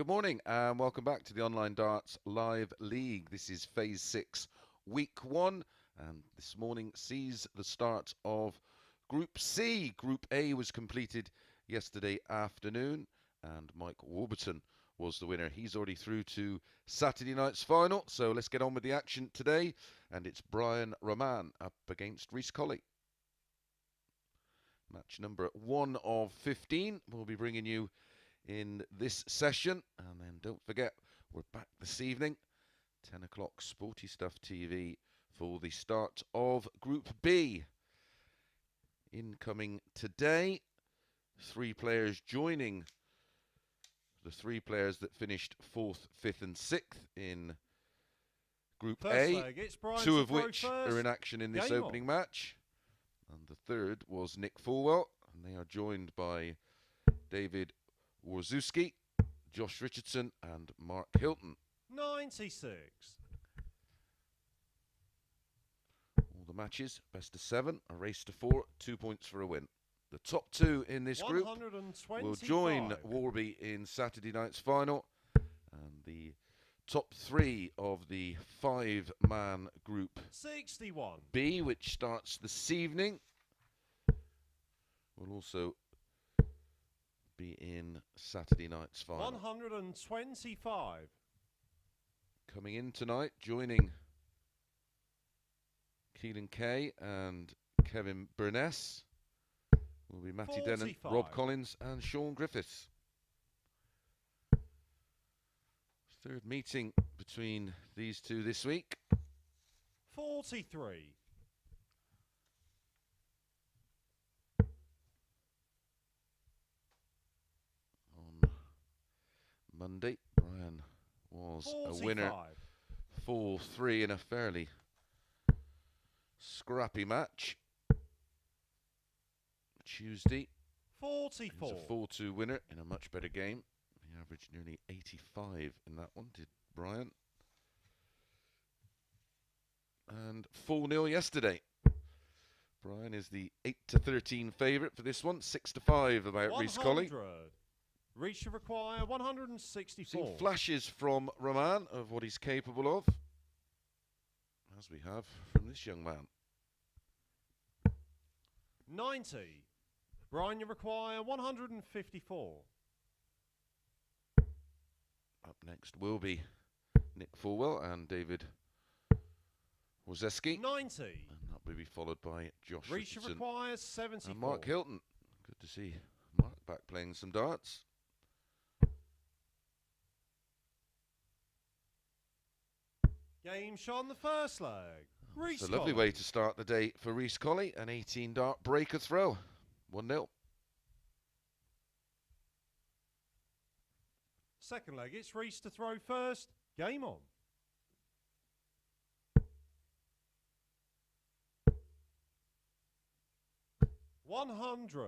Good morning and welcome back to the Online Darts Live League. This is Phase 6, Week 1, and this morning sees the start of Group C. Group A was completed yesterday afternoon, and Mike Warburton was the winner. He's already through to Saturday night's final, so let's get on with the action today, and it's Raman up against Reece Colley. Match number 1 of 15. We'll be bringing you in this session, and then don't forget, we're back this evening, 10 o'clock Sporty Stuff TV for the start of Group B. Incoming today, 3 players joining the 3 players that finished 4th, 5th and 6th in Group A, 2 of which are in action in this opening match, and the 3rd was Nick Fullwell, and they are joined by David Wawrzewski, Josh Richardson and Mark Hylton. 96. All the matches, best of 7, a race to 4, 2 points for a win. The top 2 in this group will join Warby in Saturday night's final, and the top 3 of the 5-man group 61 B, which starts this evening, will also be in Saturday night's final. 125. Coming in tonight, joining Keelan Kay and Kevin Burness, will be Matty 45. Denon, Rob Collins and Sean Griffiths. 3rd meeting between these 2 this week. 43. Monday, Brian was 45. a winner 4-3 in a fairly scrappy match. Tuesday, 44. he was a 4-2 winner in a much better game. He averaged nearly 85 in that one, did Brian. And 4-0 yesterday. Brian is the 8-13 favourite for this one, 6-5 about Reece Colley. Reece should require 164. Seen flashes from Raman of what he's capable of, as we have from this young man. 90. Brian, you require 154. Up next will be Nick Fullwell and David Wazewski. 90. And that will be followed by Josh Reece Richardson requires 74. and Mark Hylton. Good to see Mark back playing some darts. Game shot on the first leg. Reece It's a lovely way to start the day for Reece Colley. An 18-dart breaker throw. 1-0. Second leg, it's Reece to throw first. Game on. $100.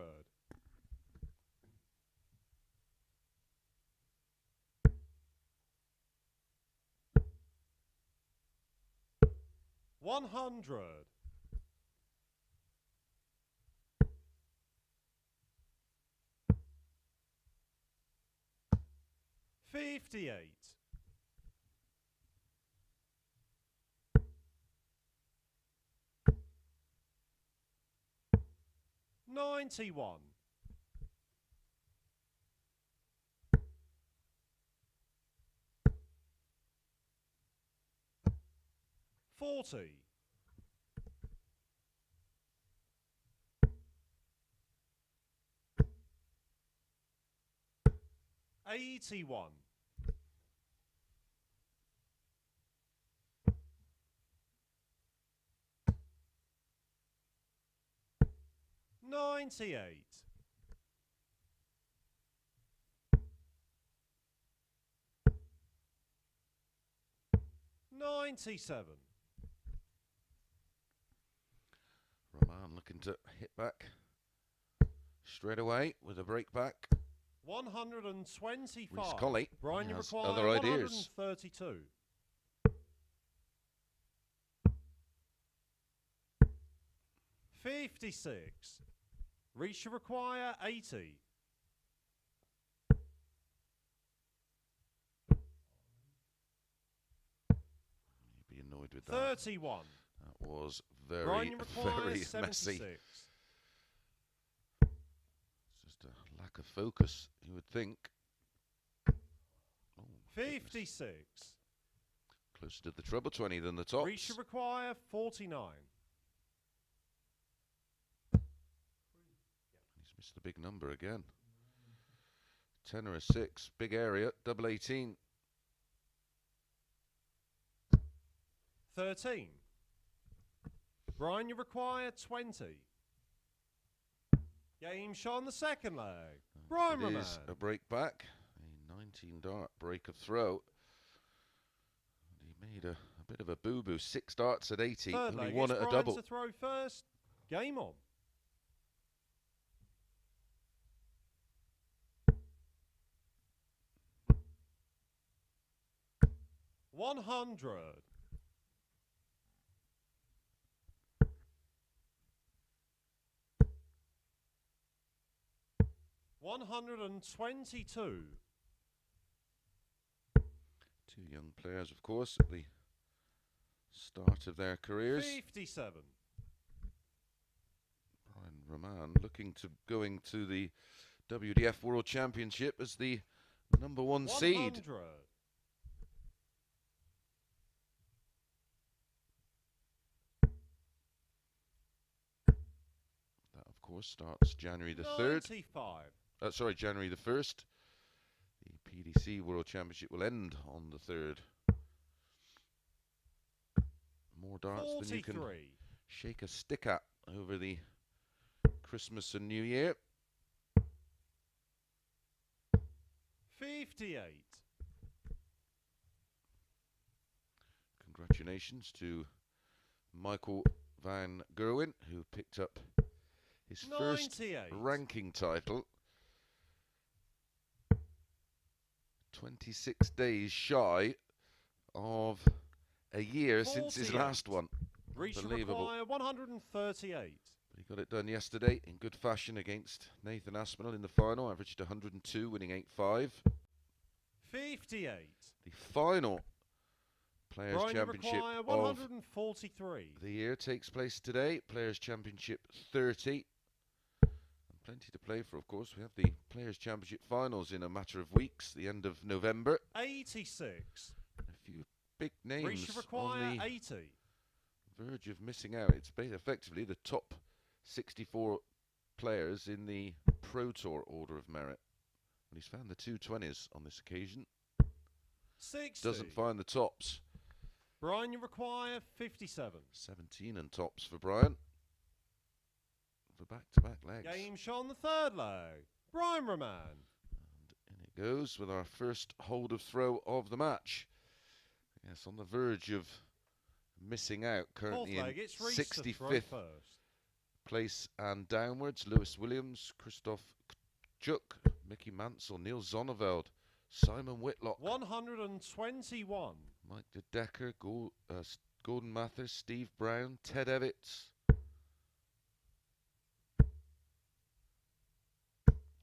100. 58. 91. 40. 81. 98. 97. Raman looking to hit back straight away with a break back. 125. Reece Colley Brian, you has require other ideas. 132. 56. Reece, you require 80. annoyed with that. 31. That was very, Brian very requires 76. messy. It's just a lack of focus, you would think. Oh, 56. goodness. Closer to the treble 20 than the tops. Reece require 49. He's missed the big number again. 10 or a 6, big area, double 18. 13. Brian, you require 20. Game shot on the second leg. Brian It Raman. is a break back, a 19 dart break of throw. And he made a bit of a boo-boo, 6 darts at 80, Third only leg, one it's at a Brian double. to throw first. Game on. $100. 122. 2 young players, of course, at the start of their careers. 57. Brian Raman looking to going to the WDF World Championship as the number 1 seed. 100. That, of course, starts January the 3rd. 95. Sorry, January the 1st. The PDC World Championship will end on the 3rd. More darts 43. than you can shake a stick at over the Christmas and New Year. 58. Congratulations to Michael Van Gerwen, who picked up his 98. first ranking title. 26 days shy of a year since his 48. last one. Reece Unbelievable. require 138. But he got it done yesterday in good fashion against Nathan Aspinall in the final. Averaged 102, winning 8-5. 58. The final Players' Brian Championship require of 143. the year takes place today. Players' Championship 30. And plenty to play for, of course. We have the Players' Championship finals in a matter of weeks, the end of November. 86. A few big names Reece require on the 80. verge of missing out. It's effectively the top 64 players in the Pro Tour order of merit. And he's found the 220s on this occasion. 60. Doesn't find the tops. Brian, you require 57. 17 and tops for Brian. For back-to-back legs. Game shot on the third leg. Brian Raman. And in it goes with our first hold of throw of the match. Yes, on the verge of missing out. Fourth Currently leg, in it's Rhys to throw 65th first. place and downwards. Lewis Williams, Christoph Juk, Mickey Mansell, Neil Zonneveld, Simon Whitlock, 121. Mike De Decker, Gordon Mathers, Steve Brown, Ted Evitts,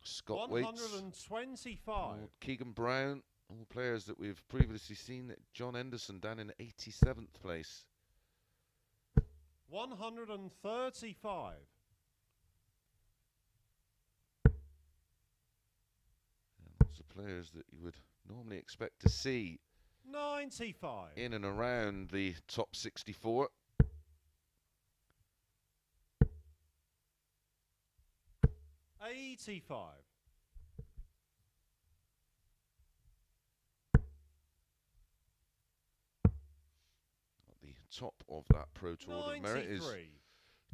Scott Waits, 125. Keegan Brown, all players that we've previously seen. John Henderson down in 87th place. 135. And lots of players that you would normally expect to see 95. in and around the top 64. 85. At the top of that Pro Tour order of merit is 93.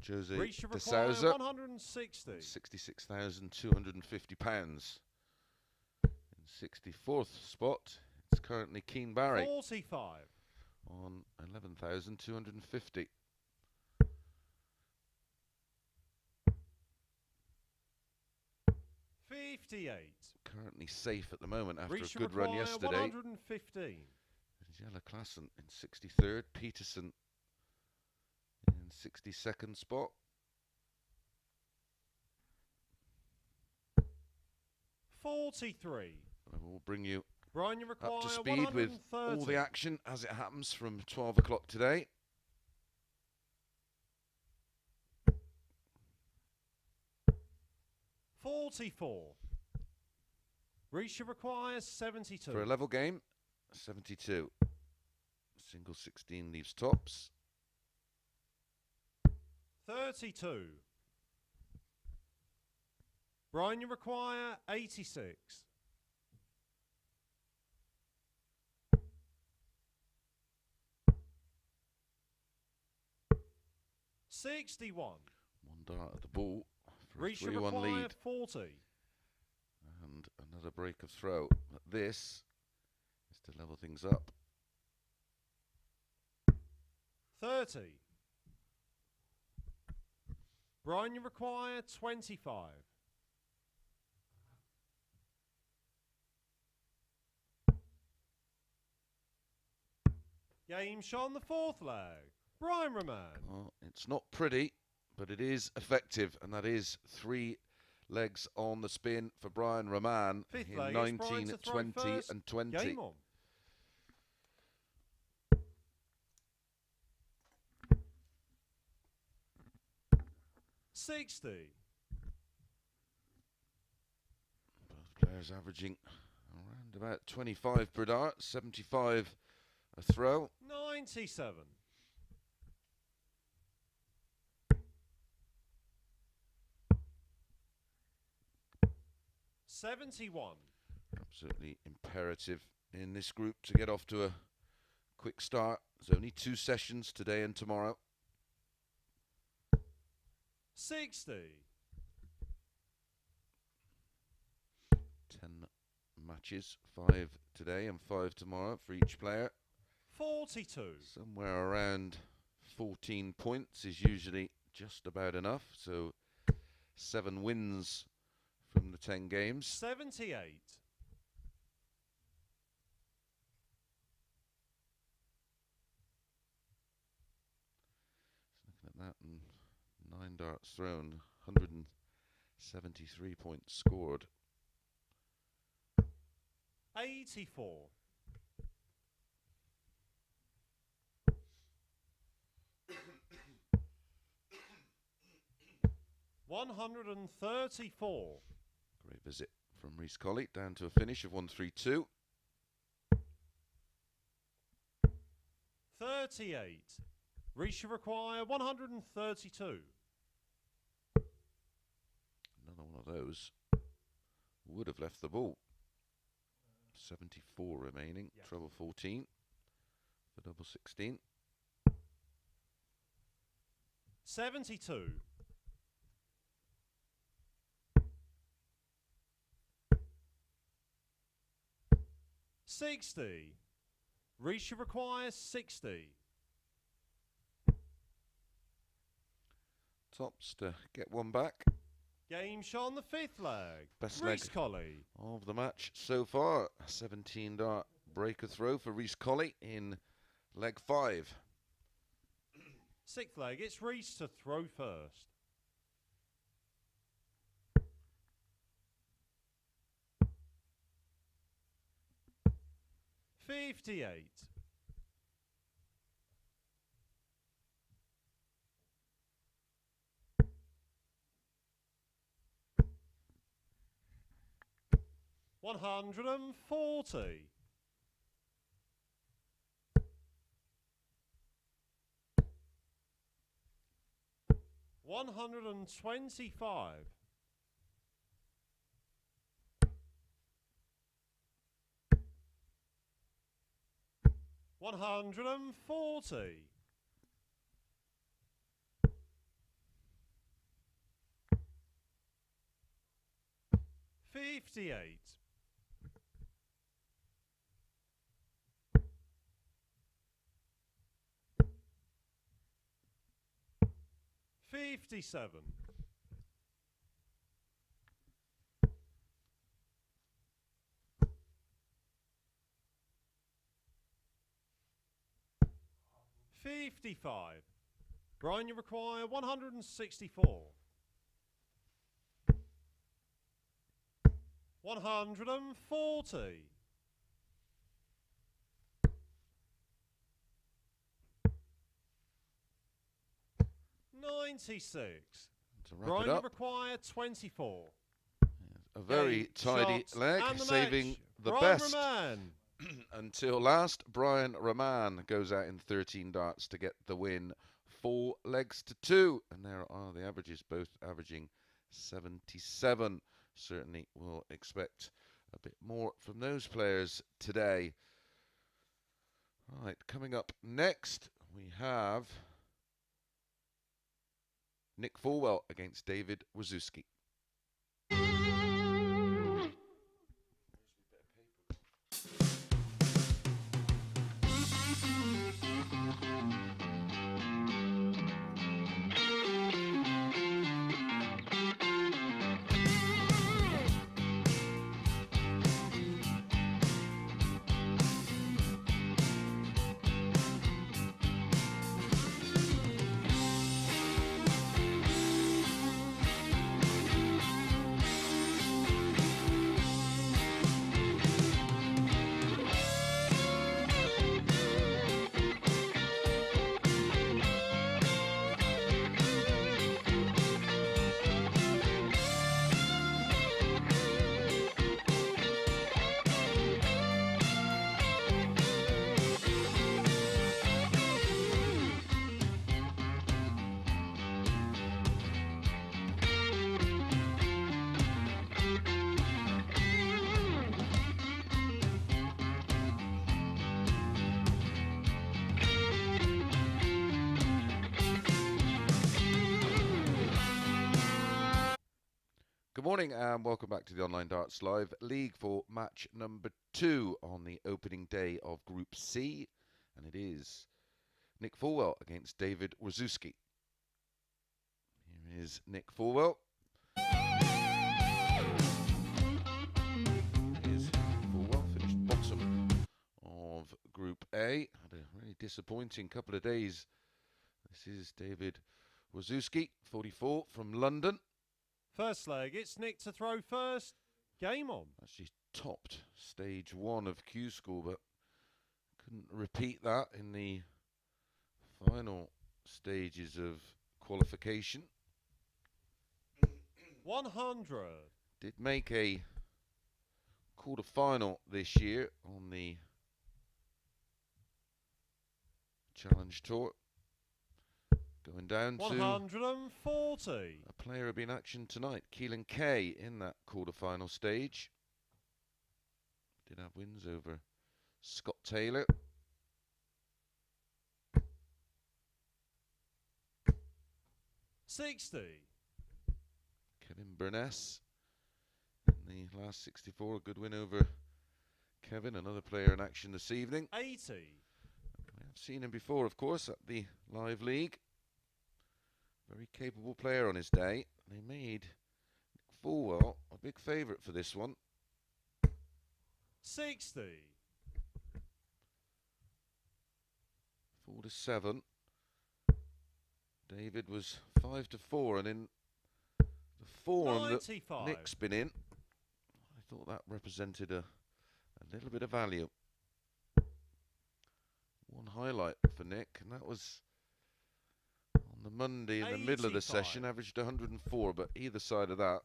Jose Reece de require Souza, 160. £66,250. In 64th spot, it's currently Keen Barry 45. on 11,250. 58. Currently safe at the moment after Reece a good run require yesterday. 115. Jella Klassen in 63rd, Peterson in 62nd spot. 43. And we'll bring you Brian, you require Up to speed with 130. all the action as it happens from 12 o'clock today. $44. Rhys, you require 72. For a level game, 72. Single 16 leaves tops. 32. Brian, you require 86. $61. One dart at the ball for a Rhys, you 3-1 require lead. 40. And another break of throw. But this is to level things up. 30. Brian, you require 25. Game shot on the fourth leg. Brian Raman. Well, it's not pretty, but it is effective, and that is 3 legs on the spin for Brian Raman Fifth in leg, 19, it's Brian to 20 throw first. and 20. Game on. $60. Both players averaging around about 25 per dart, 75 a throw. 97. $71. Absolutely imperative in this group to get off to a quick start. There's only 2 sessions today and tomorrow. 60. 10 matches, 5 today and 5 tomorrow for each player. 42. Somewhere around 14 points is usually just about enough. So 7 wins from the 10 games. 78. Looking at that, and 9 darts thrown, 173 points scored. 84. 134. Great visit from Reece Colley, down to a finish of 132. 38. Rhys, you require 132. Another one of those would have left the ball. 74 remaining, Yep. treble 14 for double 16. 72. 60. Rhys, you require 60. Tops to get one back. Game shot on the fifth leg. Best Reece leg Colley. of the match so far. 17 dart breaker throw for Reece Colley in leg 5. Sixth leg, it's Rhys to throw first. $58. 140. 125. 140. 58. 57. 55. Brian, you require 164. 140. 96. To wrap it Brian up, required 24. a very Game, tidy shots, leg, and the saving match. the Brian best Raman. until last. Brian Raman goes out in 13 darts to get the win. 4 legs to 2, and there are the averages, both averaging 77. Certainly will expect a bit more from those players today. Right, coming up next, we have Nick Fullwell against David Wazewski. Good morning and welcome back to the Online Darts Live League for match number 2 on the opening day of Group C. And it is Nick Fullwell against David Wazewski. Here is Nick Fullwell. Here's Fullwell, finished bottom of Group A. Had a really disappointing couple of days. This is David Wazewski, 44, from London. First leg, it's Nick to throw first. Game on. Actually topped stage 1 of Q School, but couldn't repeat that in the final stages of qualification. 100. Did make a quarter-final this year on the Challenge Tour. Going down to 140. a player who'll be in action tonight, Keelan Kay, in that quarter-final stage. Did have wins over Scott Taylor. $60. Kevin Burness in the last 64, a good win over Kevin, another player in action this evening. 80. We have seen him before, of course, at the Live League. Very capable player on his day. They made Nick Fullwell a big favourite for this one. 60. 4-7. David was 5-4, and in the form 95. that Nick's been in, I thought that represented a little bit of value. One highlight for Nick, and that was on the Monday in the middle of the session, averaged 104, but either side of that,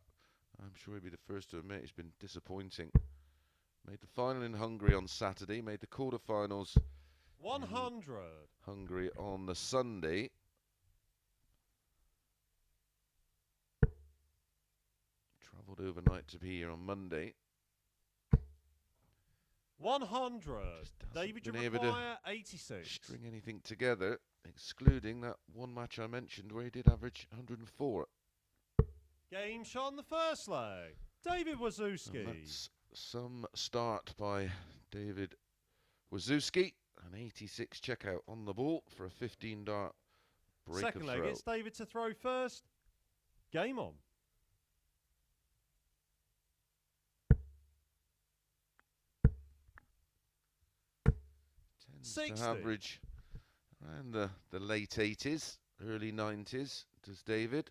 I'm sure he'd be the first to admit he's been disappointing. Made the final in Hungary on Saturday, made the quarterfinals 100. Hungary on the Sunday. Travelled overnight to be here on Monday. 100. David, you require 86. String anything together, excluding that one match I mentioned where he did average 104. Game shot on the first leg. David Wazewski. And that's some start by David Wazewski. An 86 checkout on the ball for a 15 dart break Second of leg, throw. it's David to throw first. Game on. Tends 60. to average around the late 80s, early 90s, does David.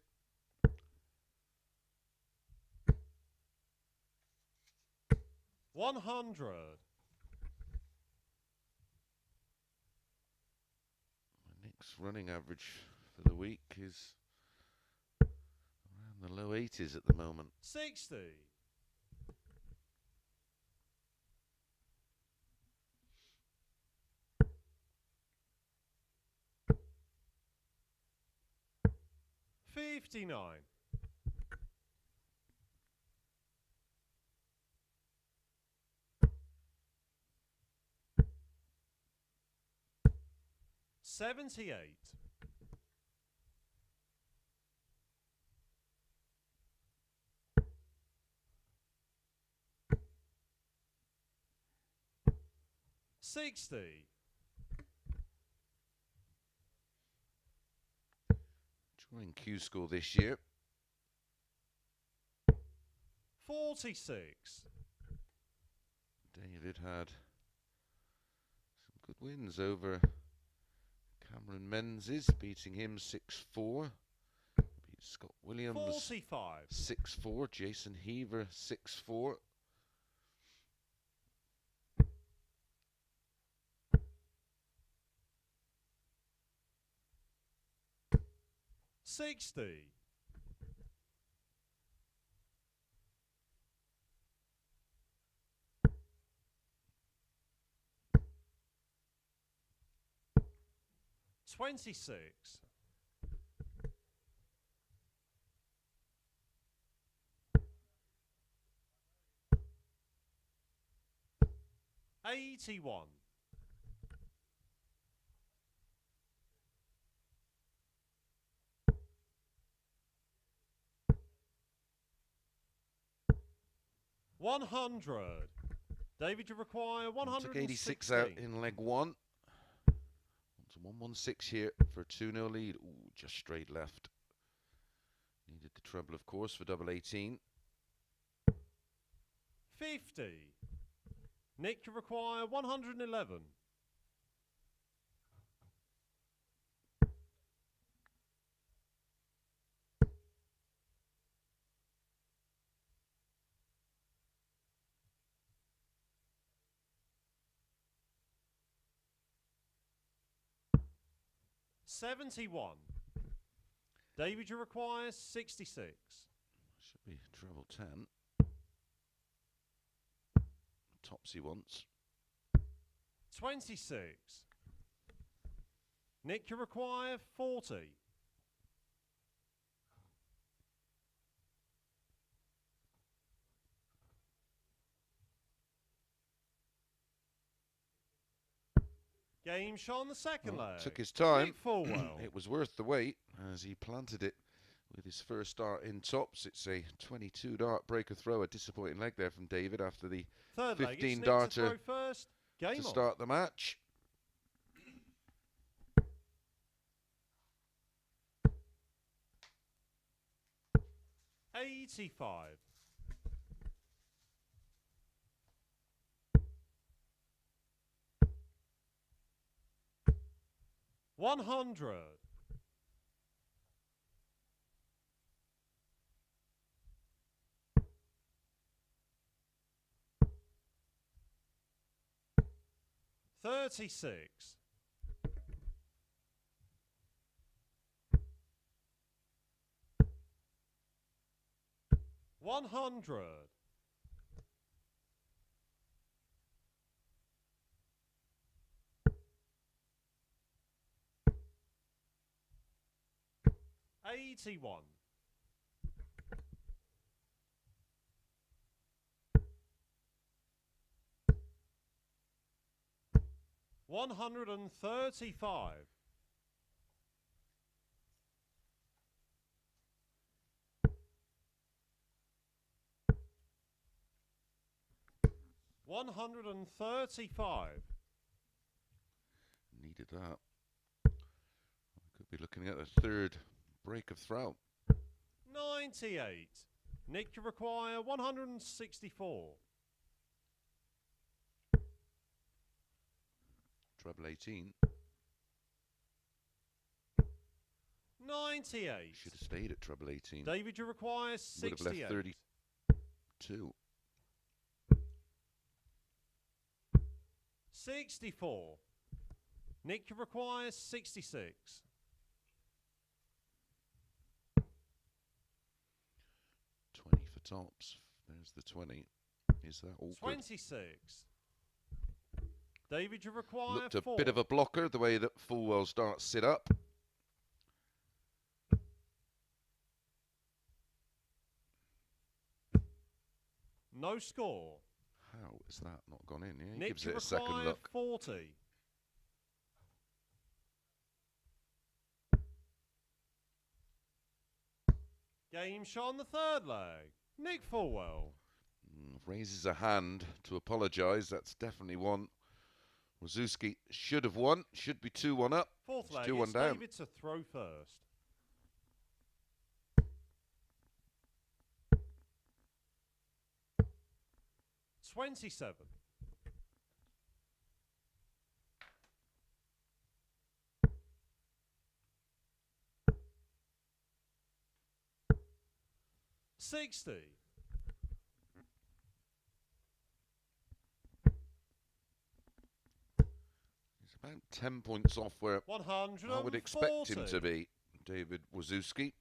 $100. Nick's running average for the week is In the low 80s at the moment. 60. $59. 78. 60. Drawing Q score this year. 46. David had some good wins over Cameron Menzies, beating him 6-4. Beat Scott Williams 45. 6-4. Jason Heaver 6-4. $60. 26. 81. 100. David, you require 116. Took 86 out in leg 1. To 116 here for a 2-0 lead. Ooh, just straight left. Needed the treble, of course, for double 18. 50. Nick, you require 111. $71. David, you require 66. Should be treble 10. Topsy once. 26. Nick, you require 40. Game shot on the second leg. Took his time. Fullwell. It was worth the wait as he planted it with his first dart in tops. It's a 22 dart breaker throw. A disappointing leg there from David after the Third 15 leg, darter to first. Game to on. start the match. $85. 100. 36. 100. 81. 135. 135. Needed that. Could be looking at a third break of throw. 98. Nick, you require 164. Treble 18. 98. Should have stayed at treble 18. David, you require Would have 68. left 32. 64. Nick, you require 66. tops. There's the 20. Is that awkward? 26. David, you require Looked a 4. bit of a blocker, the way that Fullwell's darts sit up. No score. How is that not gone in? Yeah, he Nick, gives you it a second require look. 40. Game shot on the third leg. Nick Fullwell. Raises a hand to apologise. That's definitely one Wazewski should have won. Should be 2-1 up. Fourth leg, 2-1 it's down. David to throw first. $27. $60. He's about 10 points off where 140. I would expect him to be, David Wazewski.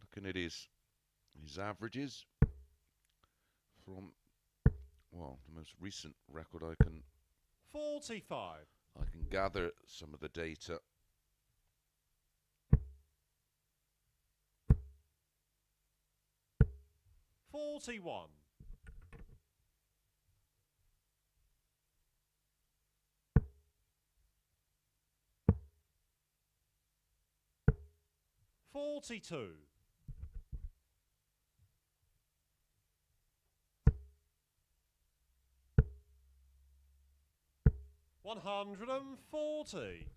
Looking at his averages from, well, the most recent record I can 45. gather some of the data. $41. $42. $140.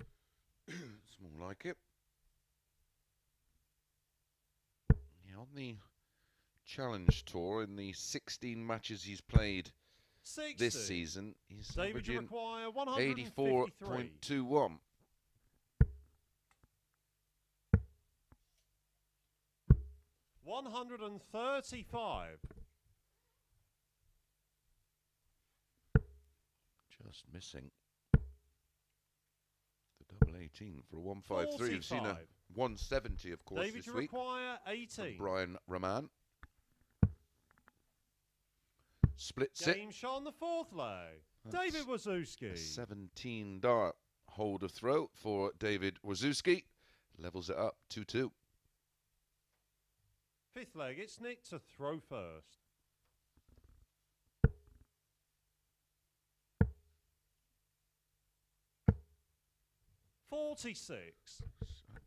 It's more like it. Yeah, on the Challenge Tour, in the 16 matches he's played 60. this season, he's David, you averaging require 153. 84.21. $135. Just missing the double 18 for a 153. We've seen a 170, of course, David, this you week. require From 18. Brian Raman. Splits it. Game shot on the fourth leg. That's David Wazewski. A 17 dart hold of throw for David Wazewski. Levels it up 2-2. Fifth leg, it's Nick to throw first. $46.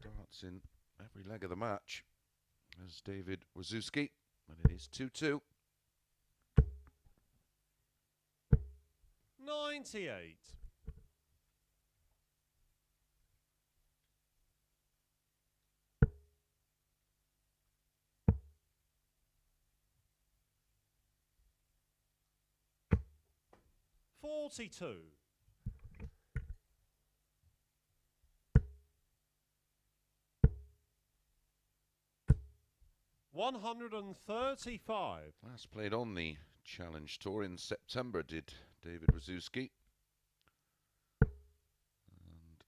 Darts in every leg of the match as David Wazewski, and it is 2-2. 98. $42. $135. Last played on the Challenge Tour in September, did David Wazewski. And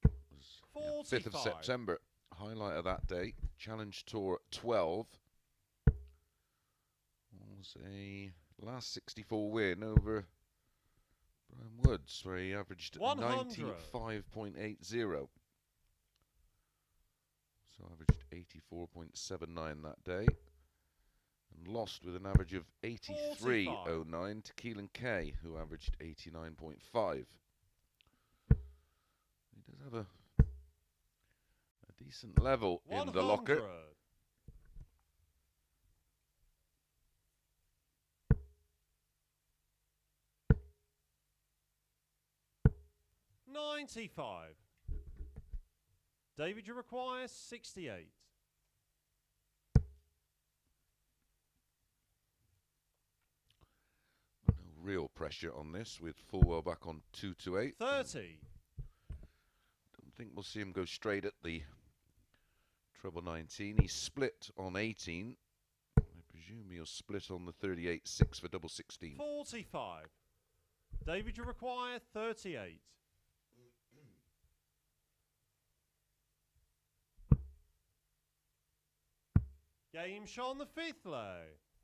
it was 5th of 45. September, highlight of that day. Challenge Tour 12 was a last 64 win over Brian Woods, where he averaged 95.80. So averaged 84.79 that day. And lost with an average of 83.09 to Keelan Kay, who averaged 89.5. He does have a decent level 100. in the locker. $95. David, you require 68. No real pressure on this, with Fullwell back on 2-8. 30. Don't think we'll see him go straight at the treble 19. He split on 18. I presume he'll split on the 38-6 for double 16. 45. David, you require 38. Game shot on the 5th low.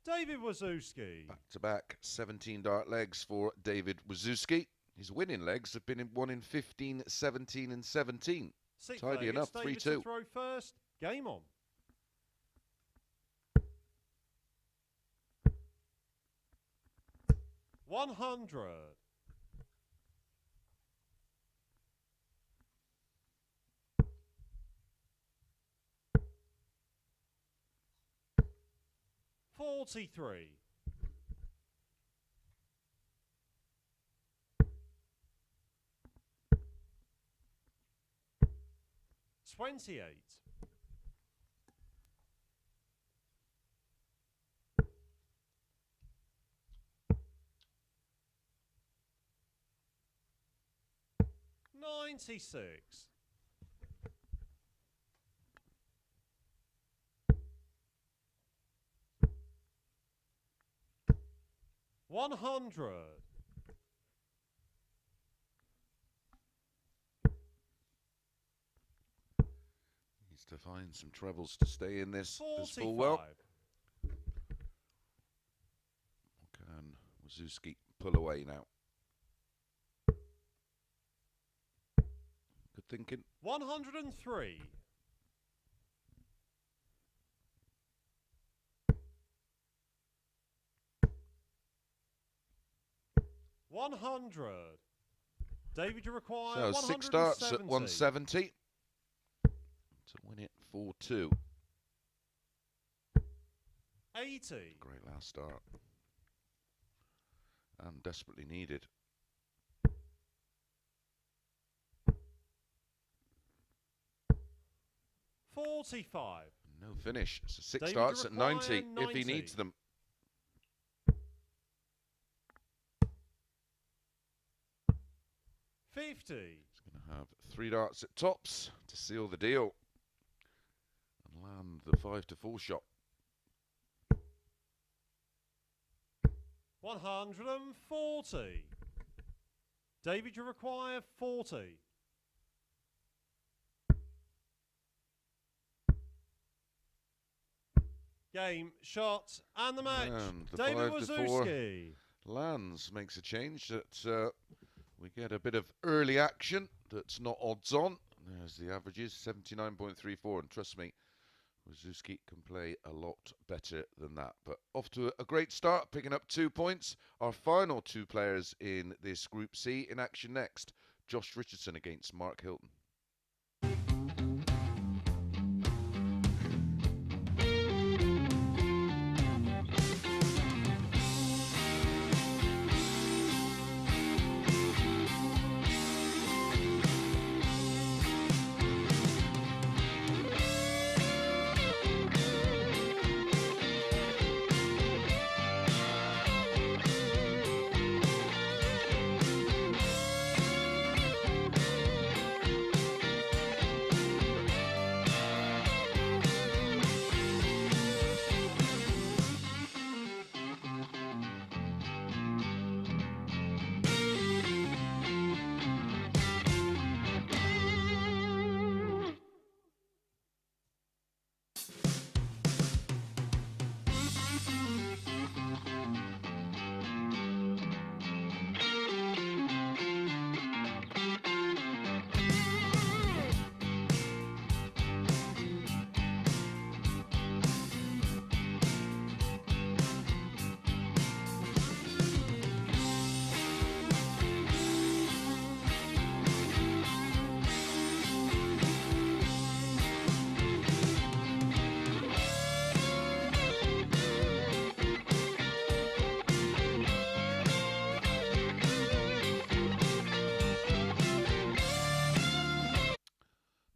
David Wazewski. Back-to-back 17 dart legs for David Wazewski. His winning legs have been won in 15, 17 and 17. 6th Tidy leg, enough, it's David 3-2. to throw first. Game on. $100. 43. 28. 96. 100. Needs to find some trebles to stay in this 45. Fullwell. Can Wazewski pull away now? Good thinking. 103. 100. David, you require So 6 darts at 170 to win it 4-2. 80. Great last start. And desperately needed. 45. No finish. So 6 David, starts you at 90 require if he needs them. 50. He's going to have 3 darts at tops to seal the deal and land the 5-4 shot. 140. David, you require 40. Game, shot, and the match. And the David 5-4 Wazewski. lands, makes a change that we get a bit of early action that's not odds on. There's the averages, 79.34, and trust me, Wazewski can play a lot better than that. But off to a great start, picking up 2 points. Our final 2 players in this Group C in action next. Josh Richardson against Mark Hylton.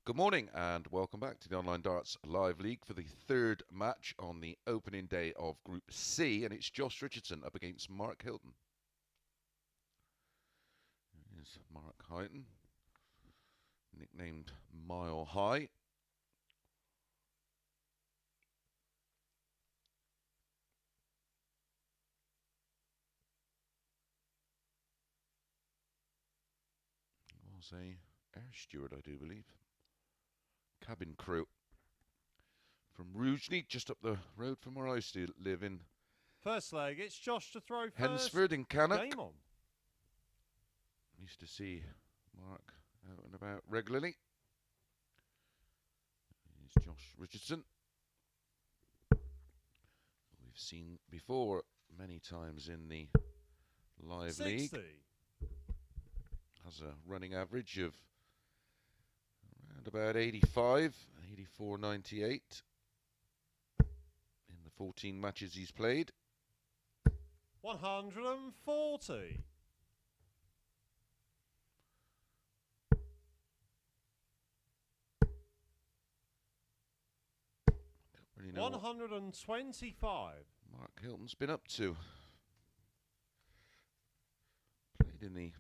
Good morning and welcome back to the Online Darts Live League for the 3rd match on the opening day of Group C, and it's Josh Richardson up against Mark Hylton. Here's Mark Hylton, nicknamed Mile High. Was a air steward, I do believe. Cabin crew from Rugely, just up the road from where I used to live in First leg, it's Josh to throw first. Hensford in Cannock. Game on. Used to see Mark out and about regularly. Here's Josh Richardson. We've seen before many times in the live 60. league. Has a running average of around about 85, 84.98 in the 14 matches he's played. 140. Don't really know 125. what Mark Hylton's been up to. Played in the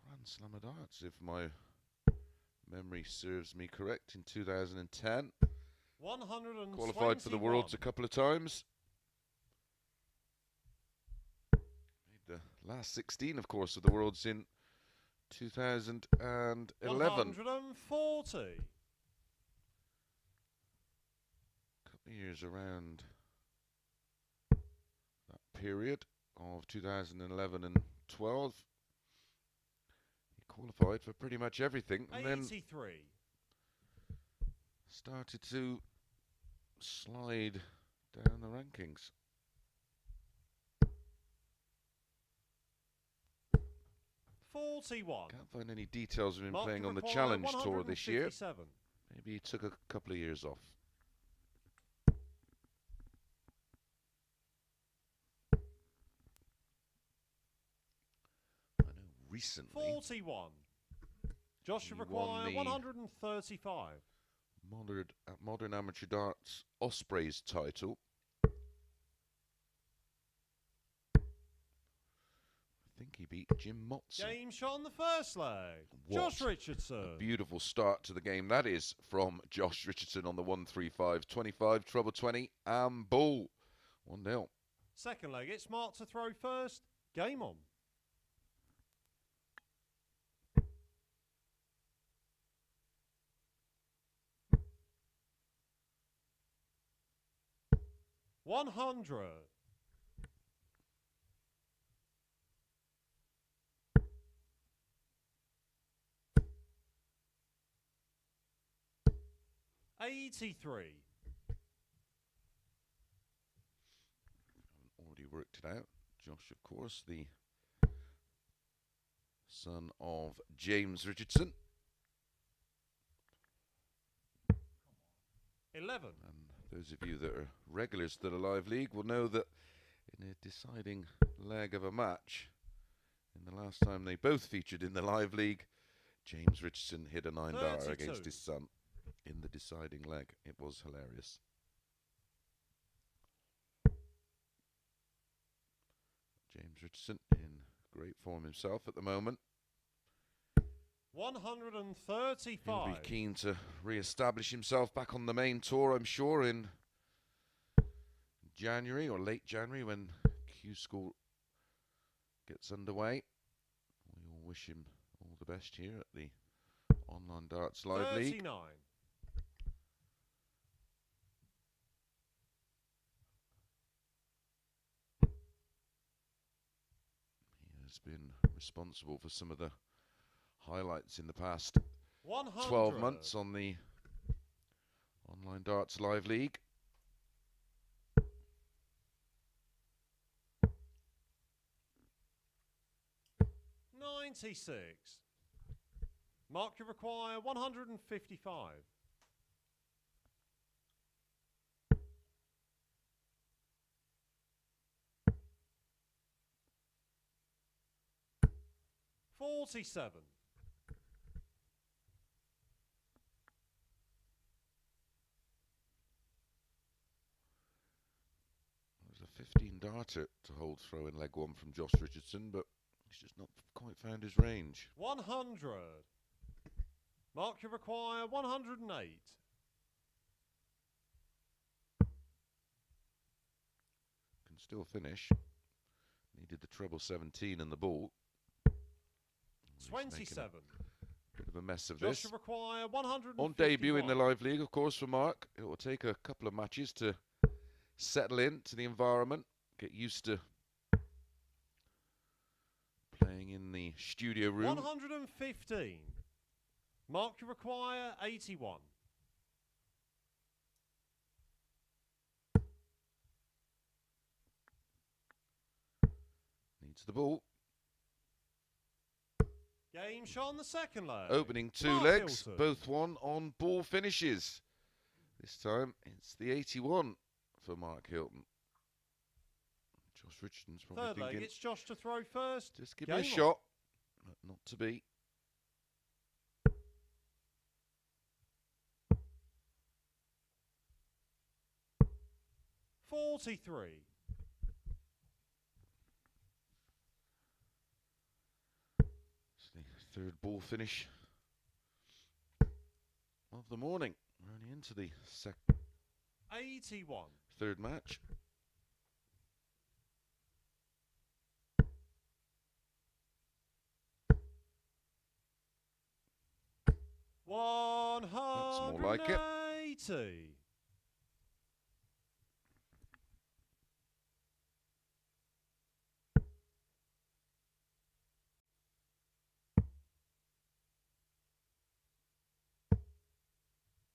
Grand Slam of Darts, if my memory serves me correct, in 2010. 121. Qualified for the Worlds a couple of times. Made the last 16, of course, of the Worlds in 2011. 140. Couple of years around that period of 2011 and 12. He qualified for pretty much everything, and 83. then started to slide down the rankings. 41. Can't find any details of him Mark playing on the require Challenge Tour this year. 157. Maybe he took a couple of years off. I know recently 41. Josh he require won the 135. Modern Amateur Darts Ospreys title. I think he beat Jim Motson. Game shot on the first leg. What Josh Richardson. A beautiful start to the game that is from Josh Richardson on the 135, 25, treble 20, and ball. 1-0. Second leg, it's Mark to throw first. Game on. $100. $83. Already worked it out. Josh, of course, the son of James Richardson. 11. And those of you that are regulars to the live league will know that in a deciding leg of a match, in the last time they both featured in the live league, James Richardson hit a 9-dar against his son in the deciding leg. It was hilarious. James Richardson in great form himself at the moment. 135. He'll be keen to re-establish himself back on the main tour, I'm sure, in January or late January when Q School gets underway. We all wish him all the best here at the Online Darts Live 39. League. He has been responsible for some of the highlights in the past 100. 12 months on the Online Darts Live League. $96. Mark, you require 155. $47. There's a 15-darter to hold throw in leg one from Josh Richardson, but he's just not quite found his range. 100. Mark, you require 108. Can still finish. Needed the treble 17 and the ball. He's making 27. a bit of a a mess of Josh this. require 151. On debut in the live league, of course, for Mark. It will take a couple of matches to settle into the environment, get used to playing in the studio room. 115. Mark, you require 81. Needs the ball. Game shot on the second leg. Opening two Mark legs, Hylton. both won on ball finishes. This time it's the 81 for Mark Hylton. Josh Richardson's probably Third thinking, leg, it's Josh to throw first. just give me a Game on. shot. But not to be. .43. It's the third ball finish of the morning. We're only into the 81. third match. One more like it. 180.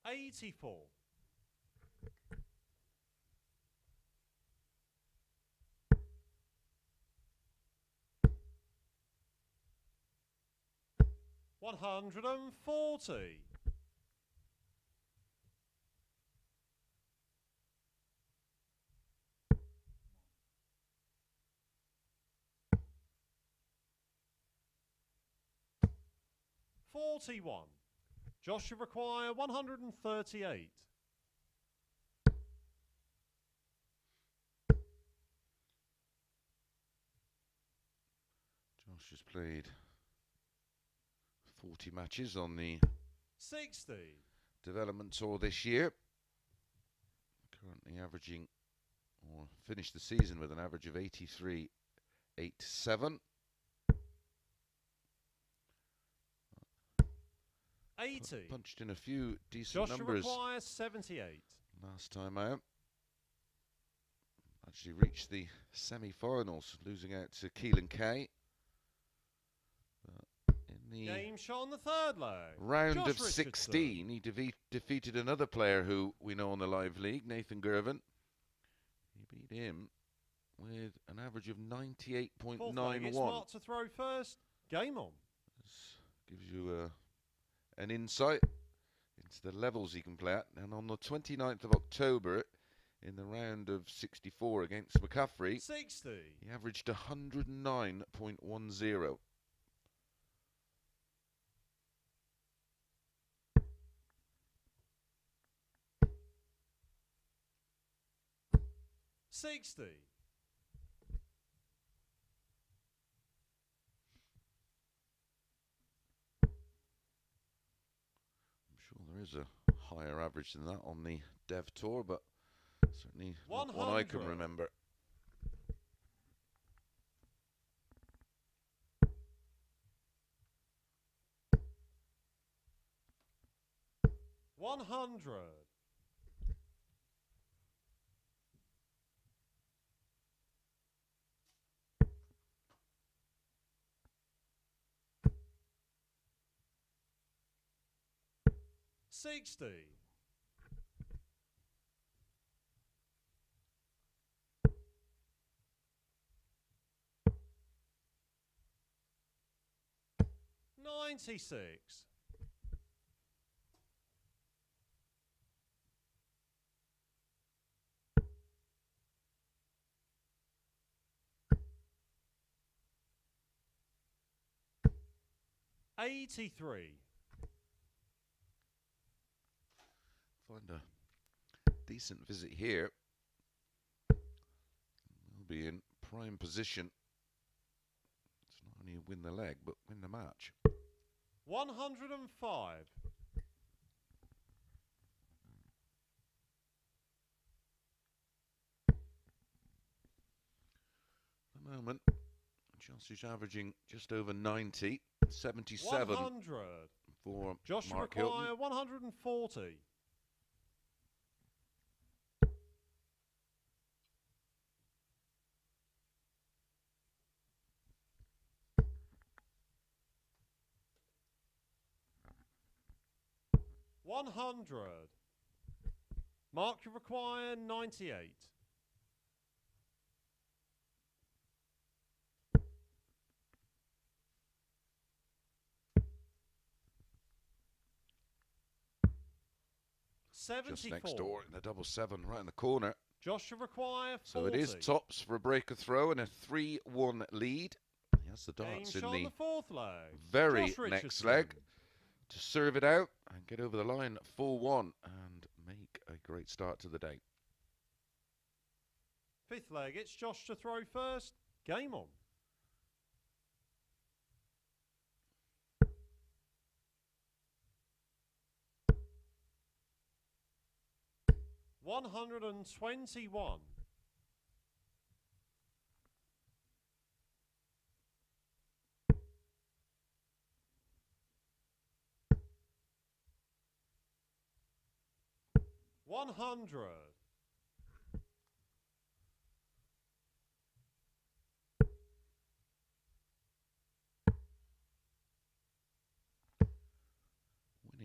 .84. $140. $41. Josh, you require 138. Josh has played 40 matches on the 60. development tour this year. Currently averaging, or finished the season with an average of 83.87. 80. Punched in a few decent Josh, you numbers require 78. last time out. Actually reached the semi-finals, losing out to Keelan Kay. In the Game shot on the third leg. round Josh of Richardson. 16, he defeated another player who we know in the live league, Nathan Gervin. He beat him with an average of Fourth leg, it's 98.91. Mark to throw first. Game on. This gives you an insight into the levels he can play at. And on the 29th of October, in the round of 64 against McCaffrey, 60. he averaged 109.10. $60. I'm sure there is a higher average than that on the Dev Tour, but certainly not one I can 100. remember. $100. $60. $96. $83. Find a decent visit here. We'll be in prime position to not only win the leg, but win the match. 105. At the moment, Chelsea's averaging just over 90, 77 100. for Josh Mark require Hylton. 140. $100. Mark, you require 98. Just next door in the double 7, right in the corner. Josh, you require 40. So it is tops for a breaker throw and a 3-1 lead. He has the darts in the fourth leg. very next leg to serve it out and get over the line 4-1 and make a great start to the day. Fifth leg, it's Josh to throw first. Game on. $121. $100.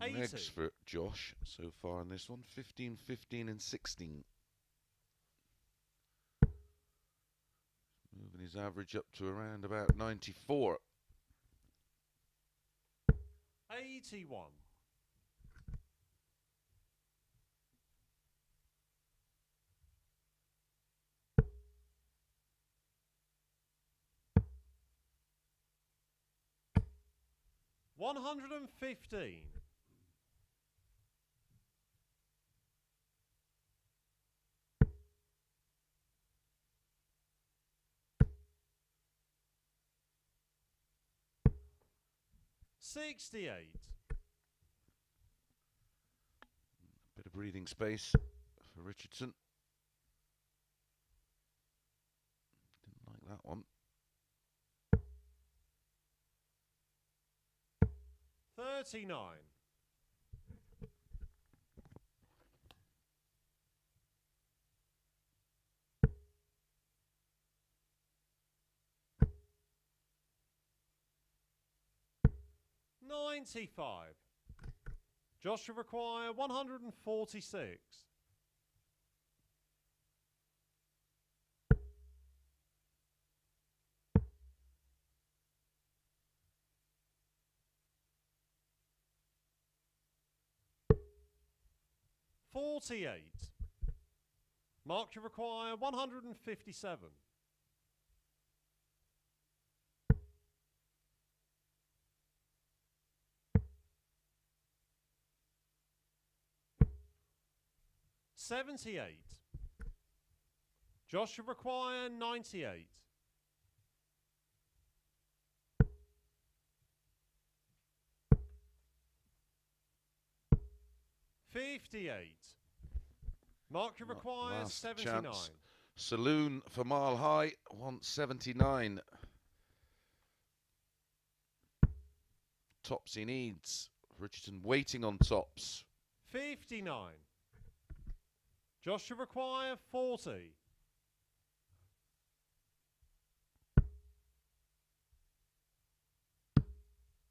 Winning legs for Josh so far in this one, 15, 15 and 16. Moving his average up to around about 94. 81. $115. $68. Bit of breathing space for Richardson. Didn't like that one. 39. $95. Josh will require 146. $48. Mark, you require 157. $78. Josh, you require 98. $58. Mark, you require 79. Chance. Saloon for Mile High, 179. Tops he needs. Richardson waiting on tops. 59. Josh, you require 40.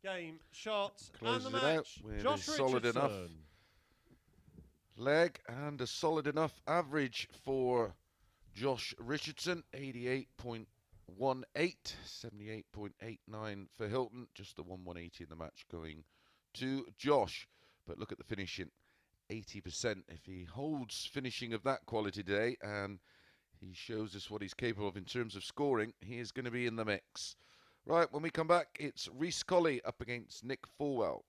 Game, shot, Closes and the it match. out with Josh a solid Richardson. enough leg and a solid enough average for Josh Richardson. 88.18, 78.89 for Hylton. Just the 180 in the match going to Josh. But look at the finishing. 80%. If he holds finishing of that quality today and he shows us what he's capable of in terms of scoring, he is going to be in the mix. Right, when we come back, it's Reece Colley up against Nick Fullwell.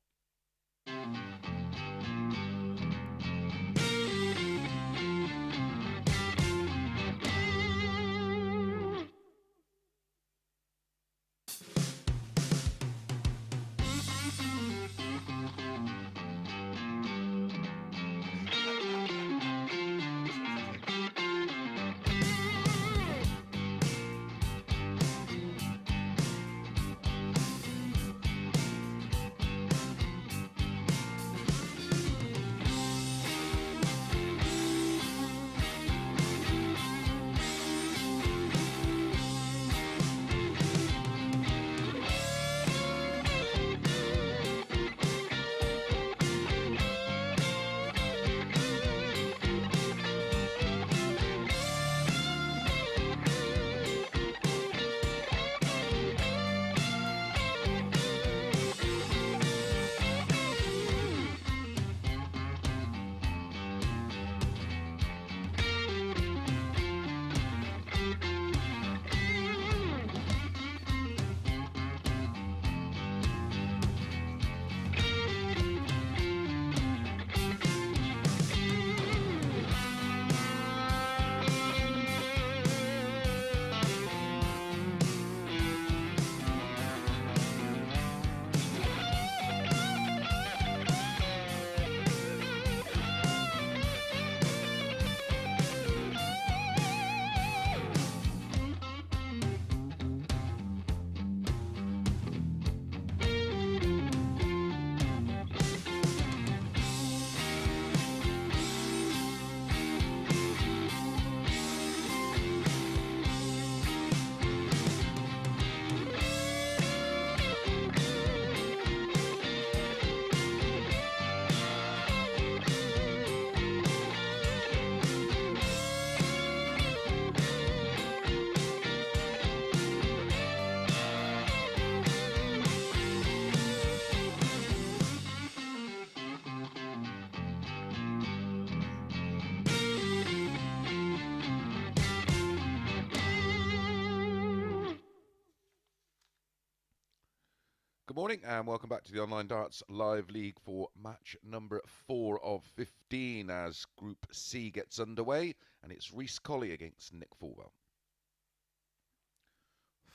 Good morning and welcome back to the Online Darts Live League for match number 4 of 15 as Group C gets underway, and it's Reece Colley against Nick Fullwell.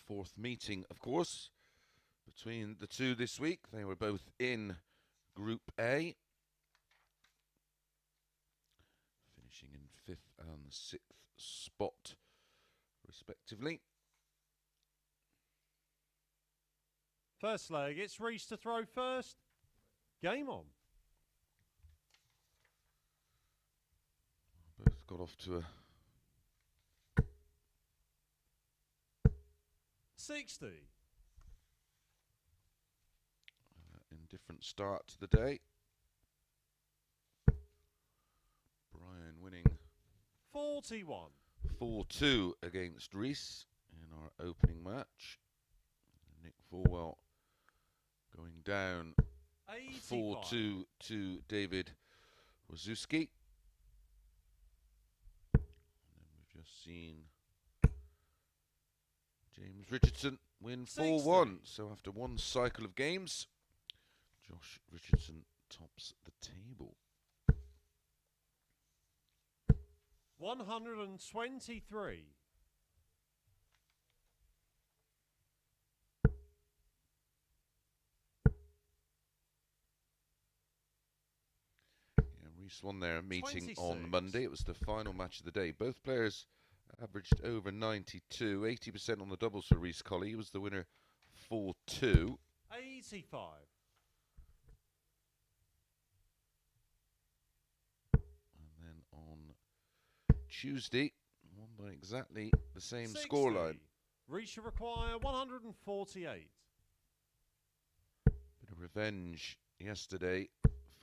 Fourth meeting, of course, between the two this week. They were both in Group A, finishing in 5th and 6th spot respectively. First leg, it's Rhys to throw first. Game on. Both got off to a 60. Indifferent start to the day. Brian winning 41. 4-2 against Rhys in our opening match. Nick Fullwell going down 4-2 to David Wazewski. And then we've just seen James Richardson win 4-1. So after one cycle of games, Josh Richardson tops the table. 123. Rhys won their meeting 26. on Monday. It was the final match of the day. Both players averaged over 92, 80% on the doubles for Reece Colley. He was the winner 4-2. 85. And then on Tuesday, won by exactly the same 60. scoreline. Rhys should require 148. Bit of revenge yesterday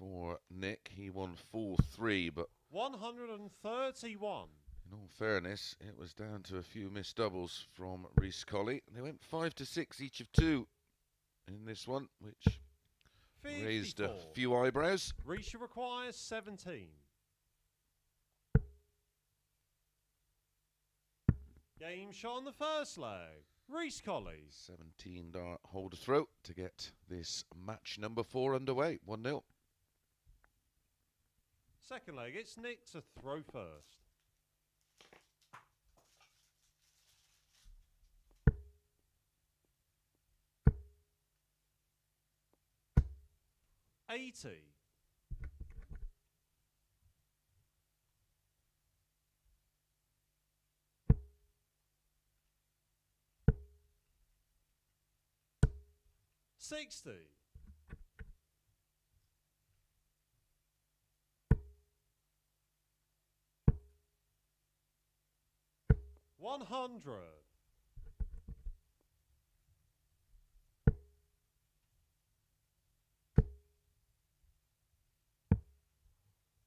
for Nick. He won 4-3, but 131. in all fairness, it was down to a few missed doubles from Reece Colley. They went 5-6 each of 2 in this one, which 54. raised a few eyebrows. Rhys should require 17. Game shot on the first leg. Reece Colley. 17 dart holder throw to get this match number 4 underway. 1-0. Second leg, it's Nick to throw first. $80. $60. 100.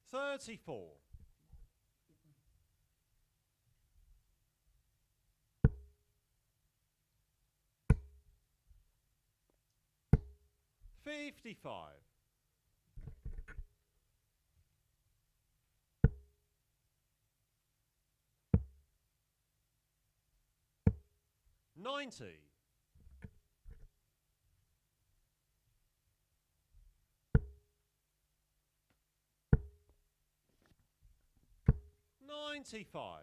34. 55. 90. 95.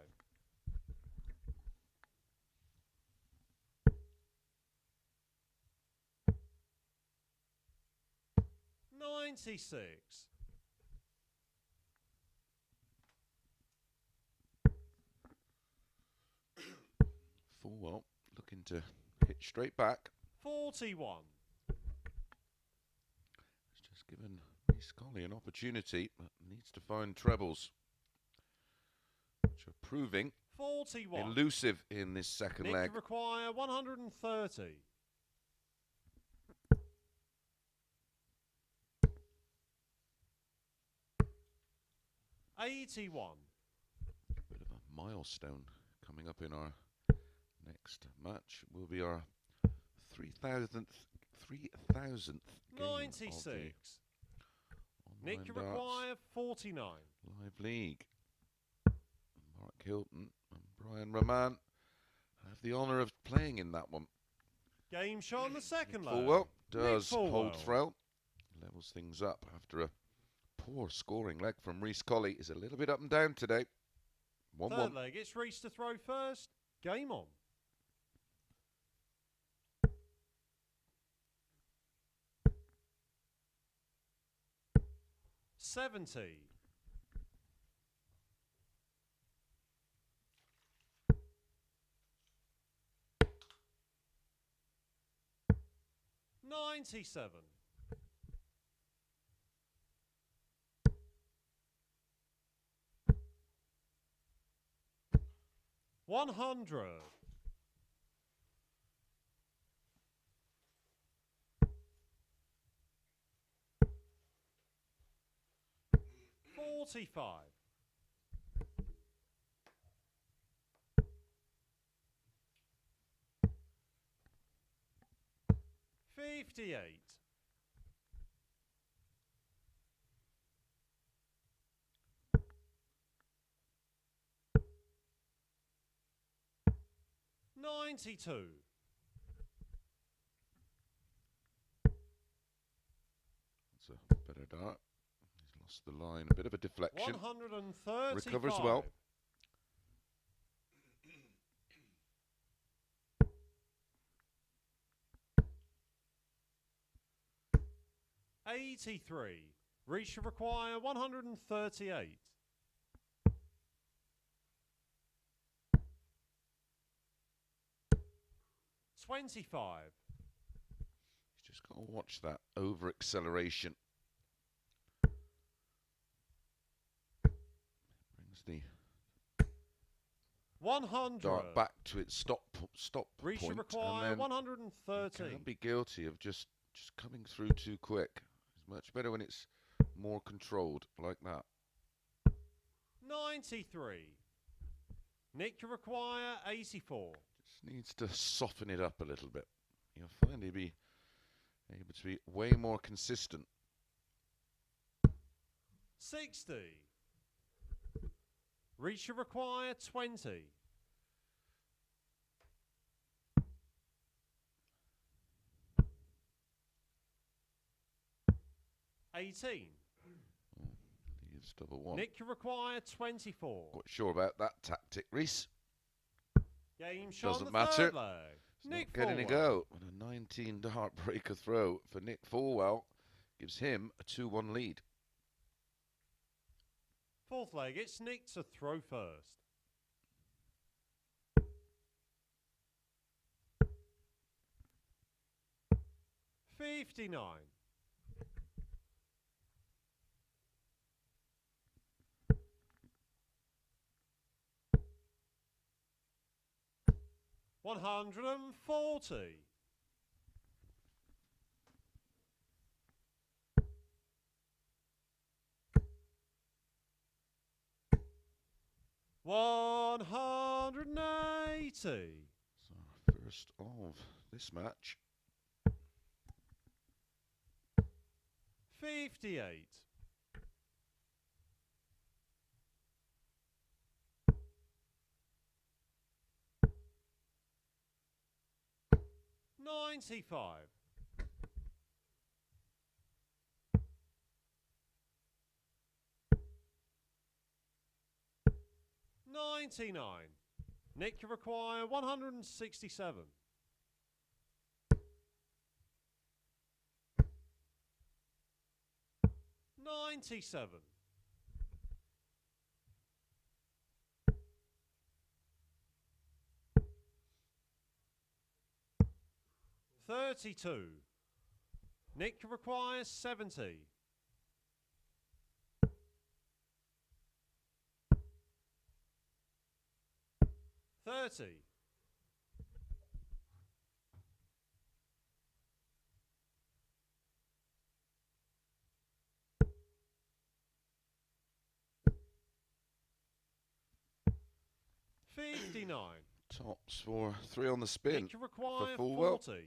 96. Fullwell looking to hit straight back. 41. It's just given Reece Colley an opportunity, but needs to find trebles, which are proving 41. elusive in this second Nick leg. require 130. 81. Bit of a milestone coming up in our next match. Will be our 3,000th game 96. of the Nick Online require 49. Live League. Mark Hylton and Brian Raman have the honour of playing in that one. Game shot on the second leg. Fullwell does hold Fullwell. throw. Levels things up after a poor scoring leg from Reece Colley. Is a little bit up and down today. 1-1. Third leg, it's Rhys to throw first. Game on. $70. $97. $100. $45. $58. $92. That's a better dart. He's lost the line. A bit of a deflection. 135. Recovers well. $83. Reece should require 138. $25. He's just got to watch that over acceleration. Brings the 100. dart back to its stop Reece should point, require and then 130. can be guilty of just coming through too quick. It's much better when it's more controlled like that. 93. Nick to require 84. Just needs to soften it up a little bit. You'll find he'll be able to be way more consistent. 60. Reece should require 20. $18. Leaves double one. Nick to require 24. Quite sure about that tactic, Reece. Game shot Doesn't on the matter. third leg. It's Nick not getting a Fullwell. go. And a 19 dart breaker throw for Nick Fullwell gives him a 2-1 lead. Fourth leg, it's Nick to throw first. $59. $140. $180. So first of this match. 58. $95. $99. Nick to require 167. $97. $32. Nick requires 70. $30. $59. Tops for 3 on the spin Nick for require Fullwell. 40.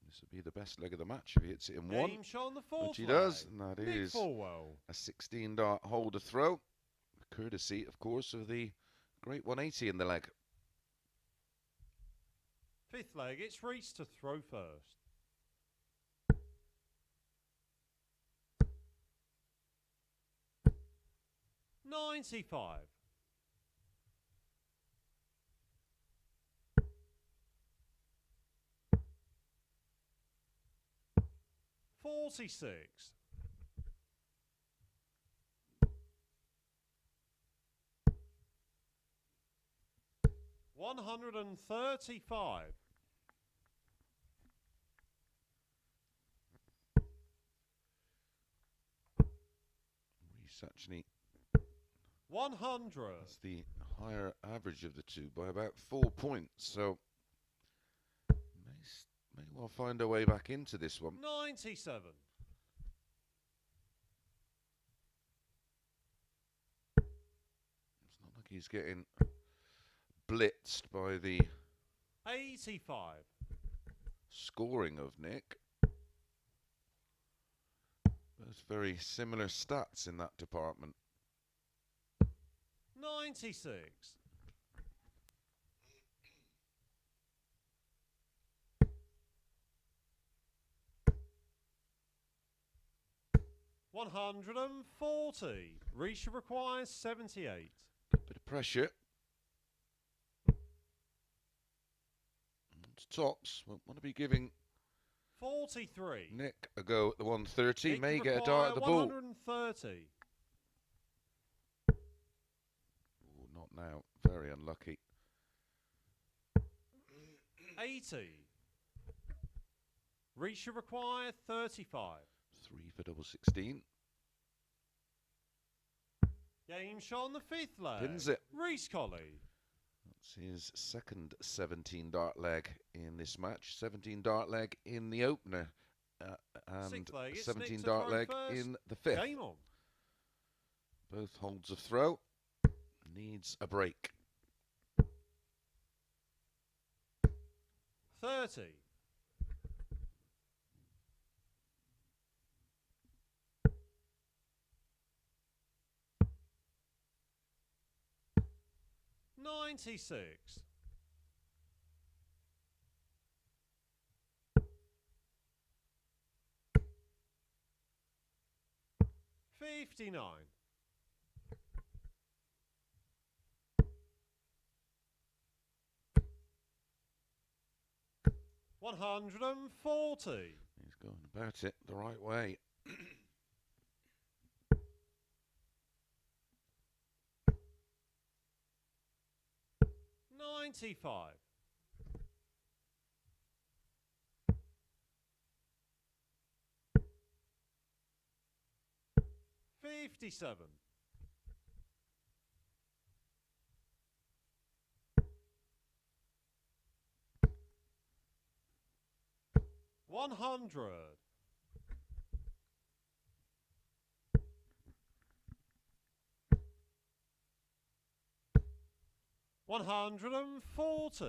This would be the best leg of the match if he hits it in one, Game shot on the fourth which he leg. does, and that Nick is Fullwell. a 16 dart holder throw, courtesy, of course, of the great 180 in the leg. Fifth leg, it's Rhys to throw first. 95. 46. 135. Reece actually 100. has the higher average of the two by about 4 points, so may well find our way back into this one. 97. It's not like he's getting blitzed by the 85. scoring of Nick. Both very similar stats in that department. 96. 140. Rhys requires 78. Bit of pressure. It's tops. Won't want to be giving 43. Nick a go at the 130. Nick May to get a require dart at the ball. 130. Ooh, not now. Very unlucky. 80. Rhys require 35. 3 for double 16. Game shot on the 5th leg. Pins it. Reece Colley. That's his second 17 dart leg in this match. 17 dart leg in the opener. And 6th leg. It's 17 Nick to dart throw leg first. in the 5th. Game on. Both holds of throw. Needs a break. 30. 96. 59. 140. He's going about it the right way. 95. 57. 100. 140.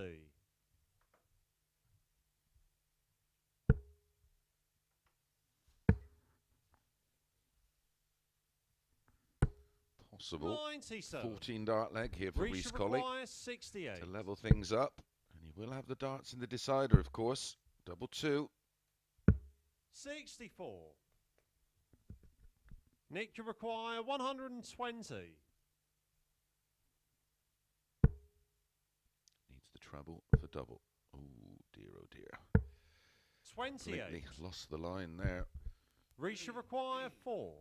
97. 14 dart leg here for Reece Colley 68. to level things up, and he will have the darts in the decider, of course. Double 2. 64. Nick to require 120. Needs the treble for double. Oh dear, oh dear. 28. Completely lost the line there. Rhys require 4.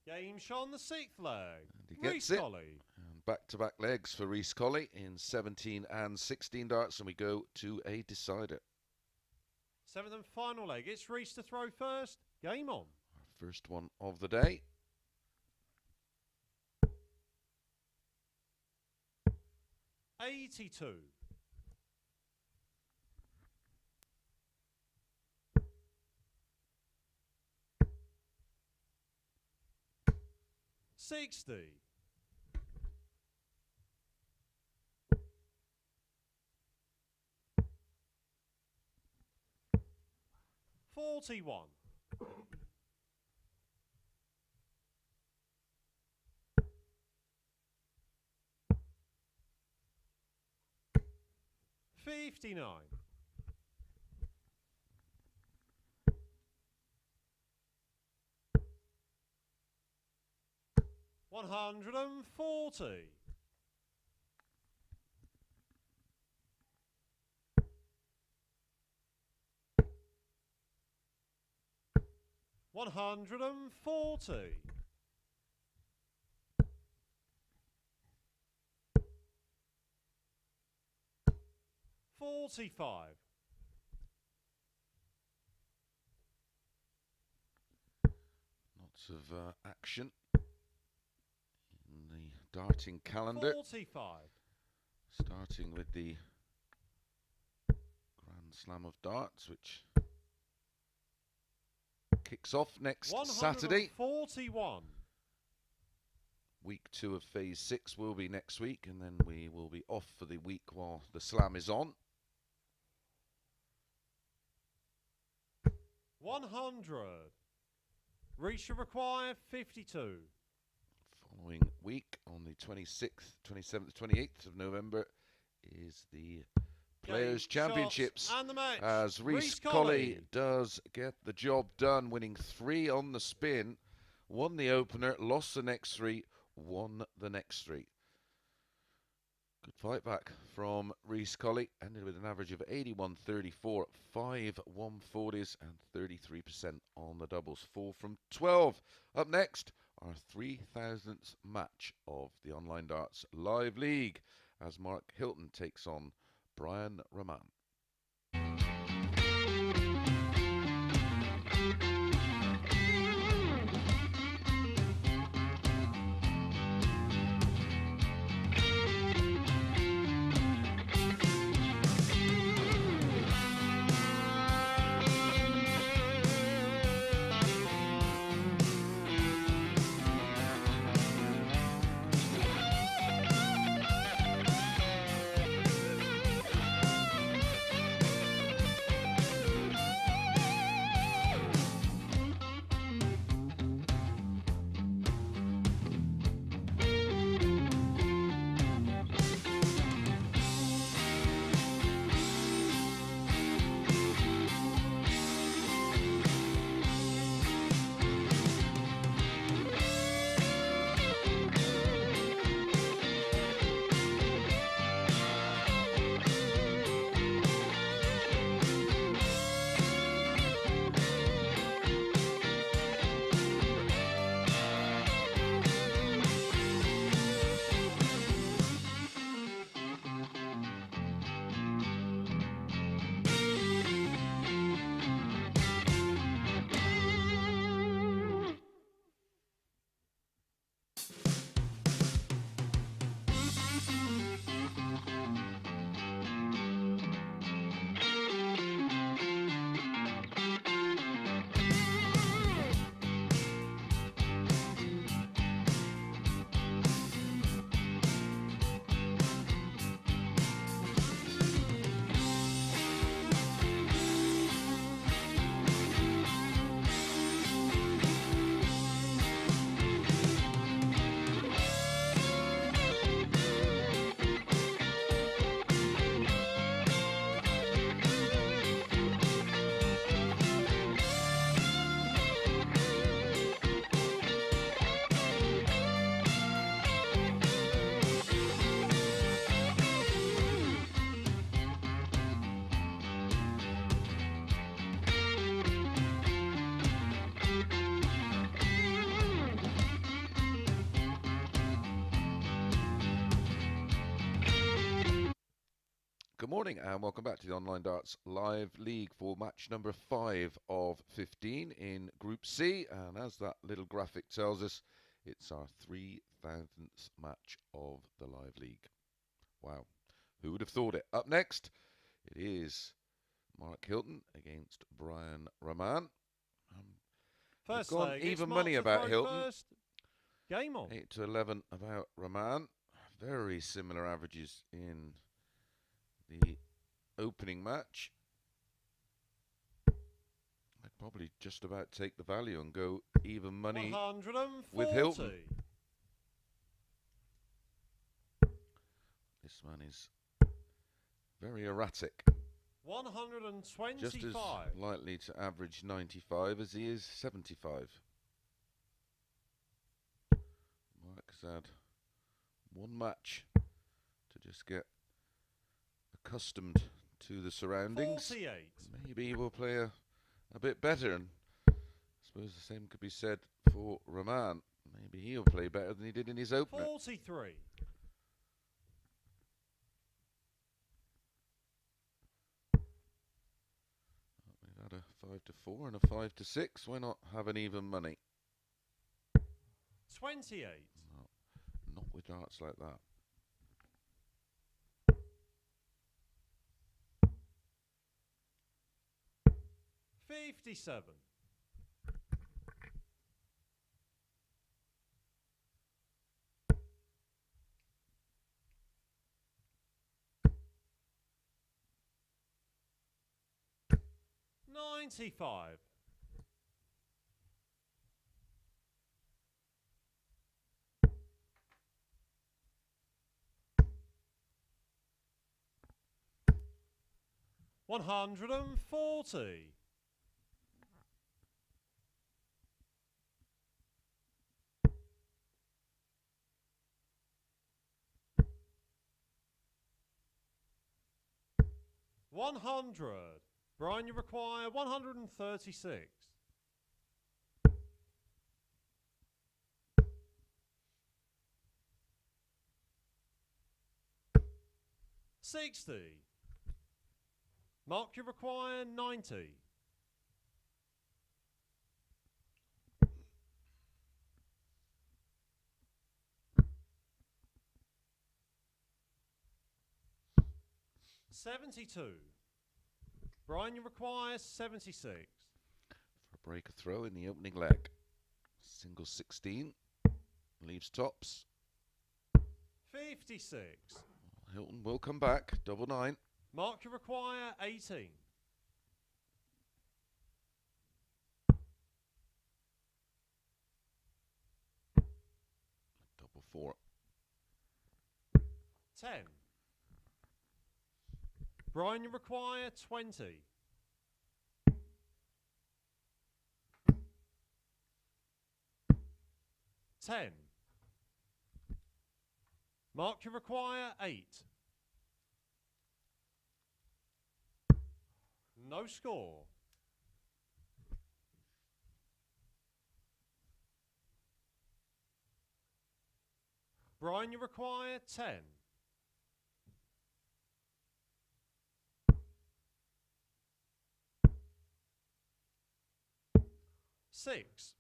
Game shot on the 6th leg. And he Reece gets it. Colley. And back-to-back legs for Reece Colley in 17 and 16 darts, and we go to a decider. 7th and final leg. It's Rhys to throw first. Game on. Our first one of the day. 82. 60. 41. 59. 140. 140. 45. Lots of action in the darting calendar. 45. Starting with the Grand Slam of Darts, which kicks off next Saturday. 141. Week 2 of Phase 6 will be next week, and then we will be off for the week while the Slam is on. 100. Rhys should require 52. Following week on the 26th, 27th, 28th of November is the Players' Championships, and the match. as Reece Colley Colley does get the job done, winning 3 on the spin, won the opener, lost the next 3, won the next 3. Good fight back from Reece Colley, ended with an average of 81.34, 5 140s and 33% on the doubles, 4 from 12. Up next, our 3000th match of the Online Darts Live League, as Mark Hylton takes on Brian Raman. Good morning and welcome back to the Online Darts Live League for match number 5 of 15 in Group C. And as that little graphic tells us, it's our 3000th match of the Live League. Wow, who would have thought it? Up next, it is Mark Hylton against Brian Raman. First gone leg, even it's money Mark about to Hylton. first. Game on. 8 to 11 about Raman. Very similar averages in the opening match. I'd probably just about take the value and go even money 140. with Hylton. This man is very erratic. 125. Just as likely to average 95 as he is 75. Mark He's had one match to just get accustomed to the surroundings. 48. Maybe he will play a bit better, and I suppose the same could be said for Raman. Maybe he'll play better than he did in his opener. 43. We've had a 5-4 and a 5-6. Why not have an even money? 28. No, not with darts like that. 57. 95. 140. 100. Brian, you require 136. 60. Mark, you require 90. 72. Brian, you require 76. For a breaker throw in the opening leg. Single 16. Leaves tops. 56. Hylton will come back. Double 9. Mark, you require 18. 4. 10. Brian, you require 20. 10. Mark, you require 8. No score. Brian, you require 10. 6.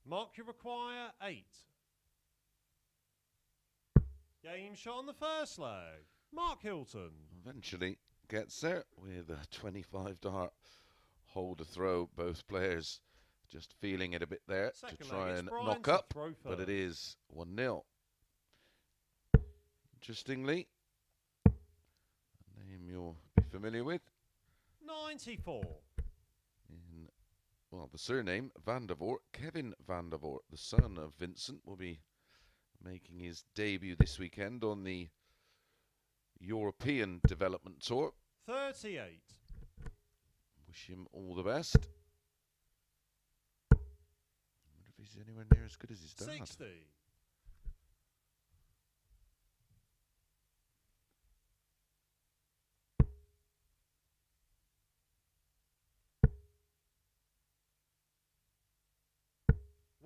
Mark, you require 8. Game shot on the first leg. Mark Hylton. Eventually gets there with a 25 dart hold a throw. Both players just feeling it a bit there Second to try leg, and it's Brian knock to up, throw but it first. is 1-0. Interestingly, a name you'll be familiar with. 94. Well, the surname Van der Voort, Kevin Van der Voort, the son of Vincent, will be making his debut this weekend on the European Development Tour. 38. Wish him all the best. I wonder if he's anywhere near as good as his dad. 60.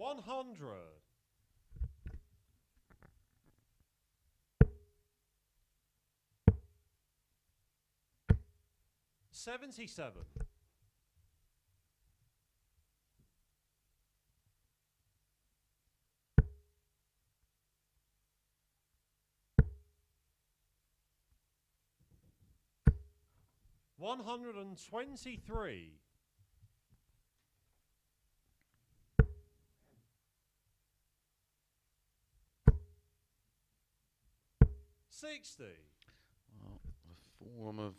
100. 77. 123. 60. Well, the form of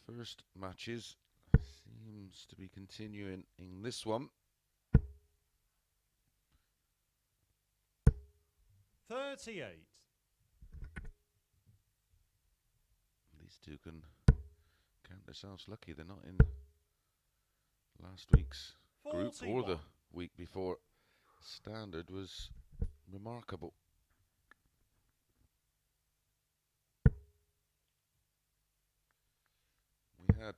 the first matches seems to be continuing in this one. 38. These two can count themselves lucky they're not in last week's group or the week before. Standard was remarkable. We had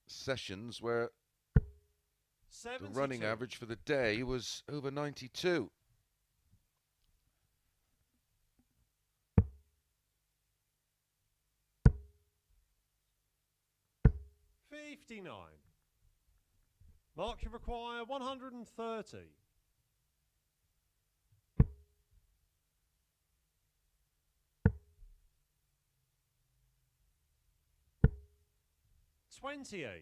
sessions where 72. the running average for the day was over 92. $59. Mark you require 130. $28.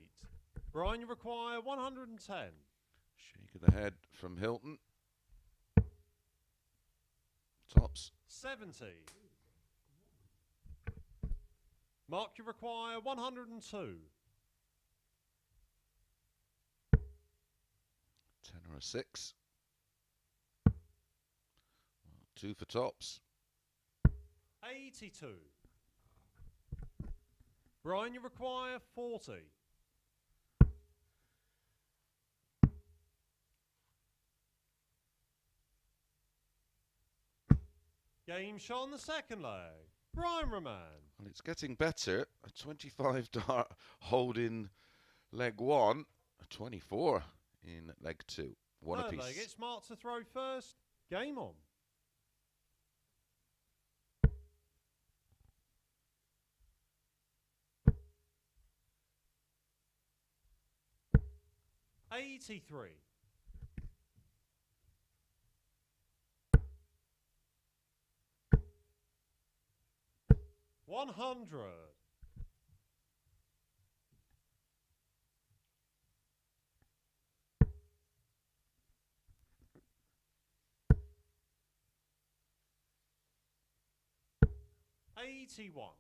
Brian, you require 110. Shake of the head from Hylton. Tops. 70. Mark, you require 102. Tenor of 6. 2 for tops. 82. Brian, you require 40. Game shot on the second leg. Brian Raman. Well, it's getting better. A 25 dart hold in leg 1. A 24 in leg 2. One Third apiece. leg, it's Mark to throw first. Game on. $83. $100. $81.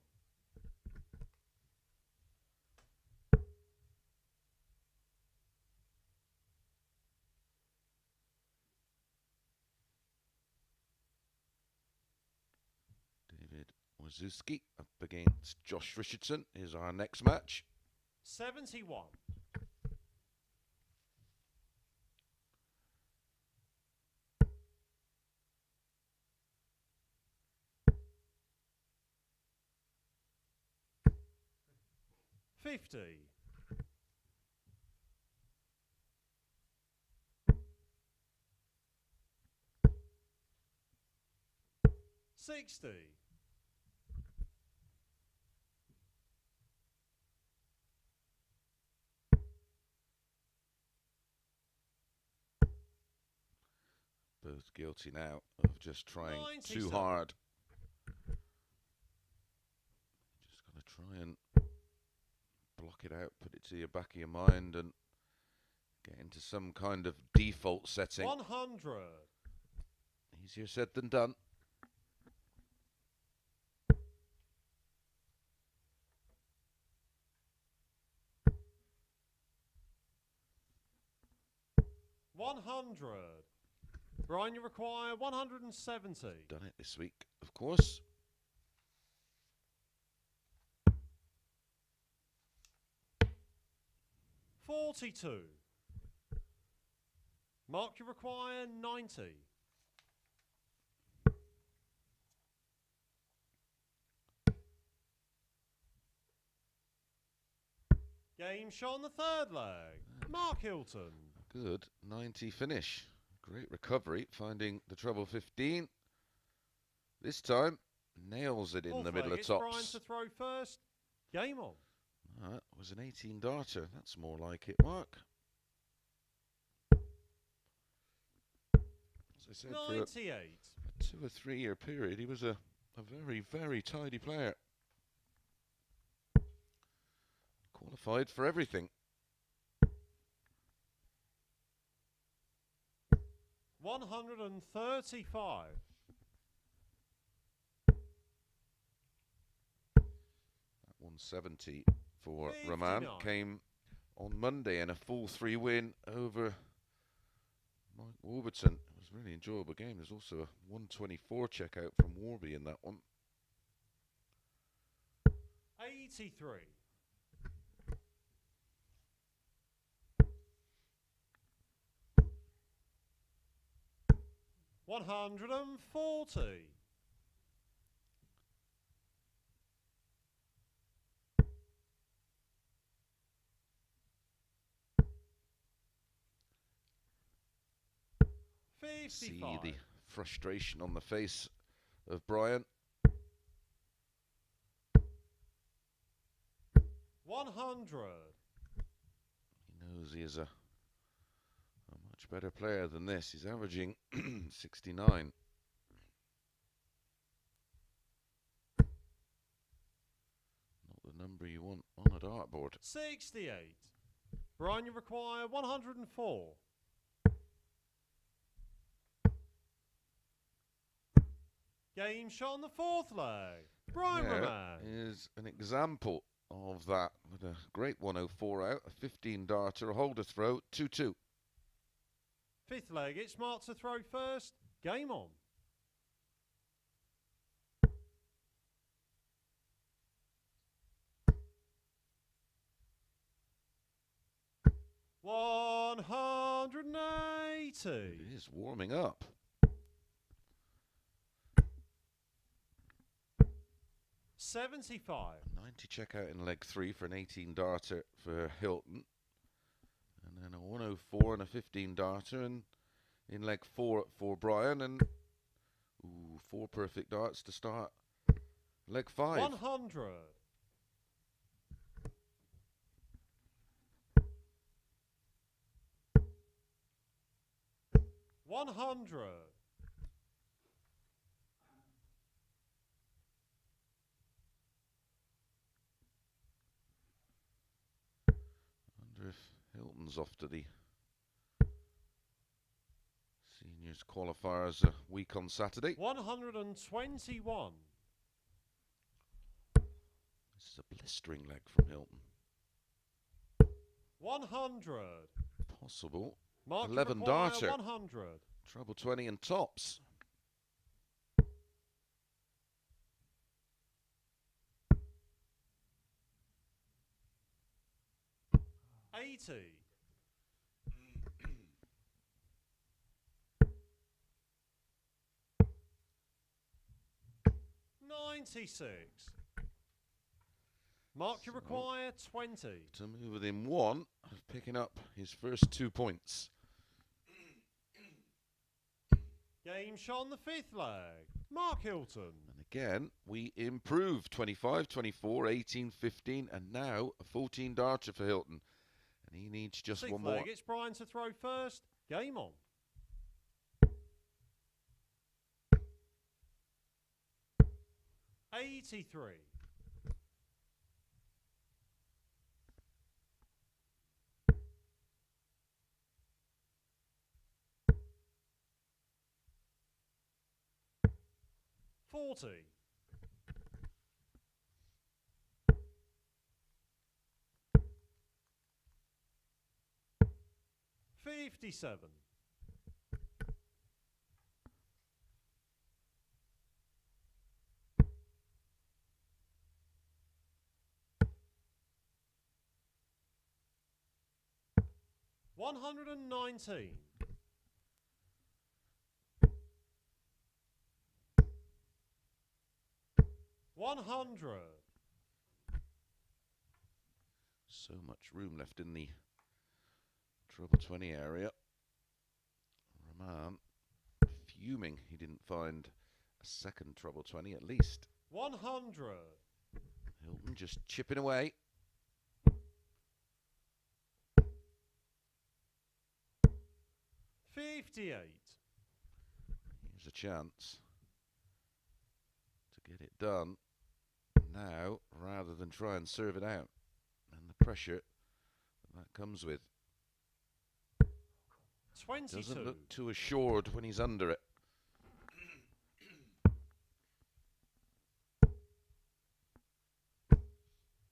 Wazewski up against Josh Richardson is our next match. 71. $50. $60. Both guilty now of just trying 97. too hard. Just got to try and block it out, put it to your back of your mind and get into some kind of default setting. 100. Easier said than done. $100. Brian, you require 170. Done it this week, of course. $42. Mark, you require 90. Game shot on the third leg. Mark Hylton. Good 90 finish. Great recovery, finding the treble 15. This time, nails it in Fourth the middle leg, of it's Brian tops. to throw first. Game on. That was an 18 darter. That's more like it, Mark. As I said, 98. for a 2 or 3 year period, he was a very, very tidy player. Qualified for everything. 135. That 170 for 59. Raman came on Monday in a full 3 win over Mike Warburton. It was a really enjoyable game. There's also a 124 checkout from Warby in that one. 83. 140. See the frustration on the face of Brian. 100. He knows he is a much better player than this. He's averaging 69. Not the number you want on a dartboard. 68. Brian, you require 104. Game shot on the fourth leg. Brian Raman. Is an example of that with a great 104 out, a 15 darter, a holder throw, 2-2. Fifth leg, it's marked to throw first. Game on. $180. It is warming up. 75. 90 check out in leg 3 for an 18 darter for Hylton. And then a 104 and a 15 darter and in leg 4 for Brian. And 4 perfect darts to start leg 5. 100. 100. Wonder if Hylton's off to the seniors qualifiers a week on Saturday. 121. This is a blistering leg from Hylton. 100. Possible. Mark 11 darter. 100. Treble 20 and tops. 80. 96. Mark, you require 20. To move within 1 of picking up his first 2 points. Game shot on the fifth leg. Mark Hylton. And again, we improve 25, 24, 18, 15, and now a 14 darter for Hylton. And he needs just Sixth one leg, more. it's Brian to throw first. Game on. 83. 40. 57. 119. 100. So much room left in the treble 20 area. Raman fuming he didn't find a second treble 20 at least. 100. Hylton just chipping away. 58. Here's a chance to get it done now rather than try and serve it out. And the pressure that comes with 22. doesn't look too assured when he's under it.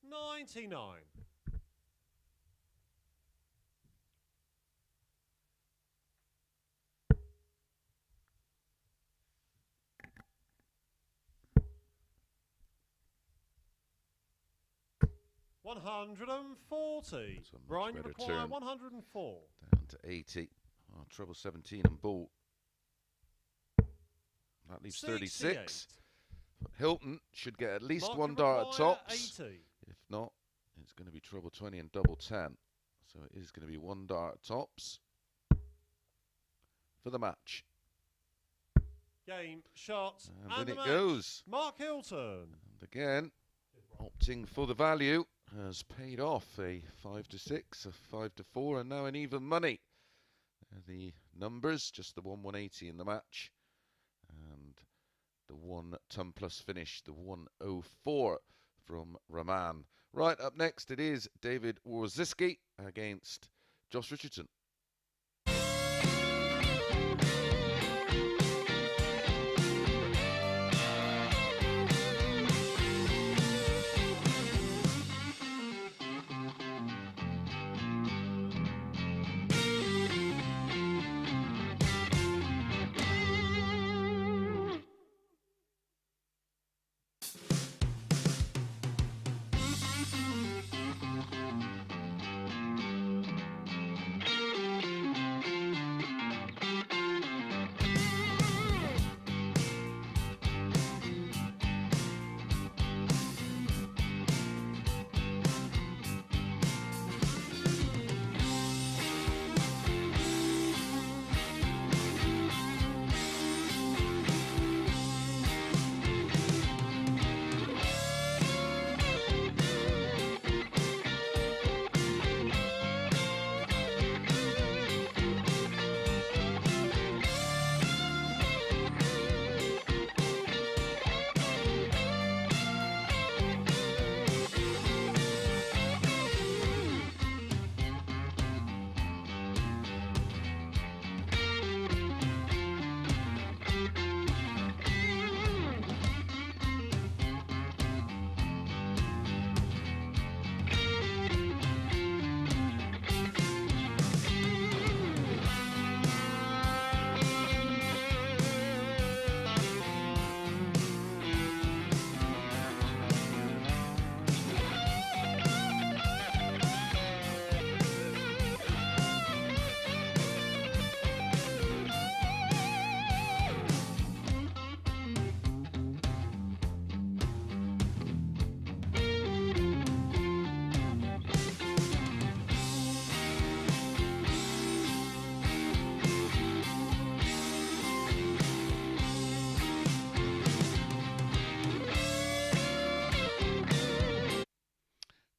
99. 140. Brian, you require turn. 104. Down to 80. Oh, treble 17 and ball. That leaves 68. 36. Hylton should get at least Mark one and dart at require tops. 80. If not, it's going to be treble 20 and double 10. So it is going to be one dart at tops for the match. Game, shots, And the in it match. goes. Mark Hylton. And again, opting for the value has paid off. A 5 to 6, a 5 to 4, and now an even money. The numbers, just the 180 in the match, and the 1 ton plus finish, the 104 from Raman. Right up next, it is David Wawrzewski against Josh Richardson.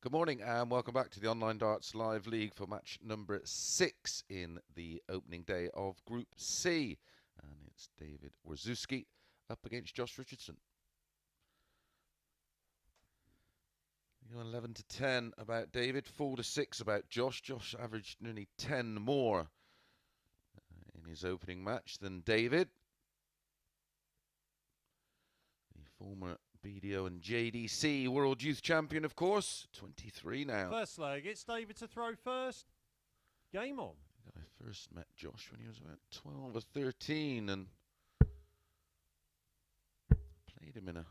Good morning and welcome back to the Online Darts Live League for match number 6 in the opening day of Group C. And it's David Wazewski up against Josh Richardson. You go 11 to 10 about David, 4 to 6 about Josh. Josh averaged nearly 10 more in his opening match than David. The former BDO and JDC World Youth Champion, of course. 23 now. First leg, it's David to throw first. Game on. I first met Josh when he was about 12 or 13 and played him in a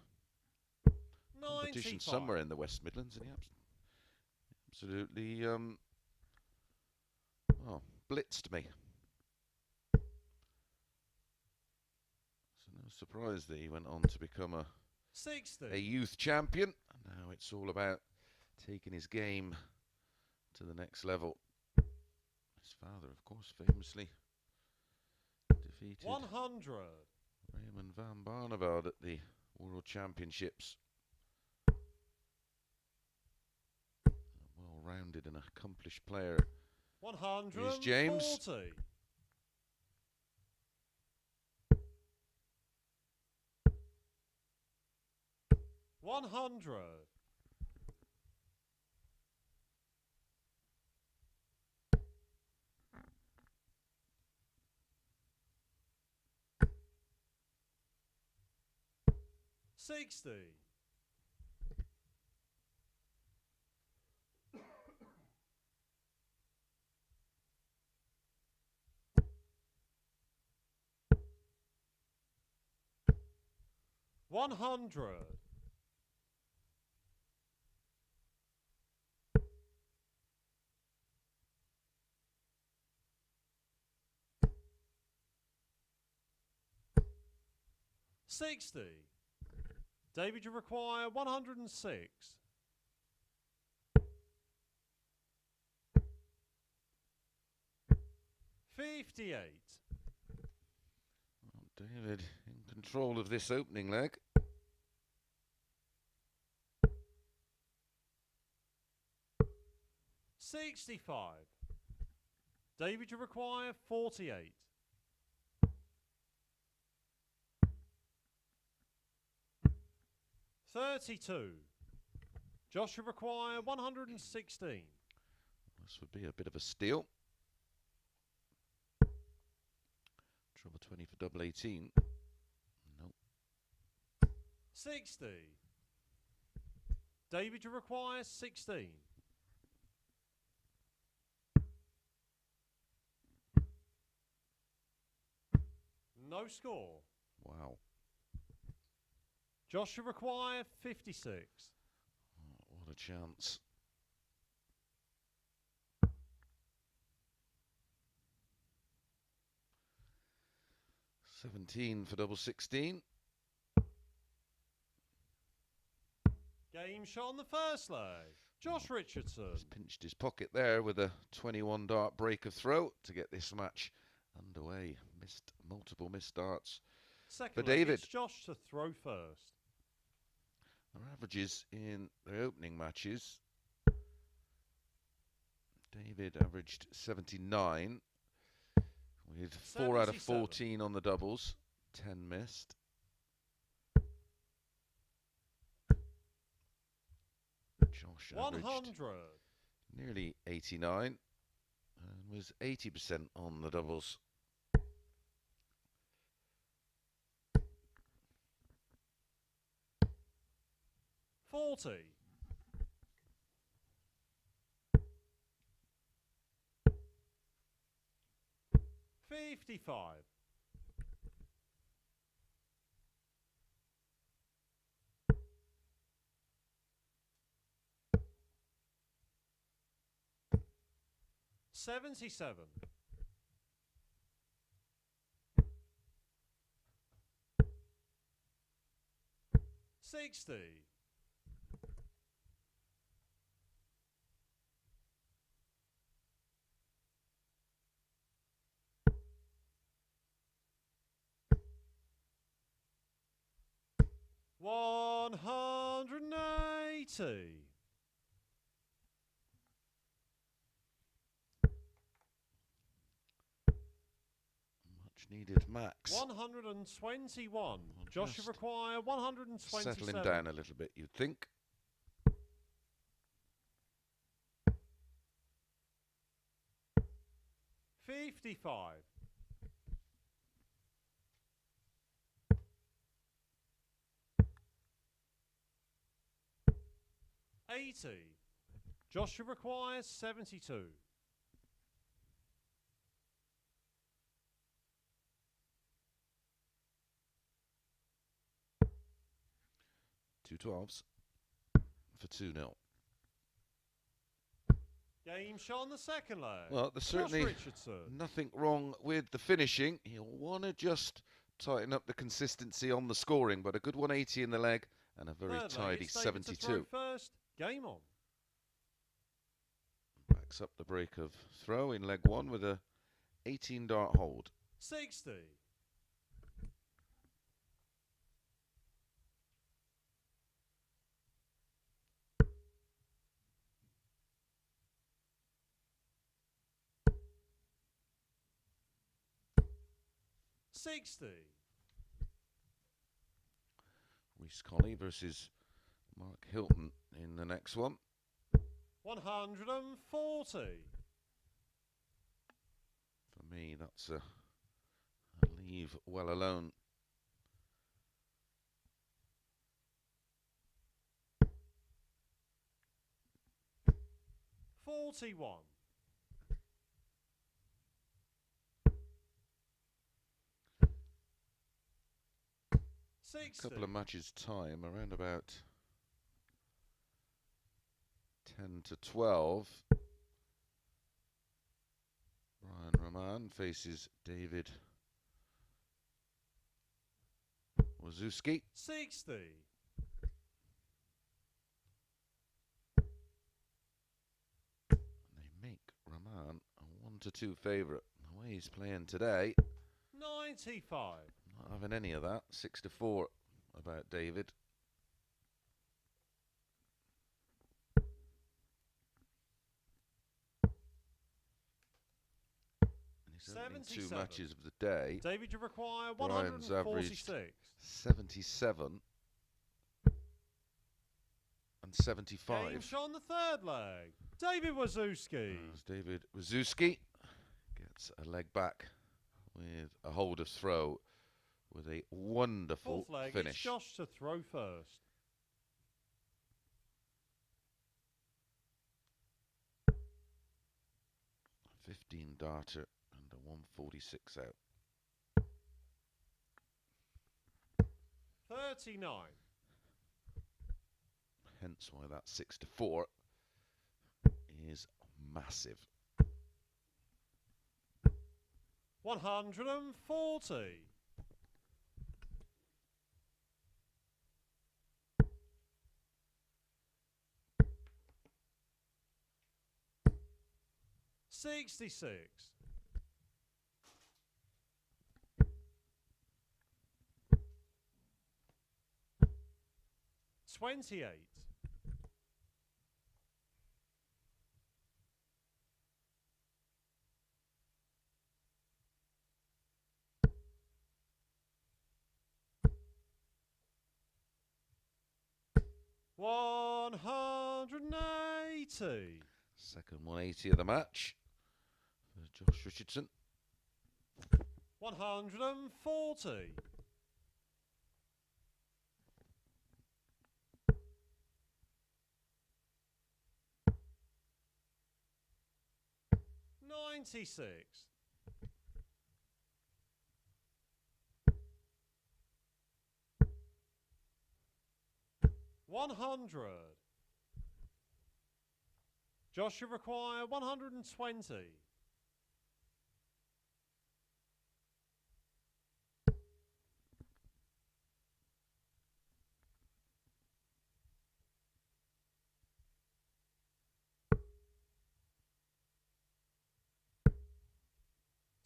competition 95. somewhere in the West Midlands, and he absolutely blitzed me. So no surprise that he went on to become a 60. youth champion. And now it's all about taking his game to the next level. His father, of course, famously defeated 100. Raman van Barneveld at the World Championships. A well-rounded and accomplished player. 140. Here's James. 100. 60. 100. 100. 60. David, you require 106. 58. David in control of this opening leg. $65. David, you require 48. 32. Josh, you require 116. This would be a bit of a steal. Trouble 20 for double 18. Nope. 60. David, you require 16. No score. Wow. Josh, you require 56. Oh, what a chance. $17 for double 16. Game shot on the first leg. Josh Richardson. He's pinched his pocket there with a 21 dart break of throw to get this match underway. Multiple missed darts Second for leg, David. it's Josh to throw first. Their averages in their opening matches. David averaged 79 with 4 out of 14 on the doubles, 10 missed. Josh averaged 100. nearly 89 and was 80% on the doubles. $40. 55. 77. 60. 180. Much needed max. 121. Josh, you require 127. Settling down a little bit, you'd think. $55. 80. Josh, you require 72. 2 12s for 2-0. Game shot on the second leg. Well, there's certainly nothing wrong with the finishing. He'll want to just tighten up the consistency on the scoring, but a good 180 in the leg and a very tidy 72. First, game on. Backs up the break of throw in leg 1 with a 18 dart hold. 60. 60. Reece Colley versus Mark Hylton in the next one. 140. For me, that's a leave well alone. $41. 60. A couple of matches time, around about 10 to 12. Raman faces David Wazewski. 60. They make Raman a 1-2 favourite. The way he's playing today, 95. not having any of that. 6-4 about David. He's opening 2 matches of the day. David, you require Brian's 146. averaged 77 and 75. Game shot on the third leg. David Wazewski. As David Wazewski gets a leg back with a holder throw with a wonderful Fourth leg, finish. it's Josh to throw first. A 15 darter and a 146 out. 39. Hence why that 6-4 is massive. 140. $66. 28. 180. Second 180 of the match for Josh Richardson. 140. 96. 100. Josh, you require 120.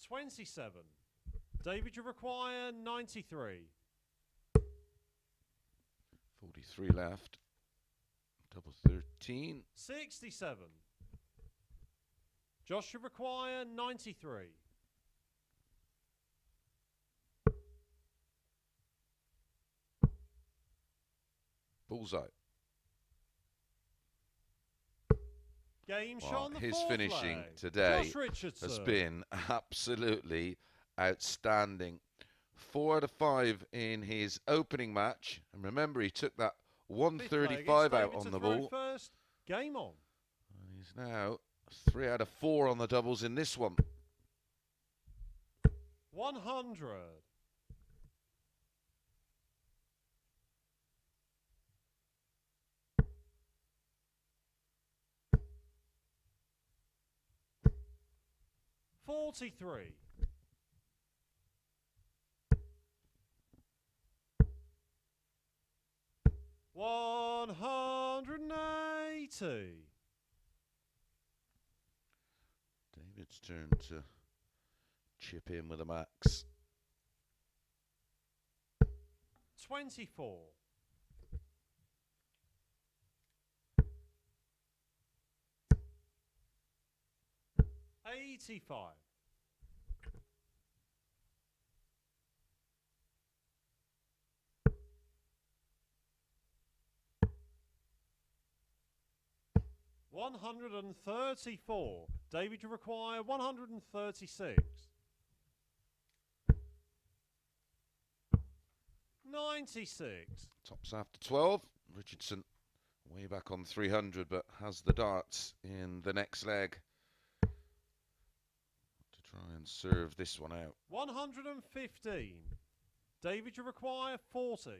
27. David, you require 93. 43 left. Double 13. 67. Josh, you require 93. Bullseye. Game shot Well, on the his fourth finishing leg. today Josh Richardson. has been absolutely outstanding. 4 out of 5 in his opening match. And remember, he took that Fifth leg, 135 it's out David on to the throw ball. First. Game on. And he's now 3 out of 4 on the doubles in this one. 100. 43. 180. David's turn to chip in with a max. 24. 85. 134. David, you require 136. 96. Tops after 12. Richardson way back on 300, but has the darts in the next leg to try and serve this one out. 115. David, you require 40.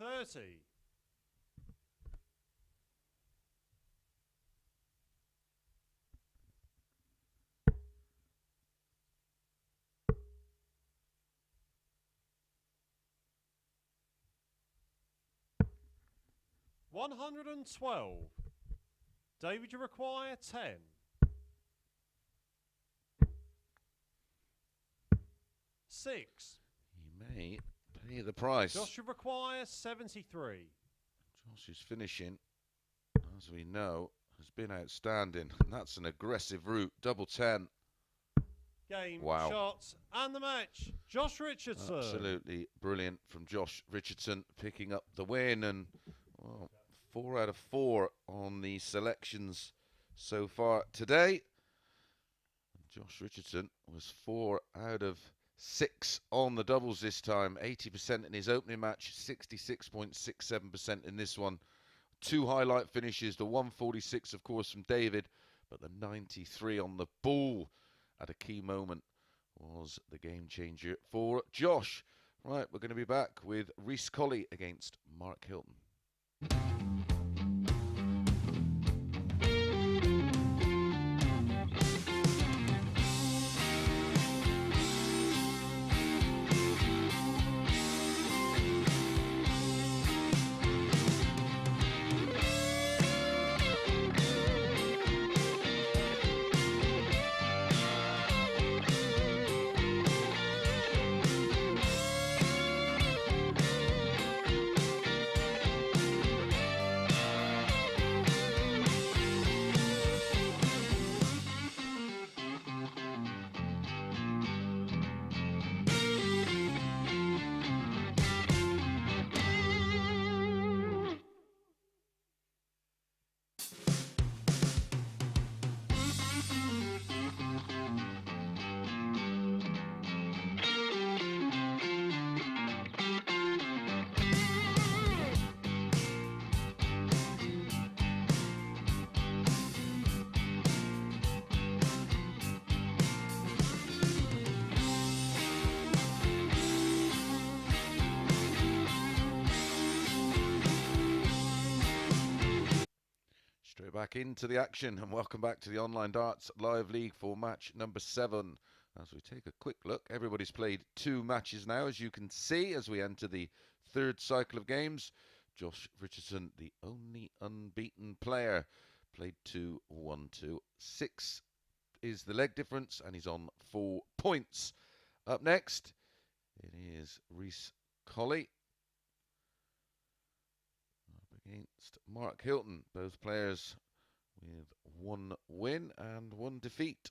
30. 112. David, you require 10. Six. He may pay the price. Josh, you require 73. Josh's finishing, as we know, has been outstanding. That's an aggressive route. Double 10. Game, wow. shots, and the match. Josh Richardson. Absolutely brilliant from Josh Richardson, picking up the win. And well, 4 out of 4 on the selections so far today. Josh Richardson was 4 out of 6 on the doubles this time. 80% in his opening match, 66.67% in this one. 2 highlight finishes, the 146 of course from David, but the 93 on the ball at a key moment was the game changer for Josh. Right, we're going to be back with Reece Colley against Mark Hylton. Straight back into the action, and welcome back to the Online Darts Live League for match number 7. As we take a quick look, everybody's played 2 matches now, as you can see, as we enter the 3rd cycle of games. Josh Richardson, the only unbeaten player, played 2, 1, 2, 6 is the leg difference, and he's on 4 points. Up next, it is Reece Colley against Mark Hylton, both players with 1 win and 1 defeat.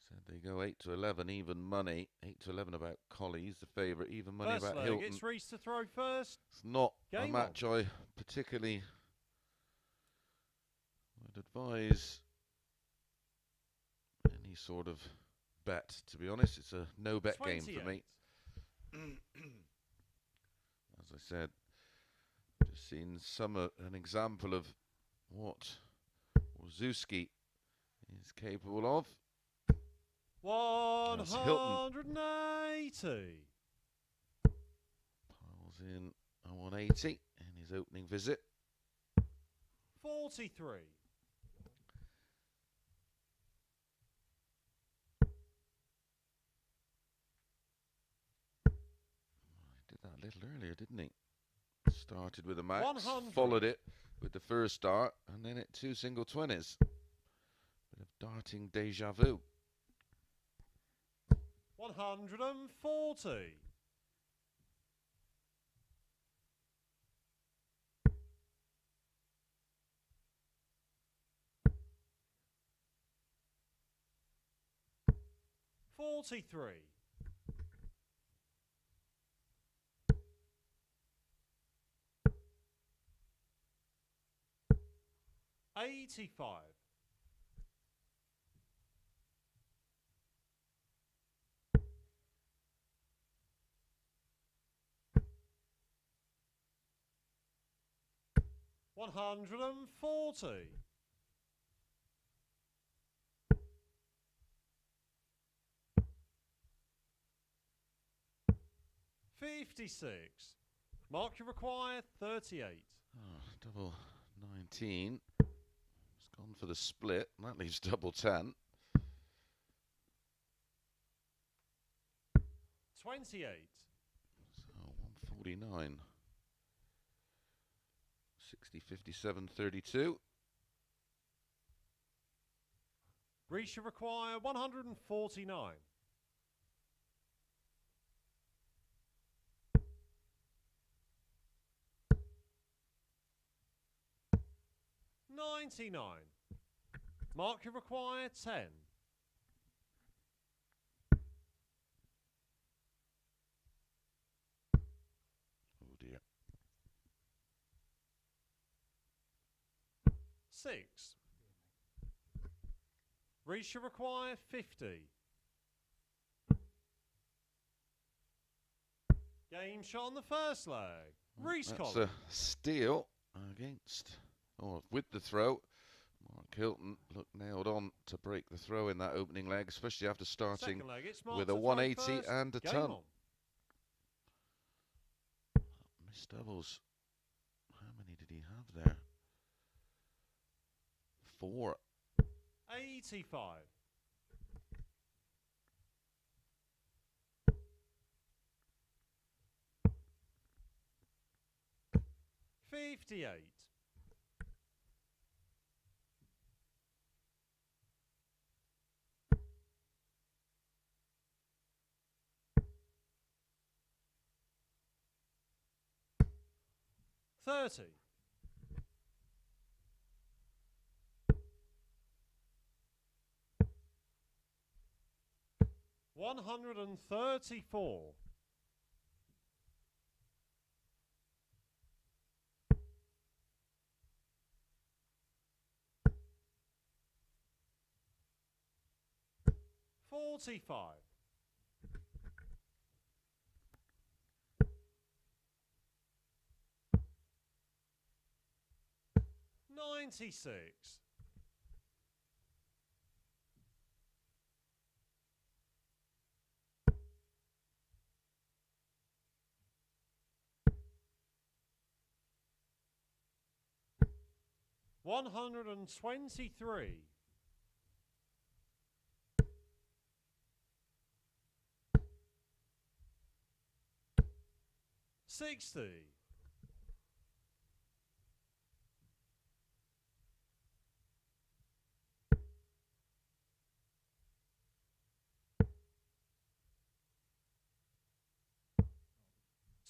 Said they go 8 to 11, even money. 8 to 11 about Colley, he's the favourite. Even money First about leg, Hylton. it's Rhys to throw first. It's not Game a match on. I particularly would advise any sort of bet, to be honest. It's a no bet game for me. As I said, just seen an example of what Wazewski is capable of. 180. Piles in a 180 in his opening visit. 43. He did that a little earlier, didn't he? Started with a max, 100. followed it with the first dart, and then it 2 single 20s. Bit of darting deja vu. 140. 43. 85. 140. 56. Mark, you require 38. Oh, double 19. It's gone for the split. And that leaves double 10. 28. So 149. 60, 57, 32. Rhys, you require 149. 99. Mark, you require 10. Oh dear. 6. Rhys, you require 50. Game shot on the first leg. Reece That's Colley. a steal against, or with the throw. Mark Hylton looked nailed on to break the throw in that opening leg, especially after starting Second leg, it's with a 180 and a ton. Miss doubles. How many did he have there? 4. 85. 58. 30. 134. 45. 96. 123. 60.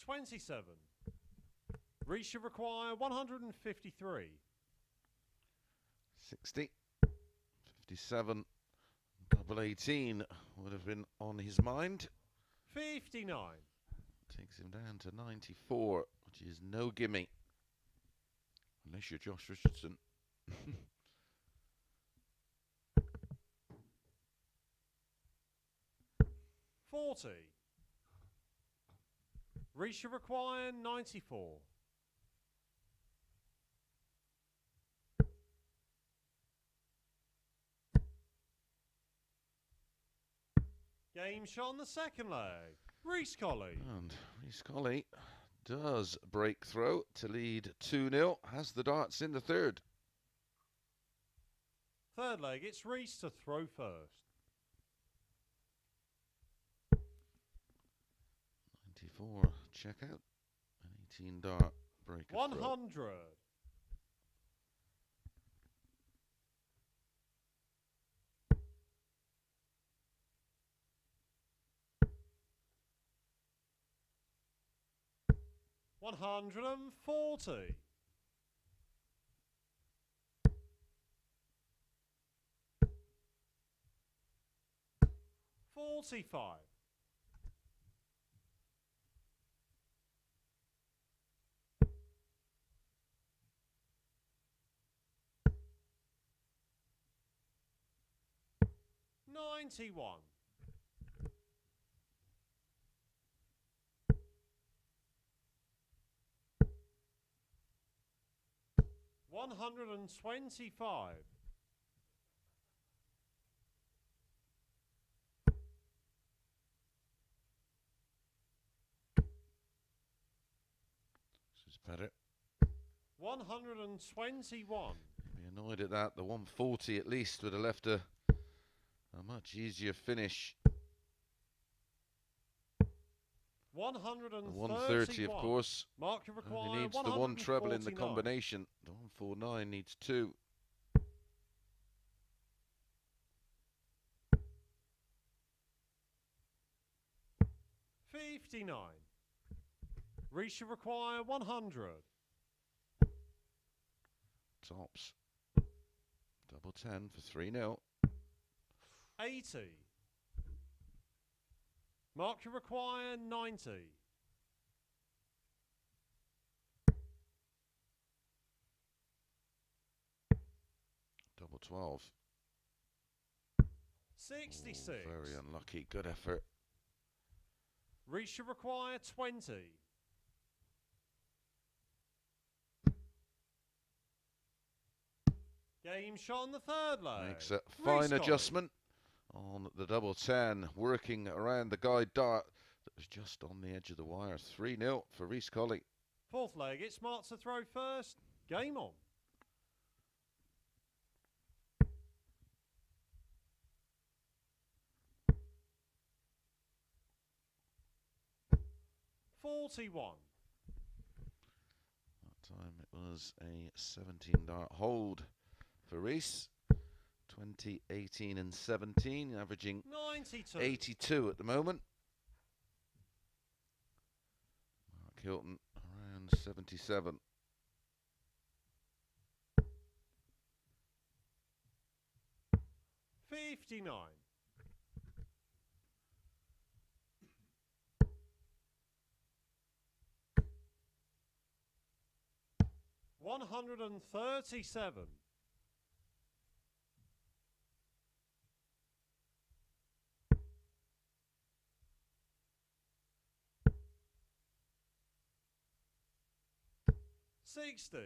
27. Rhys, you require 153. 60, 57, double 18 would have been on his mind. 59. Takes him down to 94, which is no gimme. Unless you're Josh Richardson. 40. Rhys, you require 94. Game shot on the second leg. Reece Colley. And Reece Colley does break through to lead 2-0. Has the darts in the third. Third leg, it's Rhys to throw first. 94 check out. An 18 dart break. 100. 140. 45. 91. 125. 121. Be annoyed at that. The 140 at least would have left a much easier finish. 131. 130, of course. Mark you require. He needs the one treble in the 149. combination. The 149 needs 2. $59. Rhys, you require 100. Tops. Double 10 for 3-0. 80. Mark you require 90. Double 12. 66. Oh, very unlucky. Good effort. Rhys, you require 20. Game shot on the third leg. Makes a Reece fine Colley. adjustment on the double 10, working around the guide dart that was just on the edge of the wire. 3-0 for Reece Colley. Fourth leg, it's smart to throw first. Game on. $41. That time it was a 17 dart hold for Reece. 20, 18 and 17, averaging 92. 82 at the moment. Mark Hylton around 77. $59. $137. $60.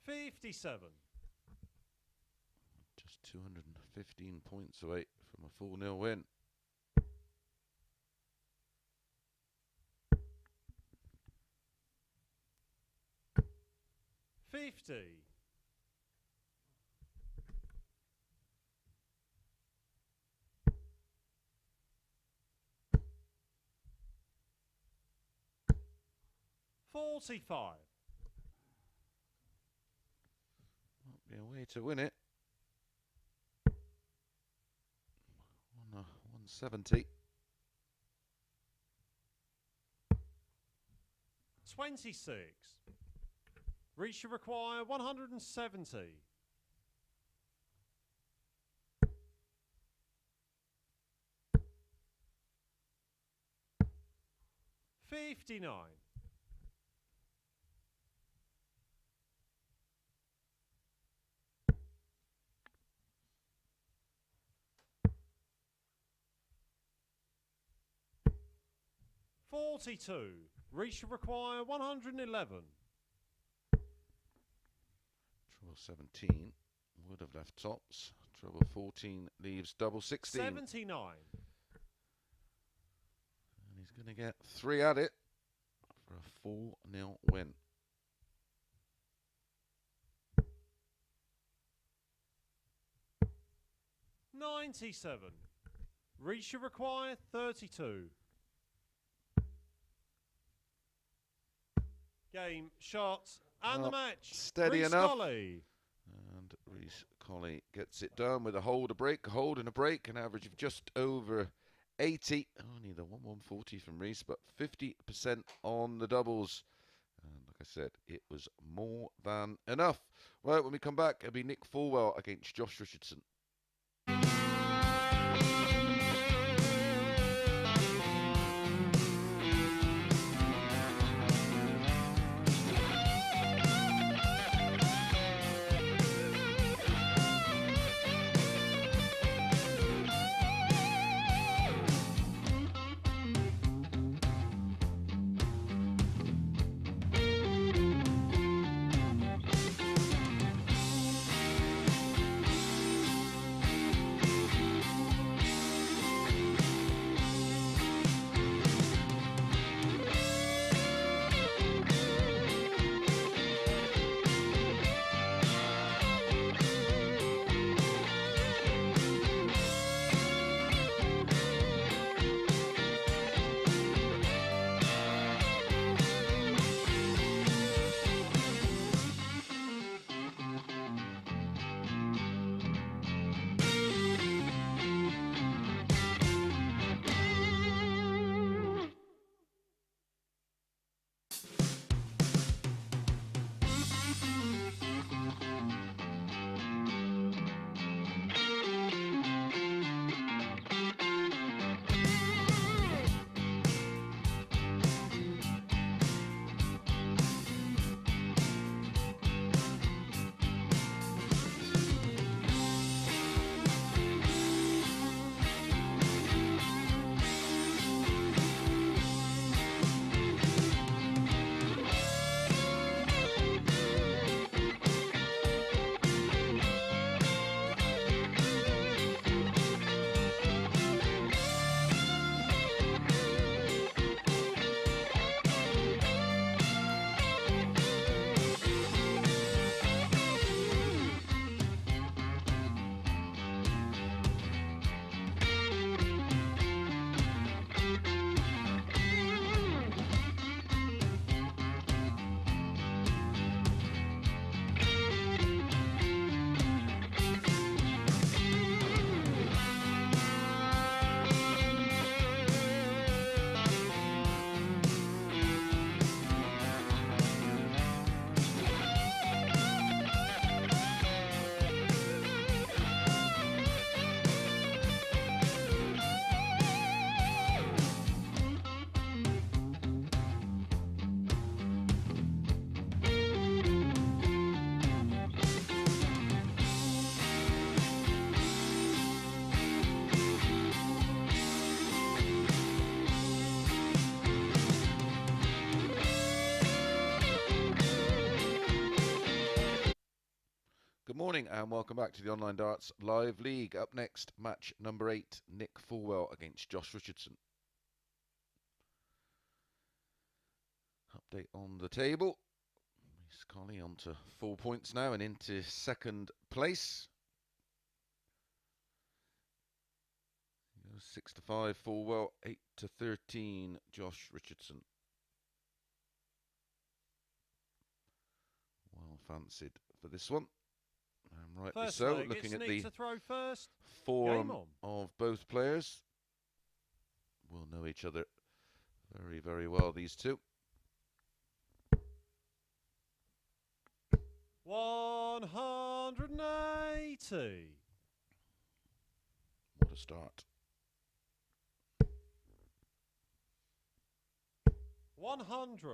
$57. Just 215 points away from a 4-0 win. $50. $45. Might be a way to win it. 170. 26. Reach you require 170. $59. $42. Reach you require 111. Treble 17 would have left tops. Treble 14 leaves double 16. 79. And he's going to get 3 at it for a 4-0 win. $97. Reach you require 32. Game, shots, and the match. Steady Reece enough. Colley. And Reece Colley gets it done with a hold, a break, a hold and a break. An average of just over 80. Only the 140 from Reece, but 50% on the doubles. And like I said, it was more than enough. Right, when we come back, it'll be Nick Fullwell against Josh Richardson. Good morning and welcome back to the Online Darts Live League. Up next, match number 8, Nick Fullwell against Josh Richardson. Update on the table. Reece Colley on to 4 points now and into second place. 6 to 5 Fullwell, 8 to 13 Josh Richardson. Well fancied for this one. And rightly First so, leg, looking it's at Nick the to throw first. form Game on. of both players. Will know each other very, very well, these two. 180. What a start. 100.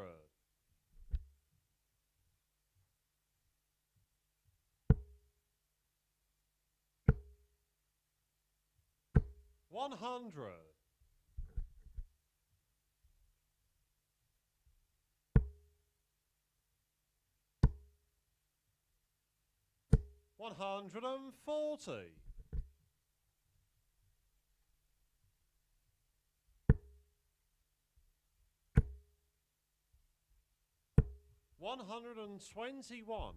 100. 140. 121.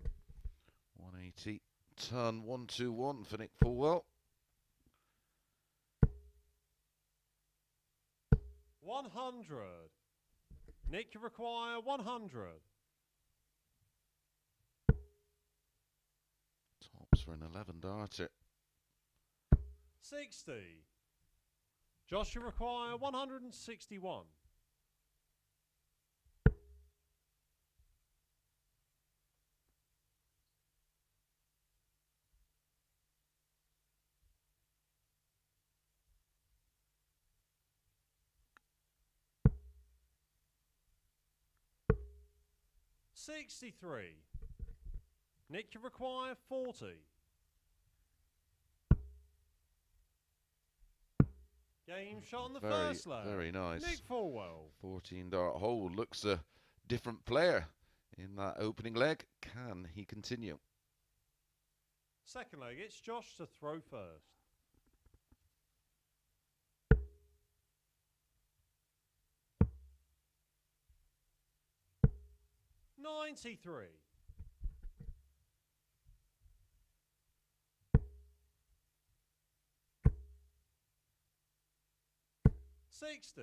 180. Turn 121 for Nick Fullwell. 100. Nick, you require 100. Tops for an 11 darter. 60. Josh, you require 161. 63. Nick, you require 40. Game shot on the first leg. Very nice. Nick Fullwell. 14 dart hole. Looks a different player in that opening leg. Can he continue? Second leg, it's Josh to throw first. 93. 60.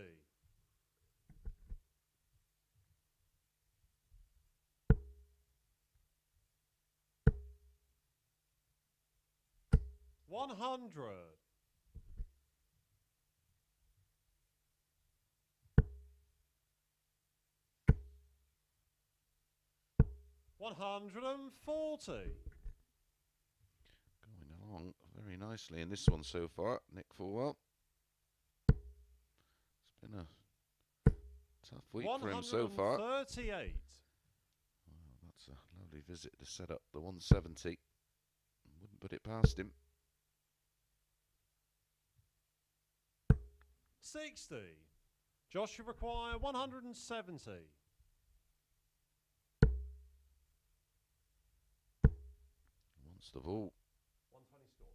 100. 140. Going along very nicely in this one so far, Nick Fullwell. It's been a tough week for him so far. 138. Well, that's a lovely visit to set up the 170. Wouldn't put it past him. 60. Josh, you require 170. 1 of all. 120 score.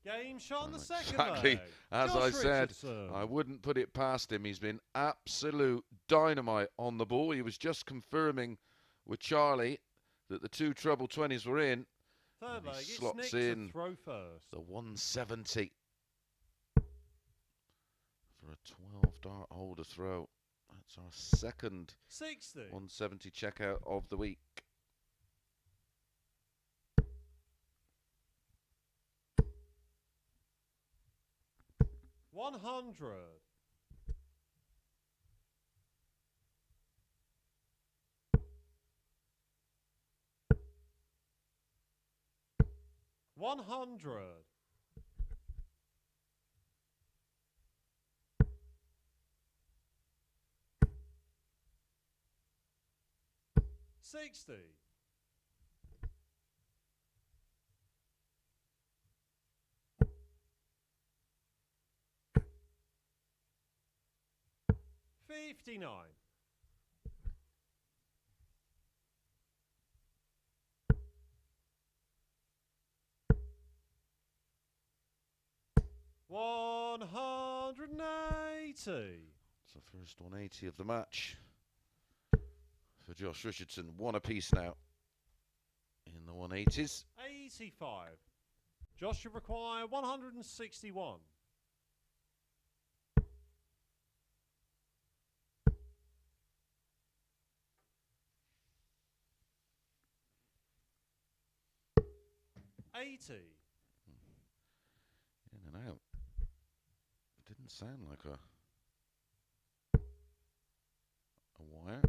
Game shot on the second Exactly leg. as Josh I said, Richardson. I wouldn't put it past him. He's been absolute dynamite on the ball. He was just confirming with Charlie that the 2 treble 20s were in. Third leg, it's slots Nick in to throw first. the 170 for a 12 dart hole to throw. That's our second 60. 170 checkout of the week. 100. 100. 60. 59. 180. It's the first 180 of the match for Josh Richardson. One apiece now in the 180s. 85. Josh should require 161. 80. In and out. Didn't sound like a wire.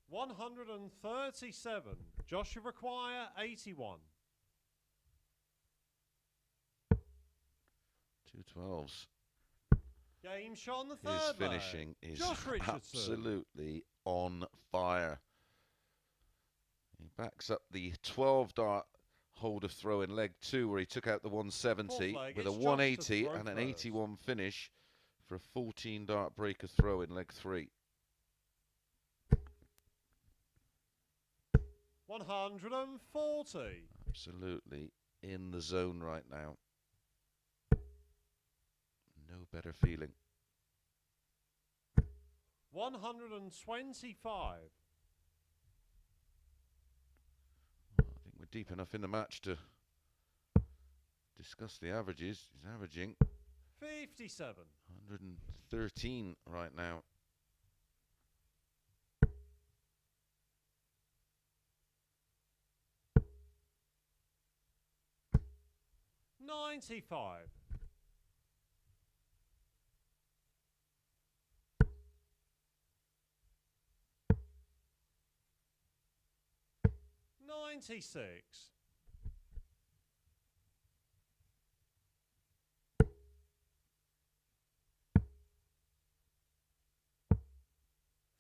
137. Josh should require 81. 212s. Game shot on the third His finishing leg. is Josh Richardson. absolutely on fire. He backs up the 12 dart hold of throw in leg 2 where he took out the 170 with a 180 and an 81 finish for a 14 dart break of throw in leg 3. 140. Absolutely in the zone right now. No better feeling. 125. I think we're deep enough in the match to discuss the averages. He's averaging 57. 113 right now. 95. 96.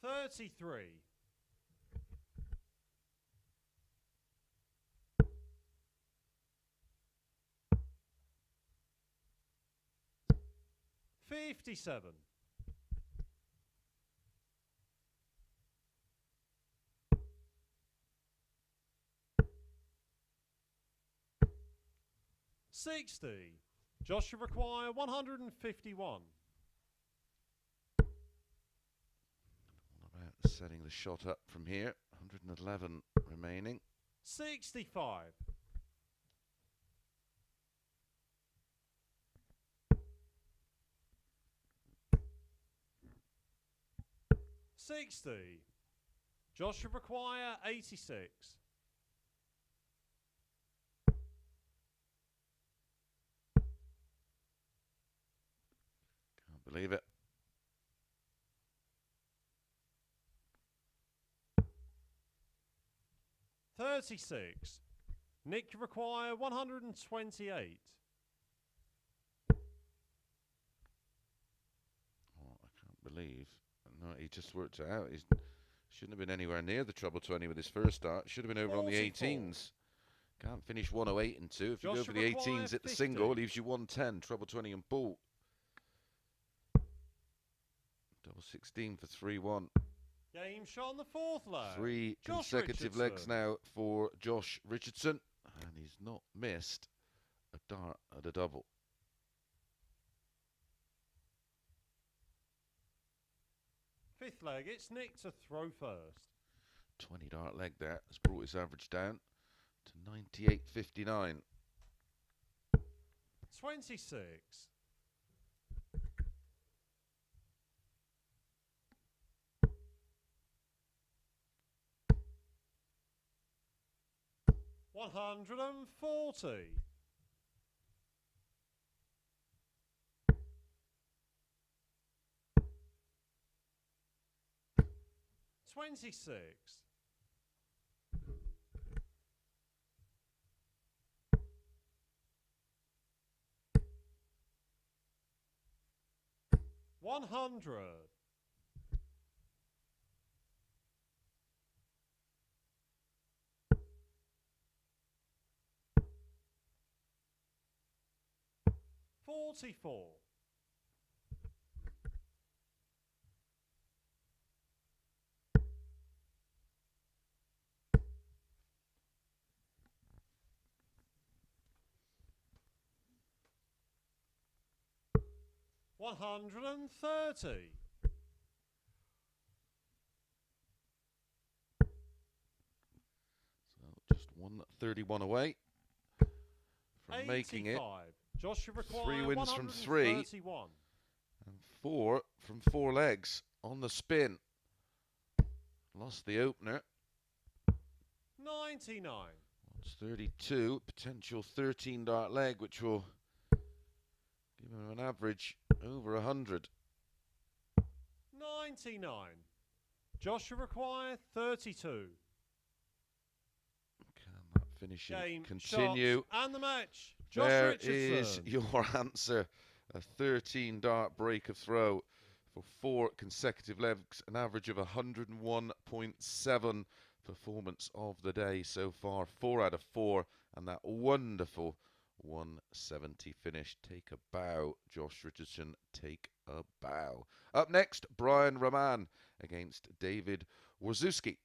33. 57. 60. Josh should require 151. What about setting the shot up from here? 111 remaining. 65. 60. Josh should require 86. 'Believe it. 36. Nick should require 128. Oh, I can't believe. No, he just worked it out. He shouldn't have been anywhere near the treble 20 with his first start. Should have been over 44. on the 18s. Can't finish 108 and 2. If you Josh go for the require 18s at the 50. single, leaves you 110. Treble 20 and ball. Double 16 for 3-1. Game shot on the fourth leg. 3 Josh consecutive legs Richardson. now for Josh Richardson. And he's not missed a dart at a double. Fifth leg, it's Nick to throw first. 20 dart leg there has brought his average down to 98.59. 26. 140. 26. 100. 44. 130. So just 131 away from making it. Joshua require 3 wins from 3. 131. And 4 from 4 legs on the spin. Lost the opener. 99. It's 32. Potential 13 dart leg, which will give him an average over 100. 99. Joshua require 32. Can that finishing Game, continue? shots, and the match. Josh There Richardson. is your answer. A 13 dart break of throw for 4 consecutive legs, an average of 101.7 performance of the day so far. 4 out of 4, and that wonderful 170 finish. Take a bow, Josh Richardson. Take a bow. Up next, Brian Raman against David Wazewski.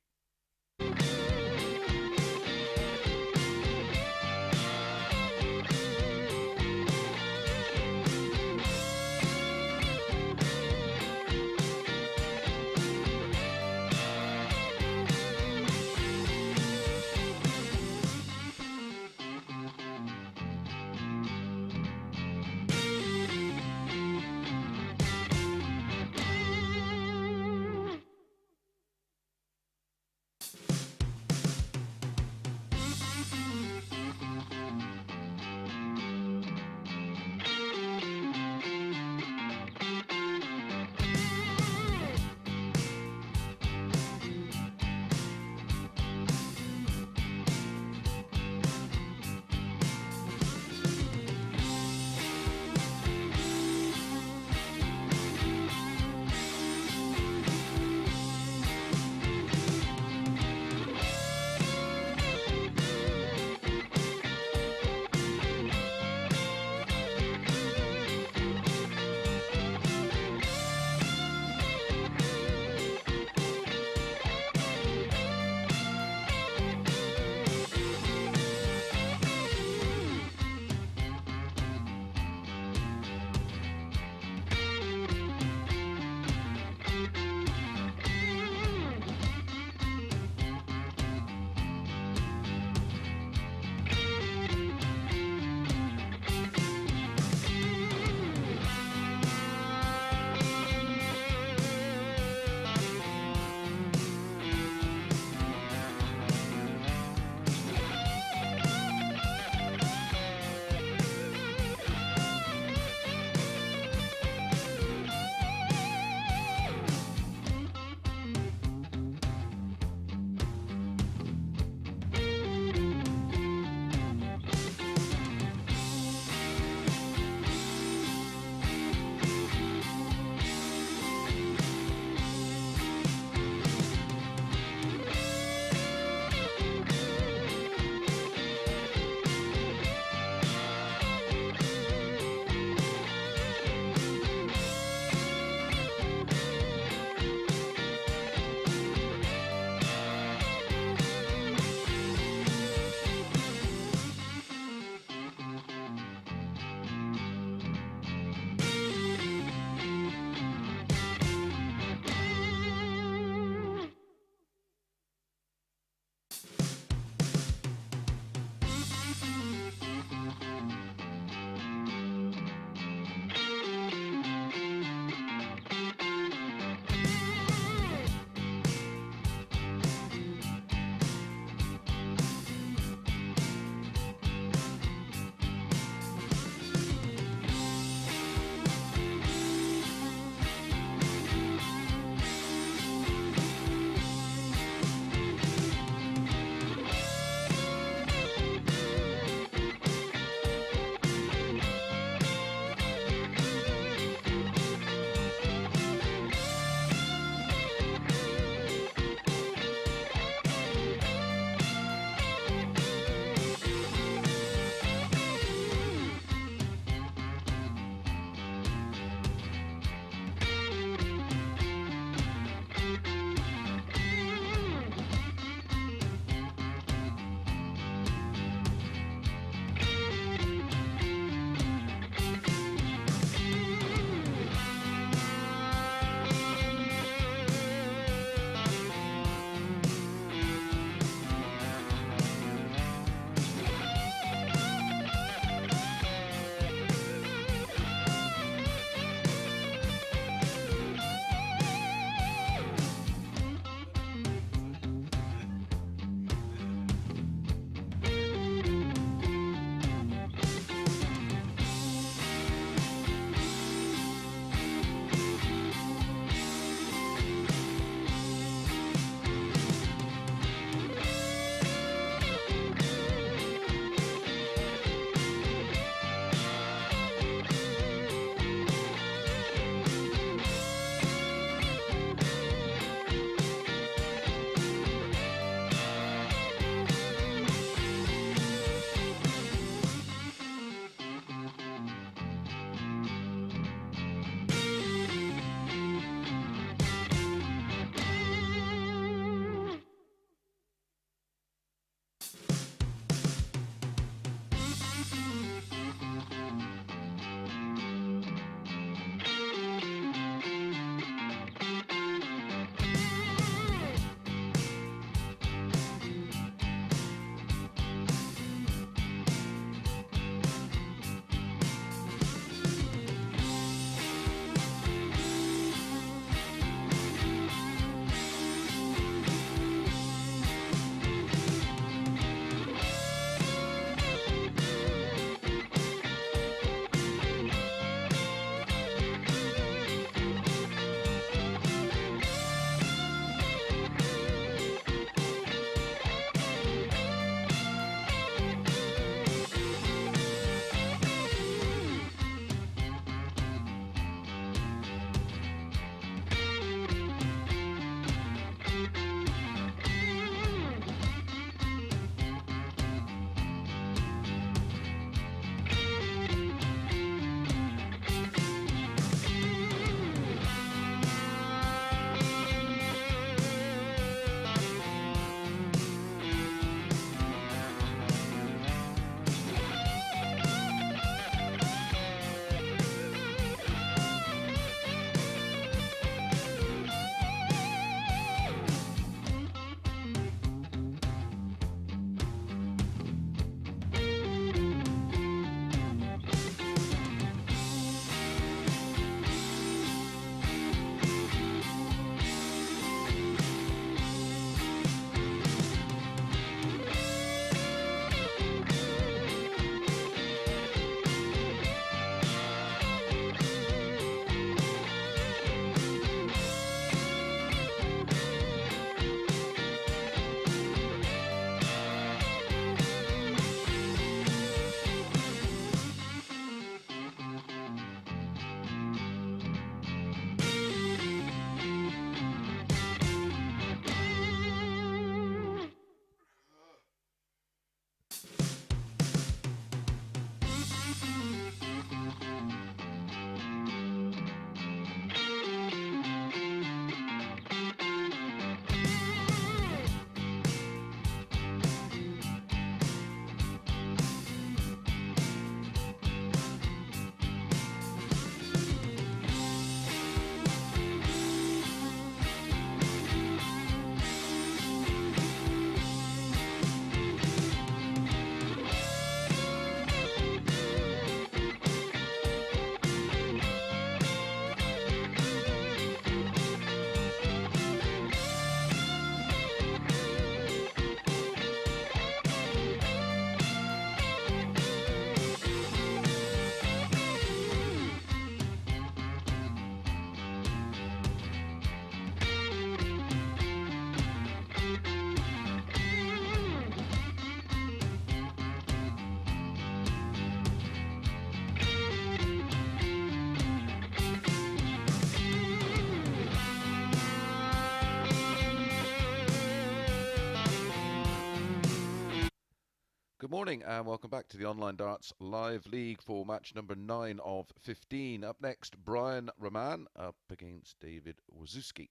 Good morning and welcome back to the Online Darts Live League for match number 9 of 15. Up next, Raman up against David Wazewski.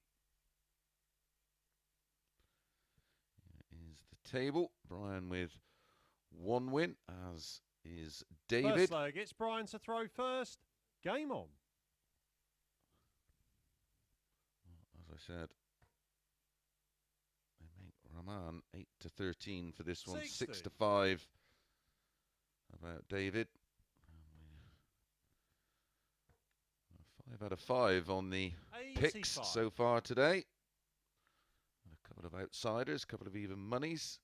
Here is the table. Brian with 1 win, as is David. First leg, it's Brian to throw first. Game on. As I said, they make Raman 8-13 for this one, 60. 6-5 about David. 5 out of 5 on the 85. picks so far today. A couple of outsiders, a couple of even monies.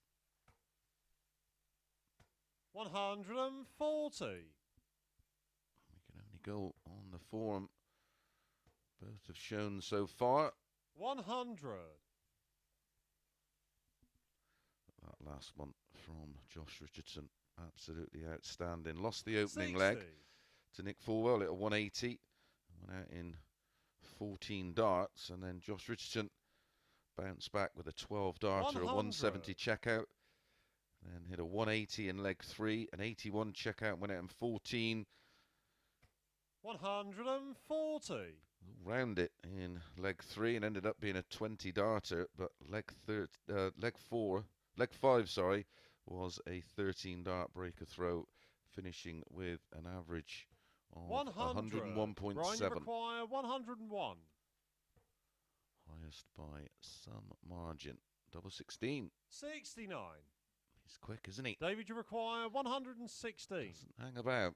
140. We can only go on the form both have shown so far. 100. That last one from Josh Richardson, absolutely outstanding. Lost the opening 60. leg to Nick Fullwell at a 180. Went out in 14 darts, and then Josh Richardson bounced back with a 12 darter, a 170 checkout. Then hit a 180 in leg 3, an 81 checkout, went out in 14. 140. Round it in leg 3 and ended up being a 20 darter, but leg 5, sorry, was a 13 dart breaker throw, finishing with an average of 101.7. Brian, you require 101. Highest by some margin. Double 16. 69. He's quick, isn't he? David, you require 116. Doesn't hang about.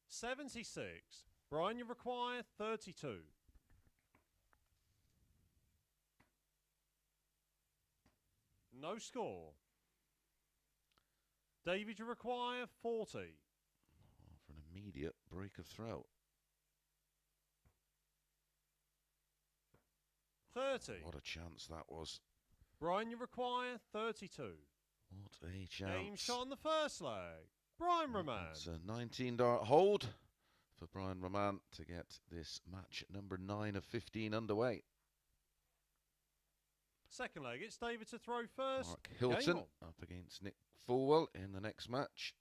76. Brian, you require 32. No score. David, you require 40. Oh, for an immediate break of throw. 30. What a chance that was. Brian, you require 32. What a chance. Game shot on the first leg. Brian Raman. It's a 19 dart hold for Brian Raman to get this match number 9 of 15 underway. Second leg, it's David to throw first. Mark Hylton up against Nick Fullwell in the next match.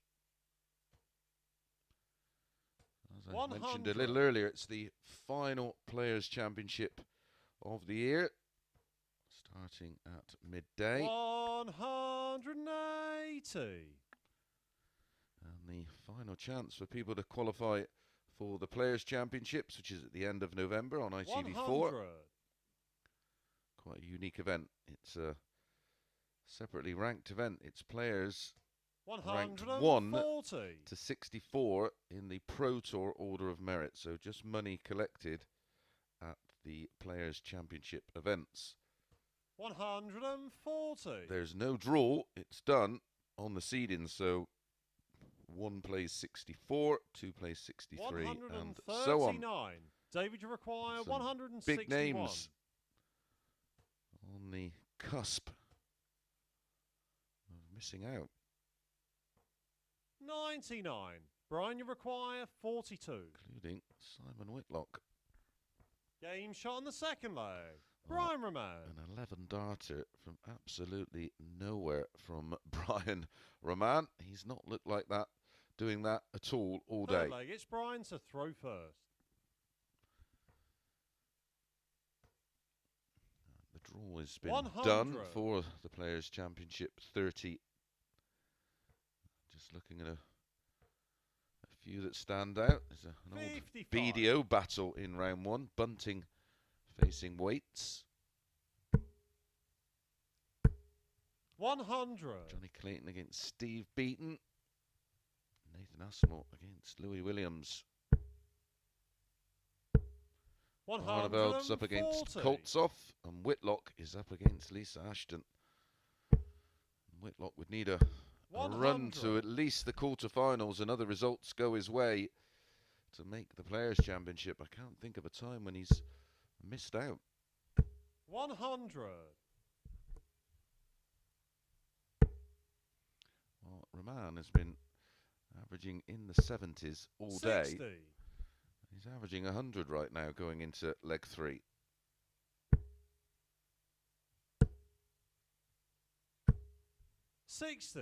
As I mentioned a little earlier, it's the final Players' Championship of the year, starting at midday. 180. And the final chance for people to qualify for the Players' Championships, which is at the end of November on ITV4. 100. Quite a unique event. It's a separately ranked event. It's players ranked 1 to 64 in the Pro Tour order of merit. So just money collected at the Players' Championship events. 140. There's no draw. It's done on the seeding. So 1 plays 64, 2 plays 63, and so on. David, you require Some 161. big names on the cusp of missing out. 99. Brian, you require 42. Including Simon Whitlock. Game shot on the second leg. Brian Raman. An 11 darter from absolutely nowhere from Brian Raman. He's not looked like that, doing that at all day. Third leg, it's Brian to throw first. The draw has been 100. done for the Players' Championship 30. Just looking at a few that stand out. There's an old 55. BDO battle in round 1. Bunting facing Waits. 100. Johnny Clayton against Steve Beaton. Nathan Aspinall against Louis Williams. 140. Arneveld's up against Koltsov, and Whitlock is up against Lisa Ashton. Whitlock would need a run to at least the quarterfinals and other results go his way to make the Players' Championship. I can't think of a time when he's missed out. 100. Well, Raman has been averaging in the 70s all 60. day. He's averaging 100 right now going into leg 3. 60.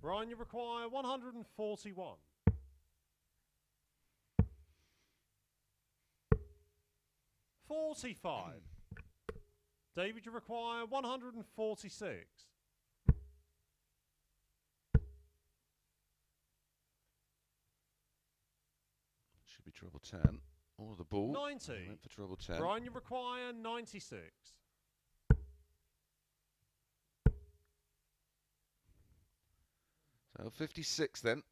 Brian, you require 141. 45. David, you require 146. Should be treble 10. Or the ball. 90. He went for treble 10. Brian, you require 96. So 56 then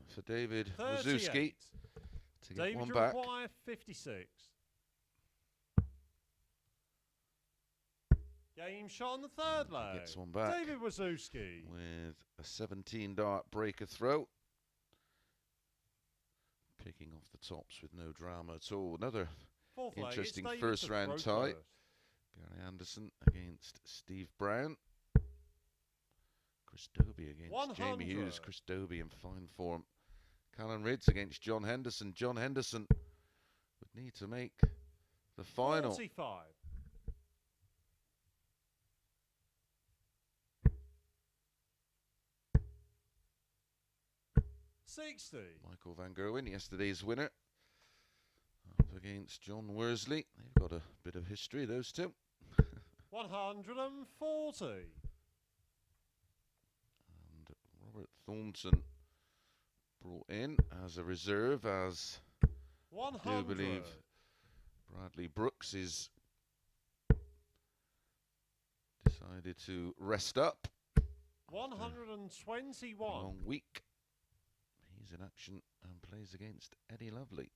for David Wazewski to get David, one you back. require 56. Game shot on the third leg. Gets one back. David Wazewski With a 17 dart breaker throw. Picking off the tops with no drama at all. Another Fourth leg, interesting it's David first to round throw tie. first. Gary Anderson against Steve Brown. Chris Dobie against 100. Jamie Hughes. Chris Dobie in fine form. Callan Ridds against John Henderson. John Henderson would need to make the final. 45. 60. Michael Van Gerwen, yesterday's winner, up against John Worsley. They've got a bit of history, those two. 140. And Robert Thornton brought in as a reserve, as 100. I do believe Bradley Brooks is decided to rest up. 121. Long week. He's in action and plays against Eddie Lovely.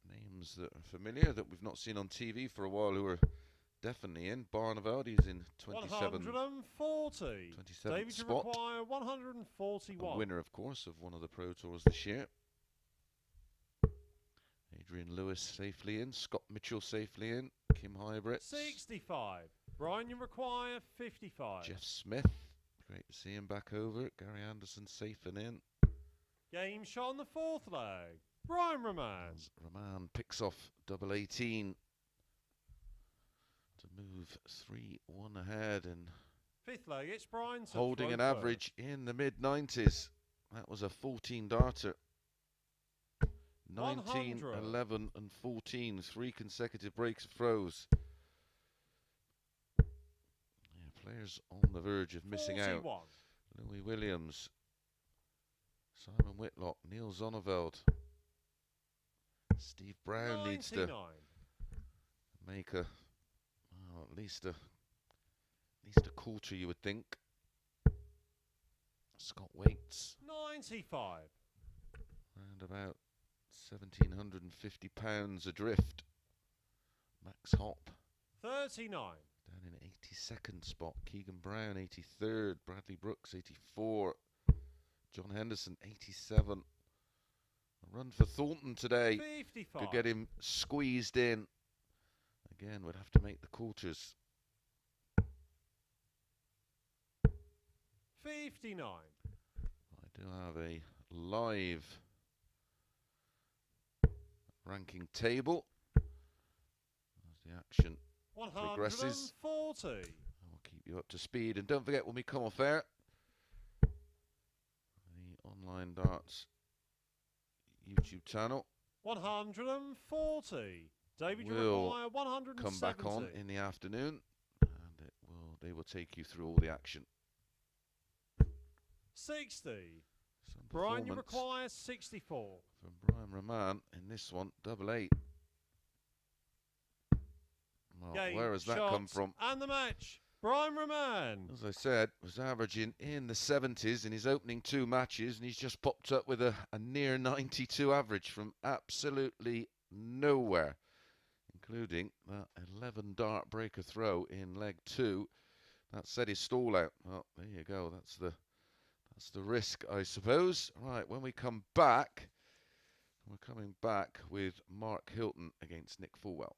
Names that are familiar that we've not seen on TV for a while, who are definitely in. Barneveld, he's in 27. 140. 27th David, you spot. require 141. A winner, of course, of one of the Pro Tours this year. Adrian Lewis safely in. Scott Mitchell safely in. Kim Hybrid. 65. Brian, you require 55. Jeff Smith. Great to see him back over. Gary Anderson safe and in. Game shot on the fourth leg. Brian Raman. Raman picks off double 18 to move 3-1 ahead and fifth leg, it's Brian. holding an average in the mid-90s. That was a 14 darter. 19, 100. 11 and 14. 3 consecutive breaks of throws. Yeah, players on the verge of missing 41. out. Louis Williams. Simon Whitlock. Neil Zonneveld. Steve Brown 99. needs to make a, well, at least a quarter, you would think. Scott Waits. 95. Around about 1,750 pounds adrift. Max Hopp 39. down in 82nd spot. Keegan Brown 83rd. Bradley Brooks 84. John Henderson 87. A run for Thornton today 55. could get him squeezed in. Again, would have to make the quarters. 59. I do have a live ranking table as the action progresses. 140. I'll keep you up to speed, and don't forget when we come off air, the Online Darts YouTube channel 140. David, you will require 170. come back on in the afternoon, and they will take you through all the action. 60. Some Brian, you performance require 64. from Brian Raman in this one, double 8. Well, Game, where has that come shots, from? And the match. Brian Raman. As I said, was averaging in the 70s in his opening 2 matches, and he's just popped up with a near 92 average from absolutely nowhere, including that 11 dart breaker throw in leg 2. That set his stall out. Well, there you go. That's the risk, I suppose. Right, when we come back, we're coming back with Mark Hylton against Nick Fullwell.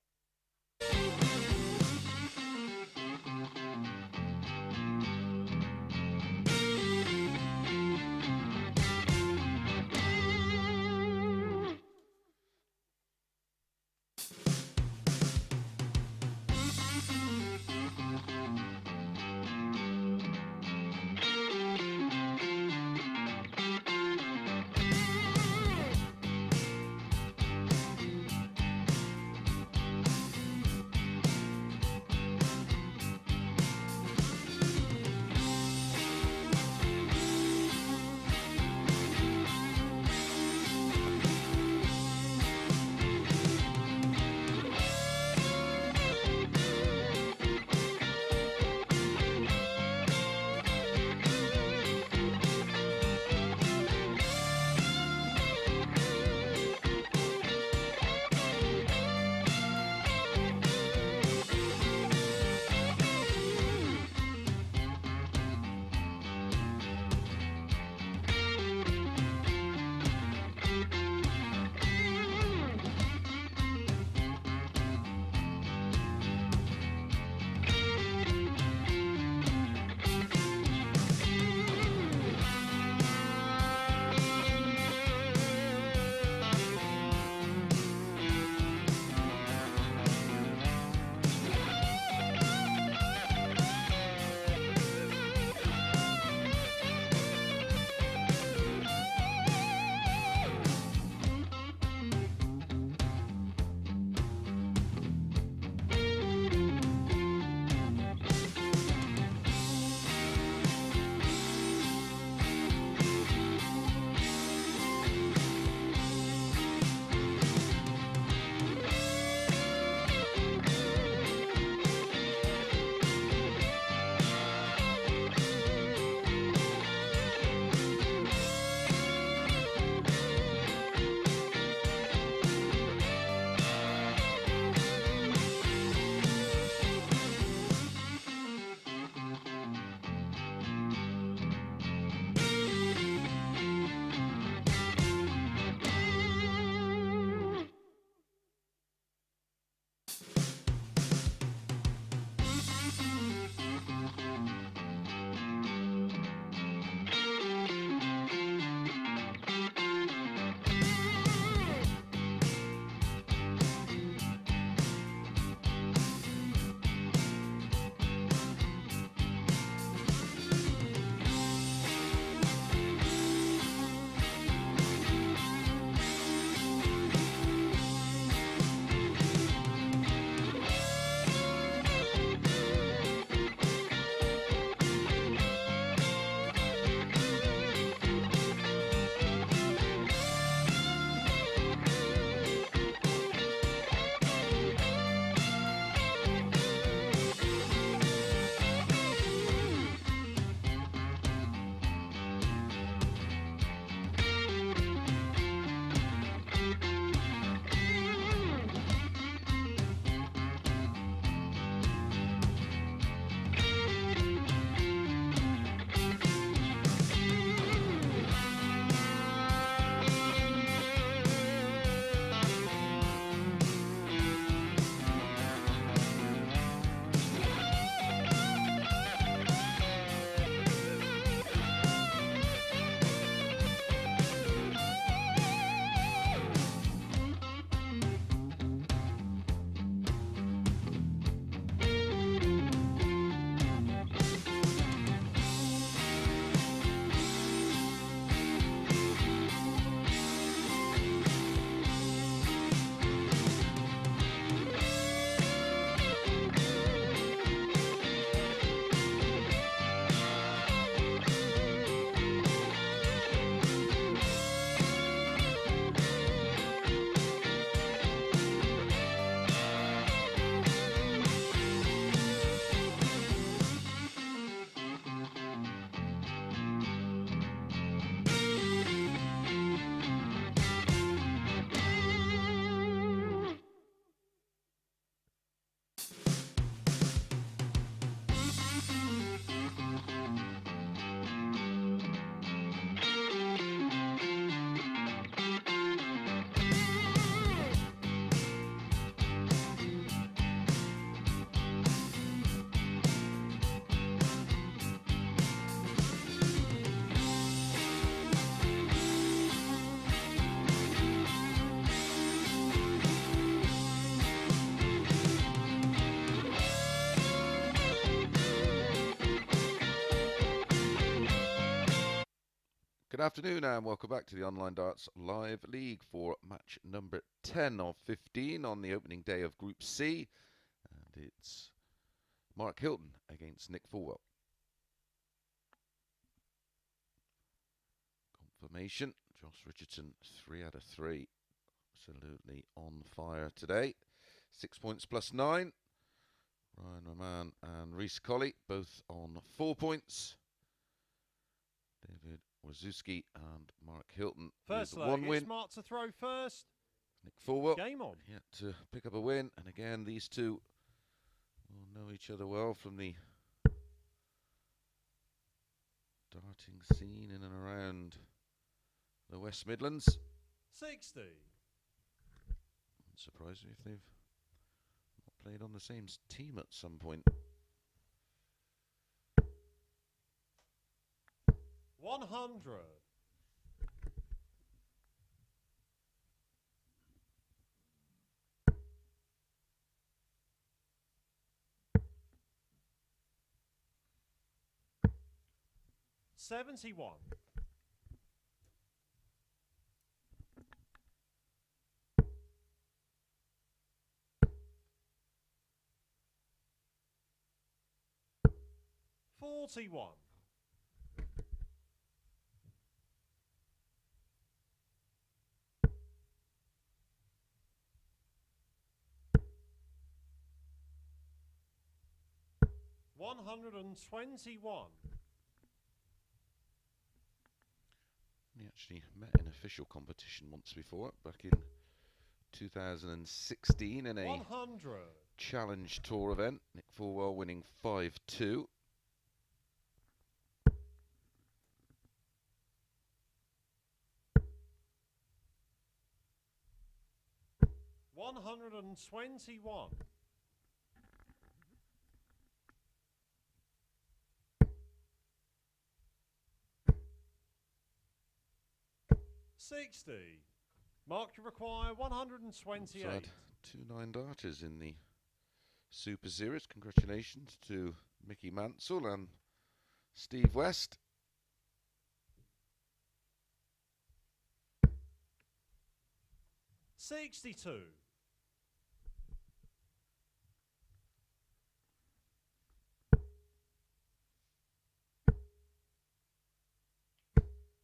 Good afternoon and welcome back to the Online Darts Live League for match number 10 of 15 on the opening day of Group C. And it's Mark Hylton against Nick Fullwell. Confirmation, Josh Richardson 3 out of 3. Absolutely on fire today. 6 points plus 9. Raman and Reece Colley both on 4 points. Wazewski and Mark Hylton First with leg, 1 win. it's Mark to throw first. Nick Fullwell Game on. yet to pick up a win, and again these two will know each other well from the darting scene in and around the West Midlands. 60. Wouldn't surprise me if they've not played on the same team at some point. 100. 71. 41. 121. We actually met in official competition once before, back in 2016 in a 100. Challenge Tour event. Nick Fullwell winning 5-2. 121. 60. Mark, you require 128. Outside 2 9-darters in the Super Series. Congratulations to Mickey Mansell and Steve West. 62.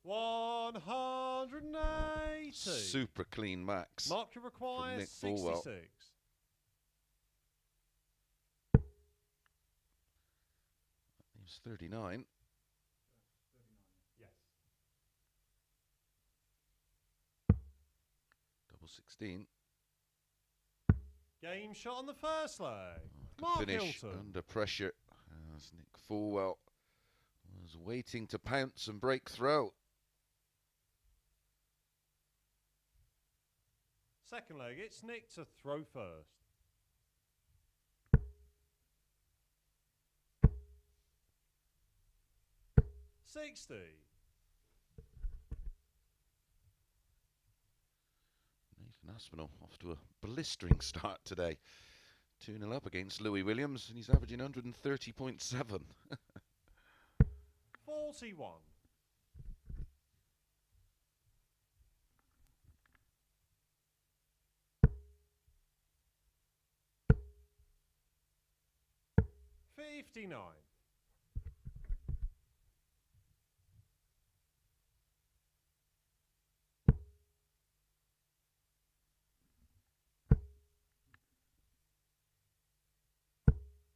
180. Super clean max. Mark, you require Nick 66. Fullwell. He was 39. Yes. Double 16. Game shot on the first leg. To Mark finish Hylton. under pressure as Nick Fullwell was waiting to pounce and break through. Second leg, it's Nick to throw first. 60. Nathan Aspinall off to a blistering start today. 2-0 up against Louis Williams, and he's averaging 130.7. 41. 59.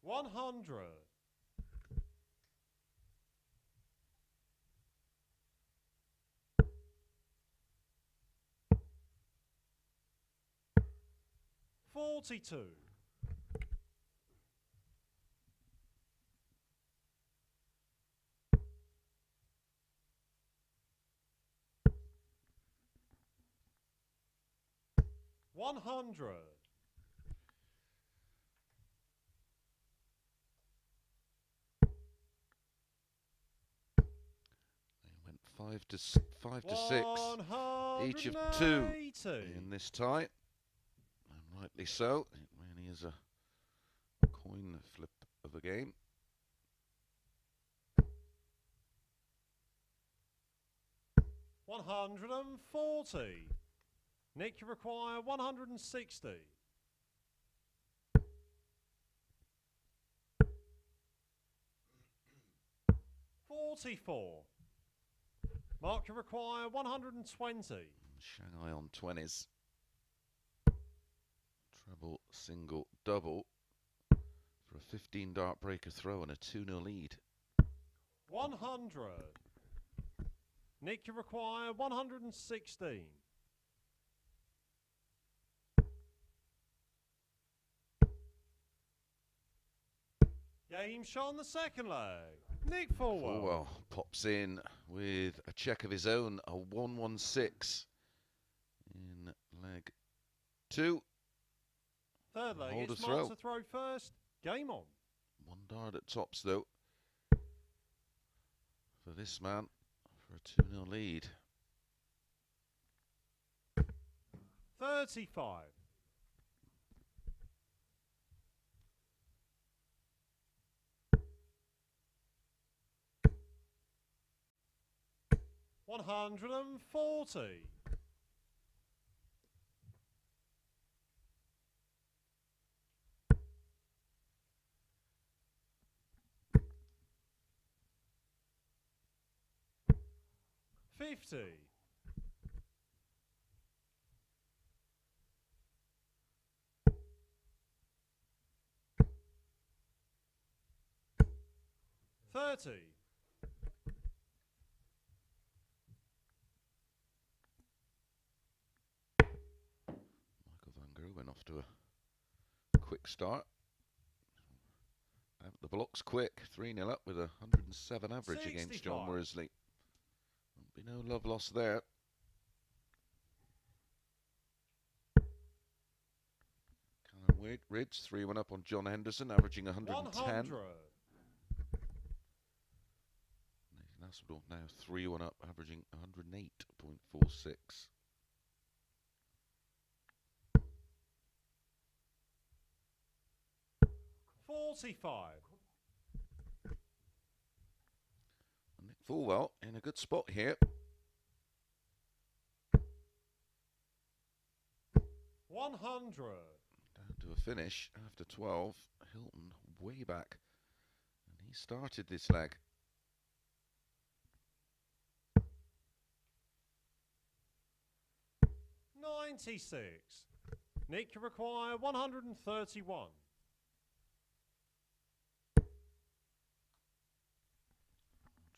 100. 42. 100. 5 to 6, each of 2 in this tie, and rightly so. It really is a coin flip of a game. 140. Nick, you require 160. 44. Mark, you require 120. Shanghai on 20s. Treble, single, double for a 15 dart breaker throw and a 2-0 lead. 100. Nick, you require 116. Game shot on the second leg. Nick Fullwell. Fullwell pops in with a check of his own, a 116 in leg 2. Third leg, Hold it's a Mark throw. to throw first. Game on. 1 dart at tops though for this man for a 2-0 lead. 35. 140. 50. 30. Michael Van Gerwen off to a quick start. Out the blocks quick, 3-0 up with a 107 average against John 65. Worsley. Won't be no love lost there. Callum Ridge, 3-1 up on John Henderson, averaging 110. 100. Nathan Aspinall now 3-1 up, averaging 108.46. 45. Nick Fullwell in a good spot here. 100. Down to a finish after 12. Hylton way back. And he started this leg. 96. Nick, you require 131.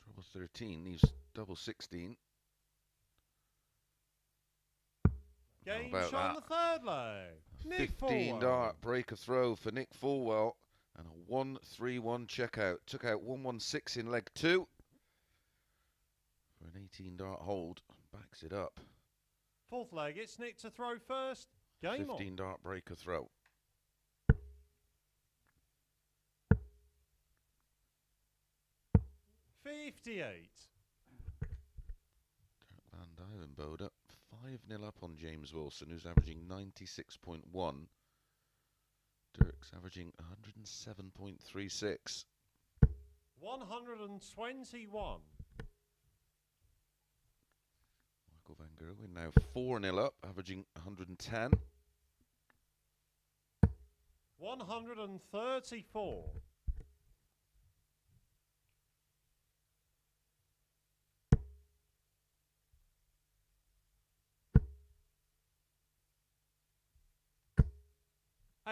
Trouble 13, leaves double 16. Game about shot on that? the third leg. Nick 15 Fullwell. dart breaker throw for Nick Fullwell. And a 1-3-1 checkout. Took out 116 in leg 2. For an 18 dart hold. Backs it up. Fourth leg, it's Nick to throw first. Game 15 dart breaker throw. 58. Dirk van Duivenbode 5-0 up on James Wilson, who's averaging 96.1. Dirk's averaging 107.36. 121. Michael Van Gerwen now 4-0 up, averaging 110. 134.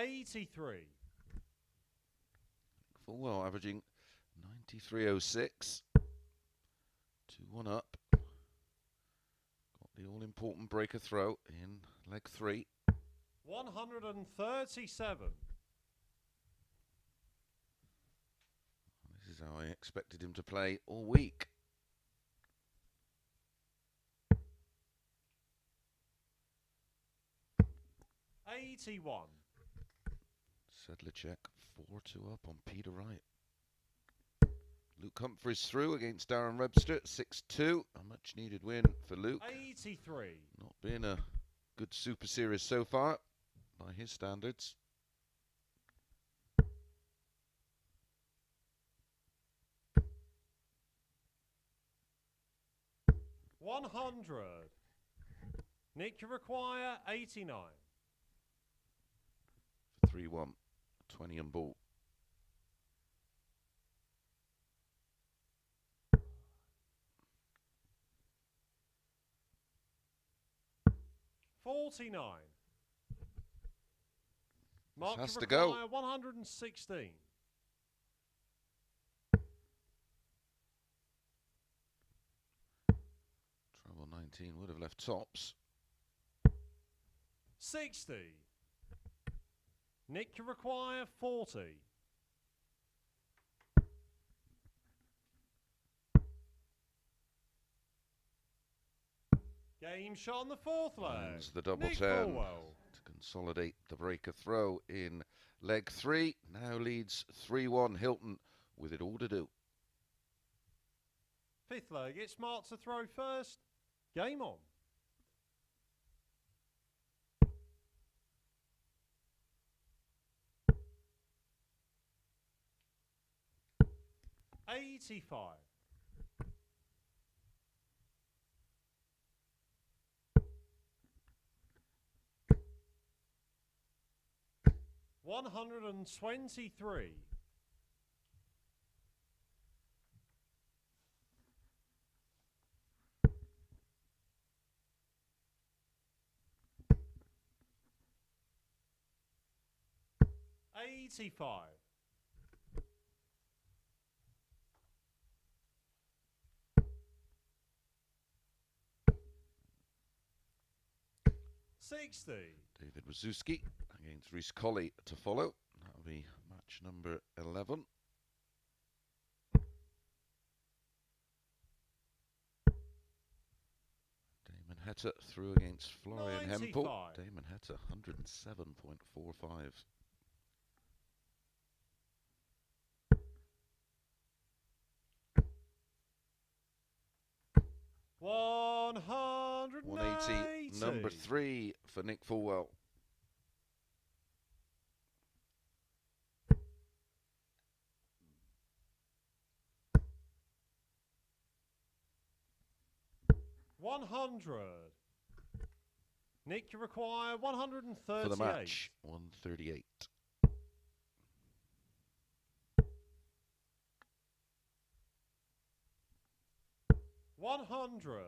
83. Fullwell averaging 93.06. 2-1 up. Got the all-important breaker throw in leg 3. 137. This is how I expected him to play all week. 81. Sedlacek 4-2 up on Peter Wright. Luke Humphries through against Darren Webster at 6-2. A much needed win for Luke. 83. Not been a good Super Series so far by his standards. 100. Nick, you require 89. 3-1. 20 and ball. 49. Mark, has you to go. require 116. Treble 19 would have left tops. 60. Nick, you require 40. Game shot on the fourth leg. Lands the double Nick 10 Fullwell. to consolidate the breaker throw in leg 3. Now leads 3-1 Hylton with it all to do. Fifth leg, it's Mark to throw first. Game on. $85. 123. $85. 60. David Wazewski against Reece Colley to follow. That'll be match number 11. Damon Heta through against Florian Hempel. 95. Damon Heta 107.45. 180, number 3 for Nick Fullwell. $100. Nick, you require 138. For the match, 138. $100.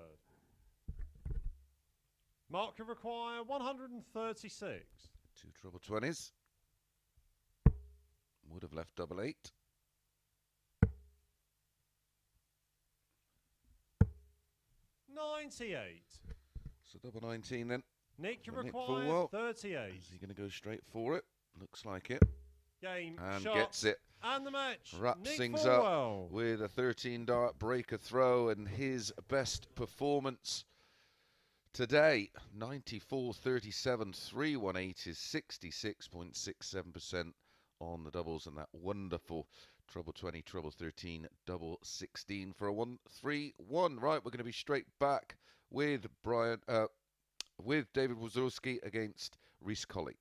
Mark, you require 136. 2 treble 20s. Would have left double 8. $98. So double 19 then. Nick, you For Nick require Fullwell. 38. Is he going to go straight for it? Looks like it. Game, And shot, gets it. and the match. Wraps Nick things Fullwell. up with a 13 dart breaker throw and his best performance today. 94.37, 318 is 66.67% on the doubles, and that wonderful treble 20, treble 13, double 16 for a 1-3-1. Right, we're going to be straight back with David Wazewski against Reece Colley.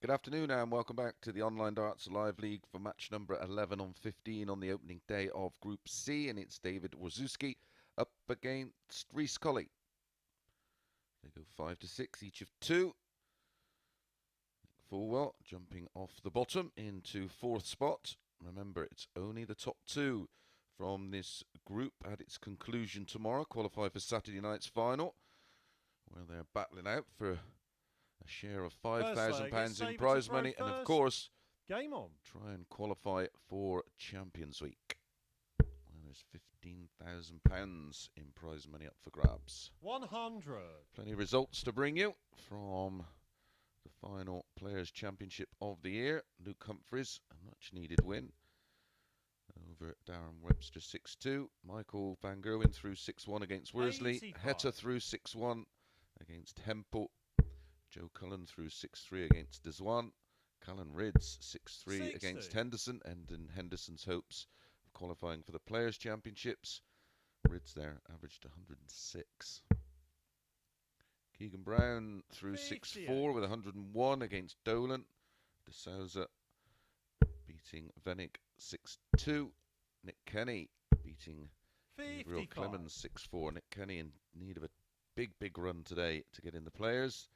Good afternoon and welcome back to the Online Darts Live League for match number 11 on 15 on the opening day of Group C, and it's David Wazewski up against Reece Colley. They go 5 to 6, each of 2. Fullwell jumping off the bottom into 4th spot. Remember, it's only the top 2 from this group at its conclusion tomorrow qualify for Saturday night's final, where they're battling out for a share of £5,000 in prize money, and of course, game on. Try and qualify for Champions Week, where there's £15,000 in prize money up for grabs. 100. Plenty of results to bring you from the final Players' Championship of the year. Luke Humphries, a much-needed win over Darren Webster 6-2. Michael Van Gerwen through 6-1 against Worsley. Heta through 6-1 against Hempel. Joe Cullen through 6-3 against Deswan. Callan Rids 6-3 against Henderson, and in Henderson's hopes of qualifying for the Players' Championships. Rids there averaged 106. Keegan Brown through 6-4 with 101 against Dolan. De Souza beating Venig 6-2. Nick Kenny beating Gabriel Clemens 6-4. Nick Kenny in need of a big run today to get in the Players.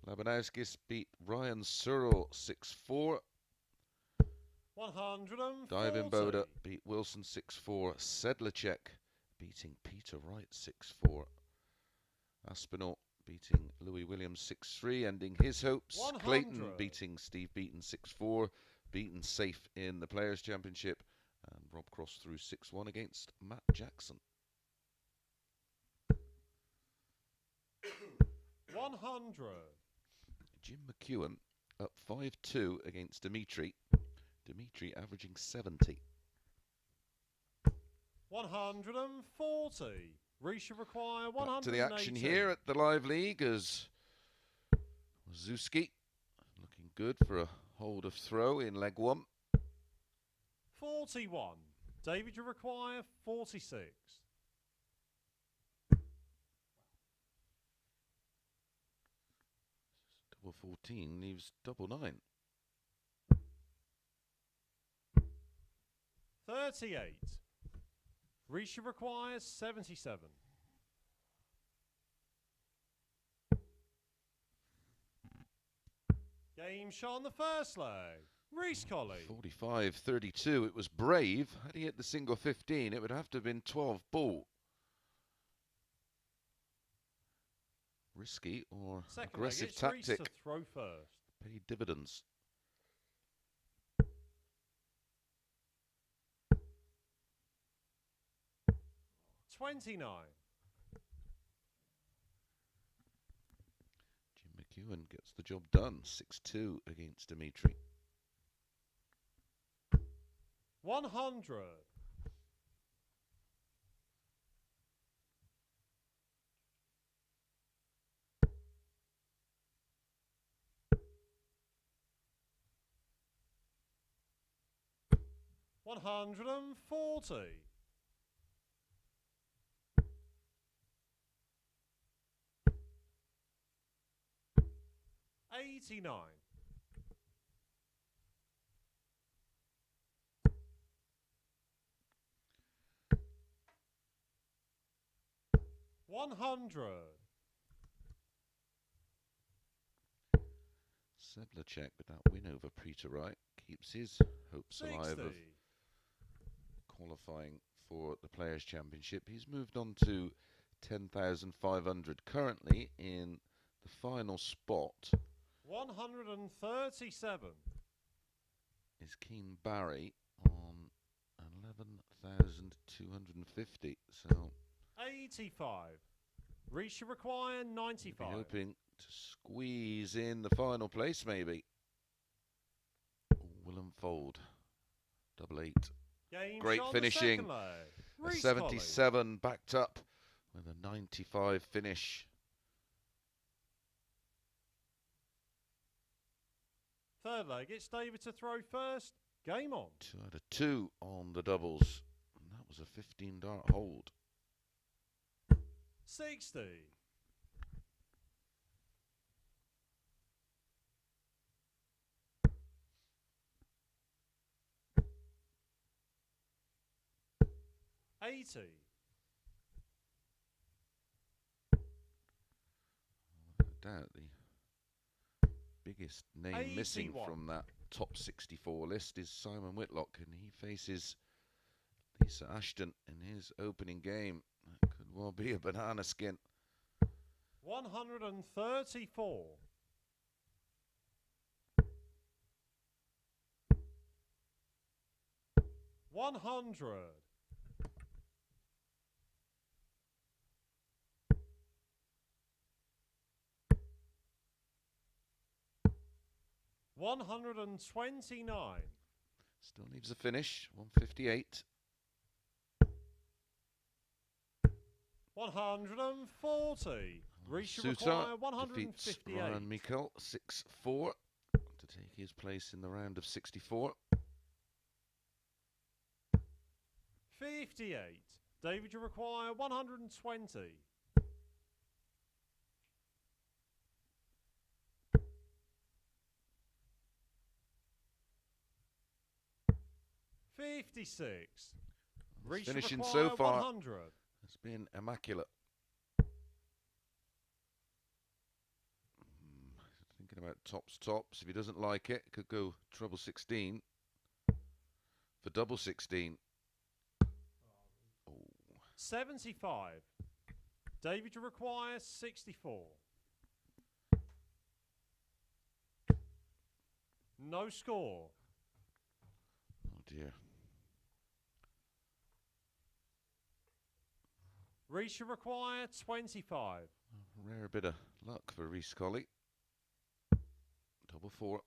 Labanowskis beat Ryan Searle 6-4. 140. Divin Boda beat Wilson 6-4. Sedlacek beating Peter Wright 6-4. Aspinall beating Louis Williams 6-3, ending his hopes. 100. Clayton beating Steve Beaton 6-4. Beaton safe in the Players' Championship. And Rob Cross through 6-1 against Matt Jackson. 100. Jim McEwen up 5-2 against Dimitri. Dimitri averaging 70. 140. Rhys should require 180. Back to the action here at the Live League as Wazewski looking good for a hold of throw in leg 1. 41. David, you require 46. Double 14 leaves double 9. 38. Rhys requires 77. Game shot on the first leg. Reece Colley. 45-32. It was brave. Had he hit the single 15, it would have to have been 12 ball. Risky or Second aggressive leg, it's Rhys tactic. to throw first. Paid dividends. $29. Jim McEwen gets the job done. 6-2 against Dimitri. 100. $140. 89. 100. Sedlacek with that win over Peter Wright keeps his hopes alive 60. of qualifying for the Players' Championship. He's moved on to 10,500 currently in the final spot. 137. Is Keen Barry on 11,250. So 85. Rhys require be 95. hoping to squeeze in the final place maybe. Will unfold. Double 8. Game Great shot on the finishing. second leg. A Reece 77 backed up with a 95 finish. Colley. Third leg, it's David to throw first. Game on. 2 out of 2 on the doubles. And that was a 15 dart hold. 60. 80. Without doubt the biggest name missing 81. from that top 64 list is Simon Whitlock, and he faces Lisa Ashton in his opening game. That could well be a banana skin. 134. 100. 129. Still needs a finish. 158. 140. Rhys Suter require defeats 158. Ryan Mikkel 6-4 to take his place in the round of 64. 58. David, you require 120. 56. Rhys Finishing require so far 100. has been immaculate. Thinking about tops. If he doesn't like it, could go treble 16 for double 16. Oh. 75. David, you require 64. No score. Oh dear. Rhys, you require 25. Rare bit of luck for Reece Colley. Double 4.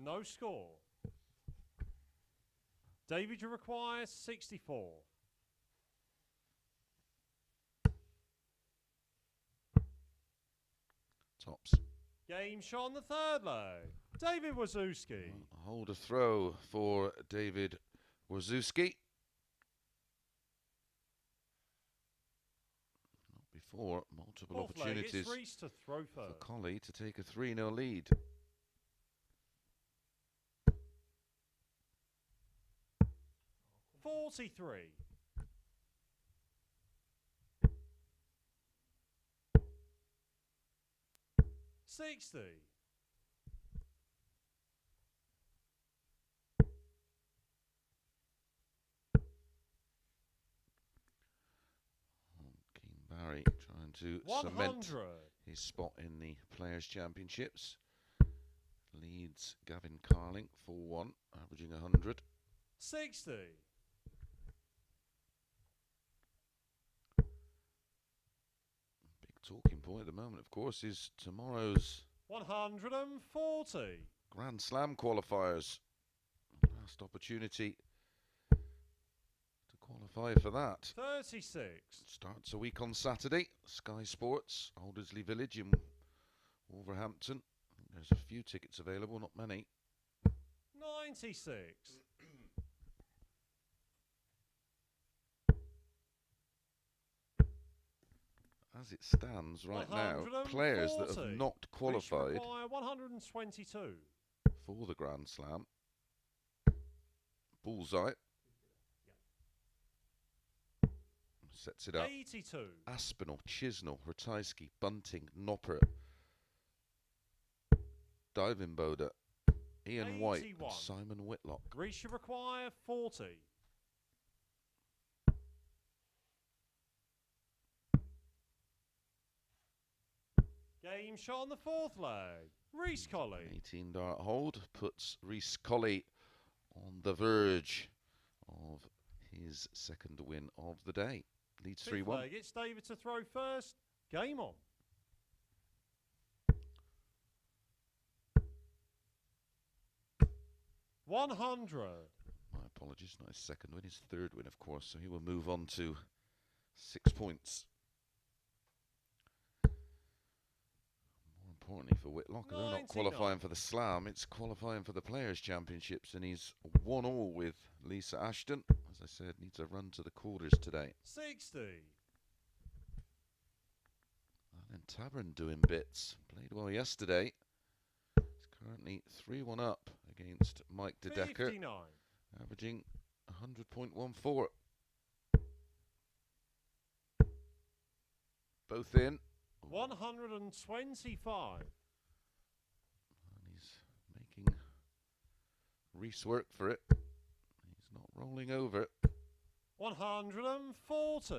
No score. David, you require 64. Tops. Game shot on the third leg. David Wazewski. A hold a throw for David Wazewski. Not before. Multiple Fourth leg, opportunities it's Rhys to throw for first. Colley to take a 3-0 lead. 43. 60. Barry trying to 100. cement his spot in the Players' Championships. Leads Gavin Carling 4-1, averaging 100. 60. Big talking point at the moment, of course, is tomorrow's 140. Grand Slam qualifiers. Last opportunity to qualify for that. 36. Starts a week on Saturday. Sky Sports, Aldersley Village in Wolverhampton. There's a few tickets available, not many. 96. As it stands right now, players that have not qualified 122 for the Grand Slam. Bullseye. Sets it up. 82. Aspinall, Chisnell, Ratajski, Bunting, Noppert, Divenboda, Ian White, and Simon Whitlock. Rhys should require 40. Game shot on the fourth leg. Reece Colley. 18 dart hold puts Reece Colley on the verge of his second win of the day. Leads 3-1. It's David to throw first. Game on. $100. My apologies, not his second win, his third win, of course. So he will move on to 6 points. More importantly for Whitlock, they're not qualifying for the Slam, it's qualifying for the Players' Championships, and he's 1-all with Lisa Ashton. As I said, needs a run to the quarters today. 60. And then Tavern doing bits. Played well yesterday. He's currently 3-1 up against Mike De Decker, 59. averaging 100.14. Both in. 125. And he's making Rhys work for it. He's not rolling over it. 140.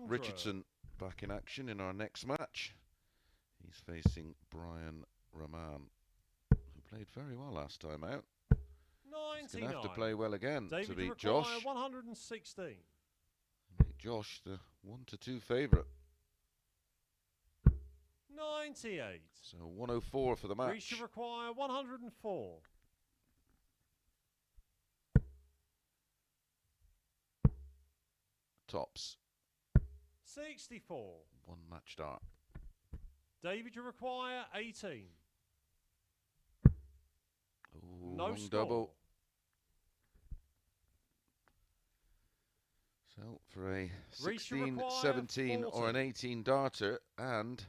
Richardson back in action in our next match. He's facing Brian Raman, who played very well last time out. 99. He's going to have to play well again David to beat Josh. 116. Make Josh the 1-2 favourite. 98. So 104 for the match. Rhys should require 104. Tops. 64. One match start. David, you require 18. Ooh, No long score. double. So for a 16, 17 or an 18 darter, and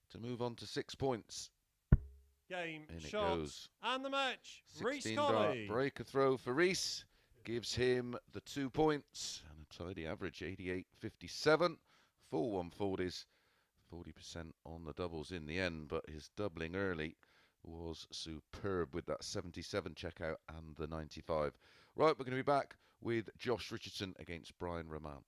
to move on to 6 points. Game, In it shots, goes. and the match. Reece 16 dart Colley. break a throw for Rhys. Gives him the 2 points and a tidy average, 88.57. Full 140s, 40% on the doubles in the end, but his doubling early was superb with that 77 checkout and the 95. Right, we're going to be back with Josh Richardson against Brian Raman.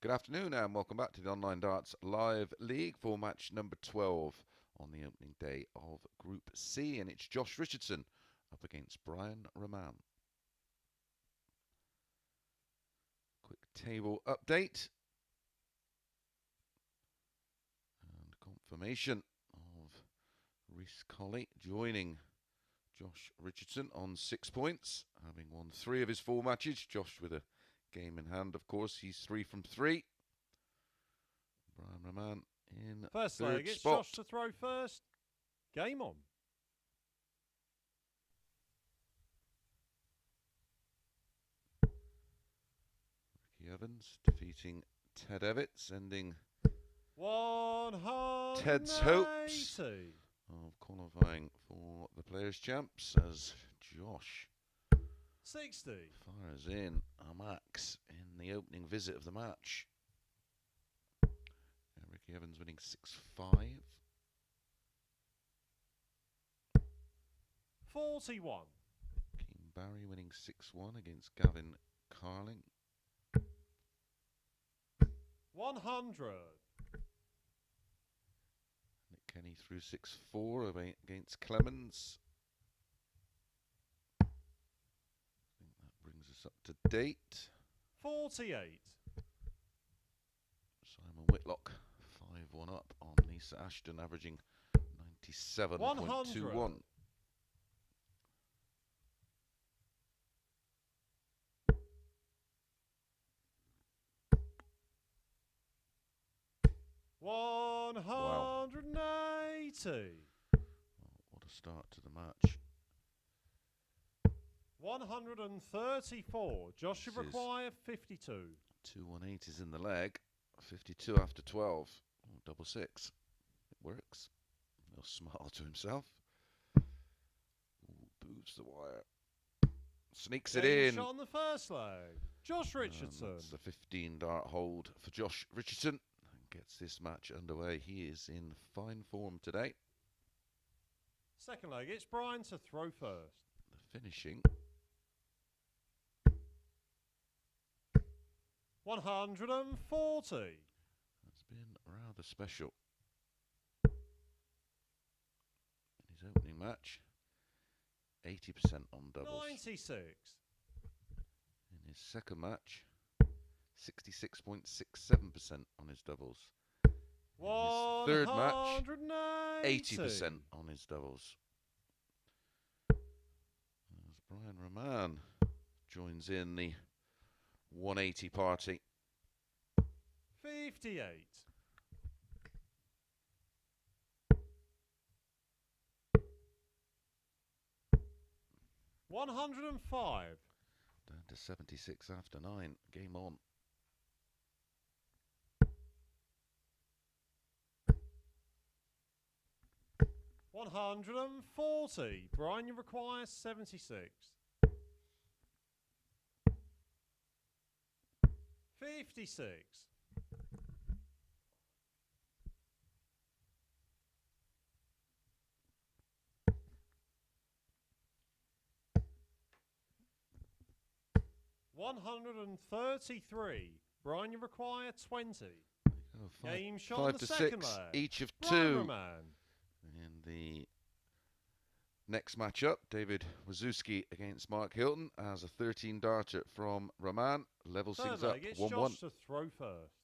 Good afternoon and welcome back to the Online Darts Live League for match number 12 on the opening day of Group C, and it's Josh Richardson up against Brian Raman. Quick table update and confirmation of Reece Colley joining Josh Richardson on 6 points, having won 3 of his 4 matches. Josh with a game in hand, of course. He's 3 from 3. Brian Raman in First third leg, it's spot. Josh to throw first. Game on. Ricky Evans defeating Ted Evett, sending 180. Ted's hopes of qualifying for the Players' Champs as Josh 60. fires in a max in the opening visit of the match. And Ricky Evans winning 6-5. 41. Keane Barry winning 6-1 against Gavin Carling. 100. Nick Kenny through 6-4 against Clemens. I think that brings us up to date. 48. Simon Whitlock 5-1 up on Lisa Ashton, averaging 97.21. 180. Well, what a start to the match. 134. Josh should require 52. 2 180s in the leg. 52 after 12. Oh, double 6. It works. He'll smile to himself. Ooh, boots the wire. Sneaks it in. Shot on the first leg. Josh Richardson. It's the 15 dart hold for Josh Richardson. And gets this match underway. He is in fine form today. Second leg, it's Brian to throw first. The finishing. 140. That's been rather special. In his opening match, 80% on doubles. 96. In his second match, 66.67% on his doubles. In his third match, 80% on his doubles. As Brian Raman joins in the 180 party. 58. 105. Down to 76 after 9. Game on. 140. Brian, you require 76. 56. 133. Brian, you require 20. Game shot on 5 the to second 6, leg. each of Brian 2. Raman. In the next matchup, David Wazewski against Mark Hylton as a 13 darter from Raman. Levels Third things up leg, it's 1-1. Josh to throw first.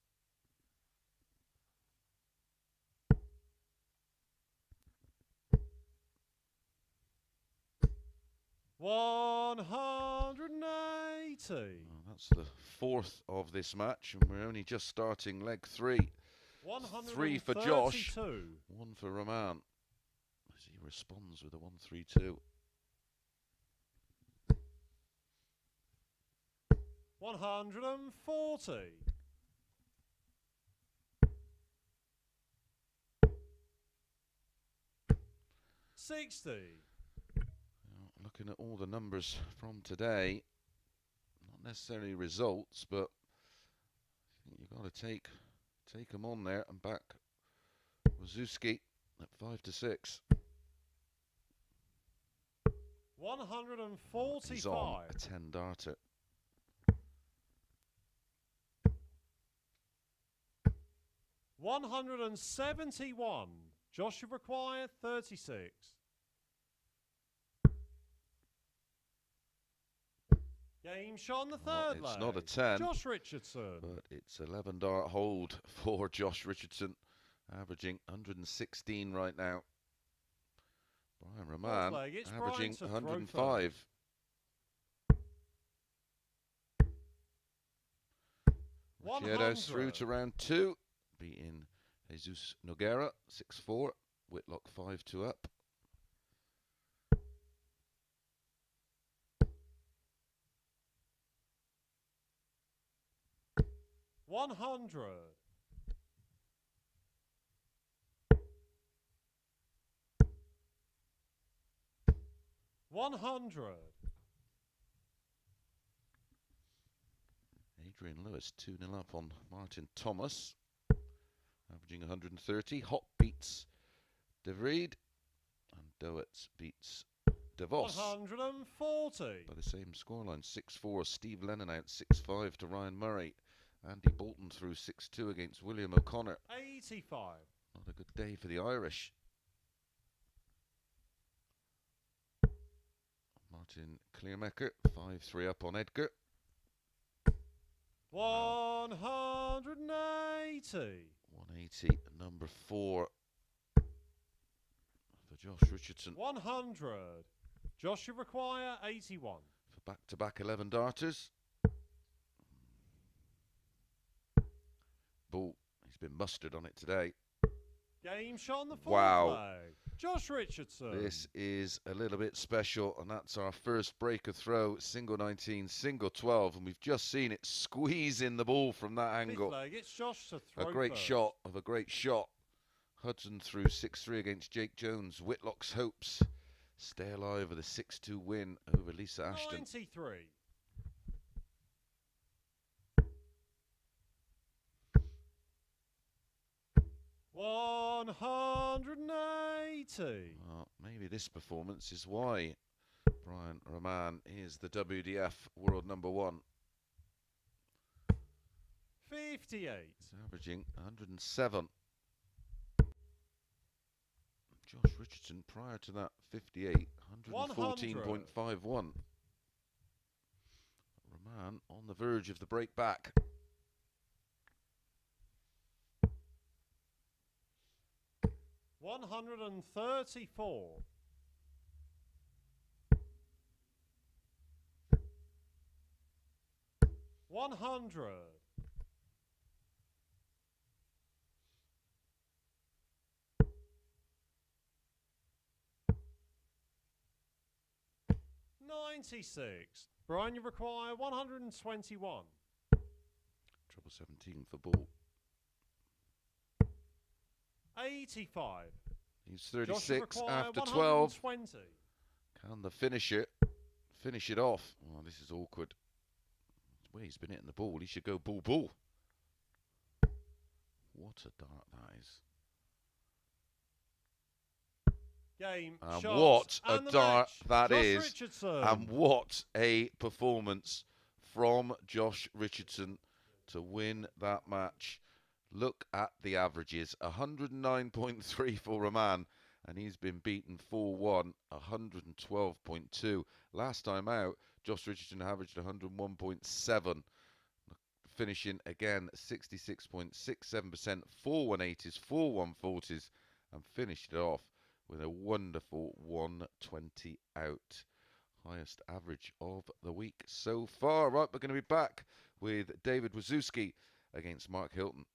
$180. Well, that's the 4th of this match, and we're only just starting leg 3. 3 for Josh, 1 for Raman, as he responds with a 1-3-2. 140. 60. Looking at all the numbers from today, not necessarily results, but I think you've got to take them on there and back Wazewski at 5 to 6. 145. He's on a 10 darter. 171. Joshua require 36. Game shot on the third leg. It's not a 10. Josh Richardson. But it's 11 dart hold for Josh Richardson, averaging 116 right now. Brian Raman averaging 105. Richards through to round 2, beating Jesus Noguera 6-4. Whitlock 5-2 up. $100. Adrian Lewis 2-0 up on Martin Thomas, averaging 130. Hop beats De Vriend, and Doets beats De Vos 140. by the same scoreline. 6-4. Steve Lennon out 6-5 to Ryan Murray. Andy Bolton through 6-2 against William O'Connor. 85. Not a good day for the Irish. Martin Clearmaker 5-3 up on Edgar. 180. 180, number 4 for Josh Richardson. 100. Joshua require 81. For back-to-back 11 darters. Bull, he's been mustard on it today. Game shot on the fourth Wow. leg. Josh Richardson. This is a little bit special, and that's our first breaker throw. Single 19, single 12, and we've just seen it squeeze in the ball from that angle. Fifth leg, it's Josh to throw A great first. shot of a great shot. Hudson through 6-3 against Jake Jones. Whitlock's hopes stay alive with a 6-2 win over Lisa Ashton. 93. $180. Well, maybe this performance is why Brian Raman is the WDF world number 1. 58. He's averaging 107. Josh Richardson prior to that 58, 114.51. Raman on the verge of the break back. $134. $100. $96. Brian, you require 121. Trouble 17 for Bull. 85. He's Joshua 36 require after 12. 120. Can the finish it off? Oh, this is awkward. The way he's been hitting the ball, he should go bull. What a dart that is. Game, And shots, what a and the dart match. that Josh is. Richardson. And what a performance from Josh Richardson to win that match. Look at the averages. 109.3 for Raman, and he's been beaten 4-1, 112.2. Last time out, Josh Richardson averaged 101.7. Finishing again 66.67%, 4 180s, 4 140s, and finished it off with a wonderful 120 out. Highest average of the week so far. Right, we're going to be back with David Wazewski against Mark Hylton.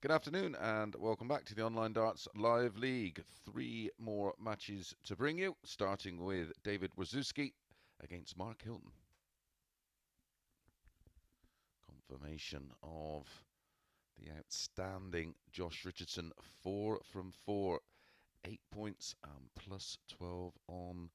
Good afternoon and welcome back to the Online Darts Live League. 3 more matches to bring you, starting with David Wazewski against Mark Hylton. Confirmation of the outstanding Josh Richardson, 4 from 4, 8 points and plus 12 on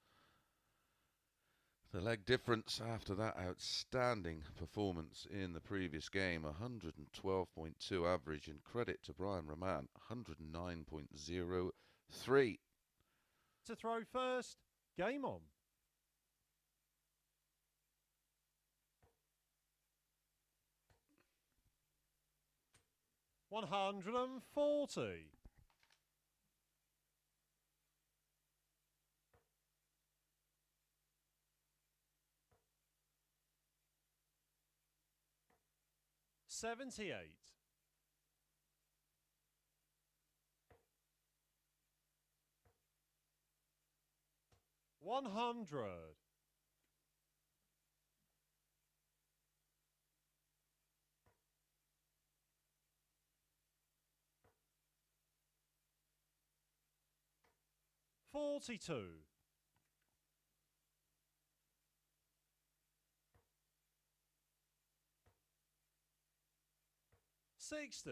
the leg difference after that outstanding performance in the previous game. 112.2 average, and credit to Brian Raman, 109.03. To throw first, game on. $140. 78. 100. 42. 60.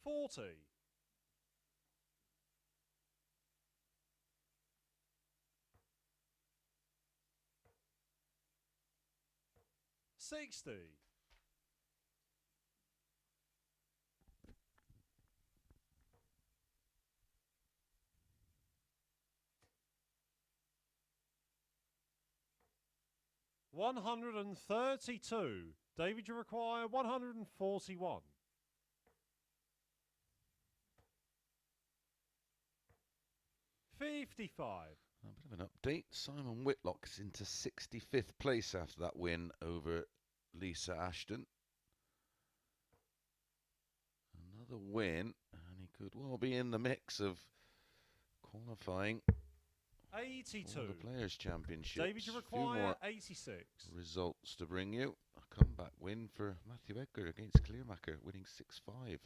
40. 60. 132. David, you require 141. 55. A bit of an update. Simon Whitlock's into 65th place after that win over Lisa Ashton. Another win, and he could well be in the mix of qualifying 82. for the Players' Championship. David, you require 86. Results to bring you. A comeback win for Matthew Edgar against Clearmaker, winning 6-5.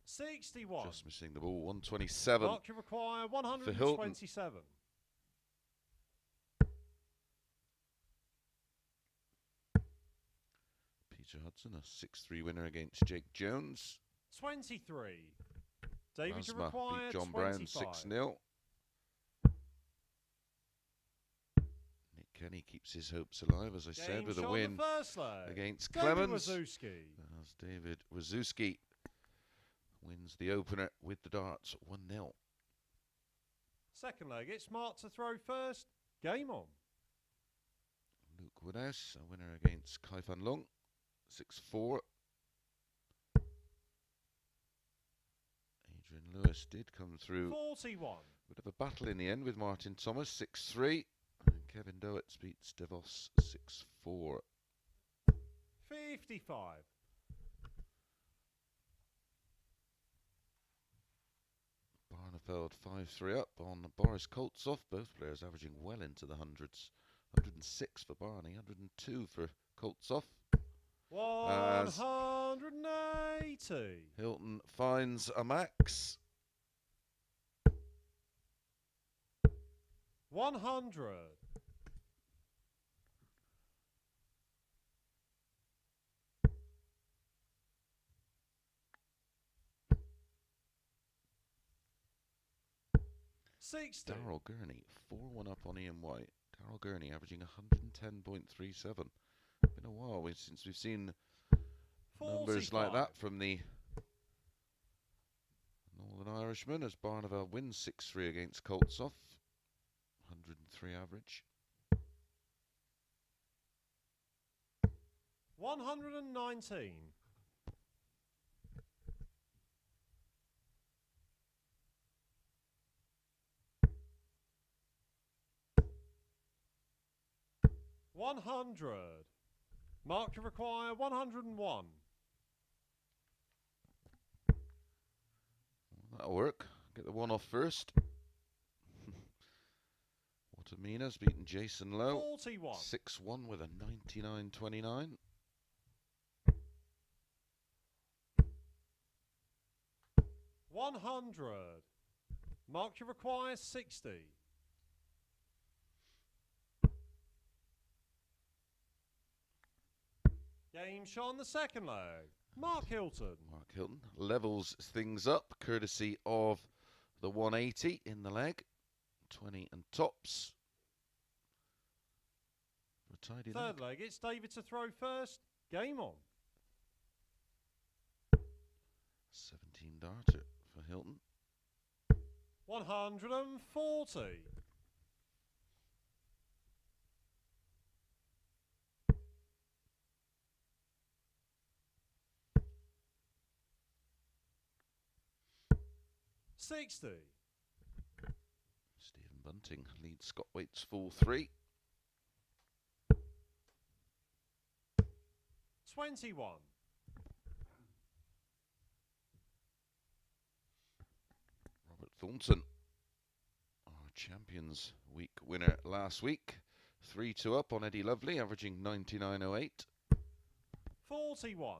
61. Just missing the ball. 127. Mark, you require 127. Richardson, a 6-3 winner against Jake Jones. 23. David to Rasma require beat John 25. Brown 6-0. Nick Kenny keeps his hopes alive, as I said, with a win against Clemens. As David Wazewski wins the opener with the darts 1-0. Second leg, it's Mark to throw first. Game on. Luke Woodhouse, a winner against Kai Fan Lung, 6-4. Adrian Lewis did come through. 41. Bit of a battle in the end with Martin Thomas, 6-3. And Kevin Dowitts beats DeVos 6-4. 55. Barnefeld 5-3 up on Boris Koltsov. Both players averaging well into the hundreds. 106 for Barney, 102 for Koltsov. 180. Hylton finds a max. 100. 60. Darryl Gurney, 4-1 up on Ian White. Darryl Gurney averaging 110.37. Been a while since we've seen 45. numbers like that from the Northern Irishman, as Barneveld wins 6-3 against Koltsov. 103 average. 119. 100. Mark to require 101. That'll work. Get the one off first. Watamina's beaten Jason Lowe 41. 6-1 with a 99.29. 100. Mark to require 60. Game shot on the second leg. Mark Hylton. Mark Hylton levels things up, courtesy of the 180 in the leg. 20 and tops. For a tidy Third leg, it's David to throw first. Game on. 17 darter for Hylton. 140. 60. Stephen Bunting leads Scott Waite's full 3. 21. Robert Thornton, our Champions Week winner last week. 3-2 up on Eddie Lovely, averaging 99.08. 41.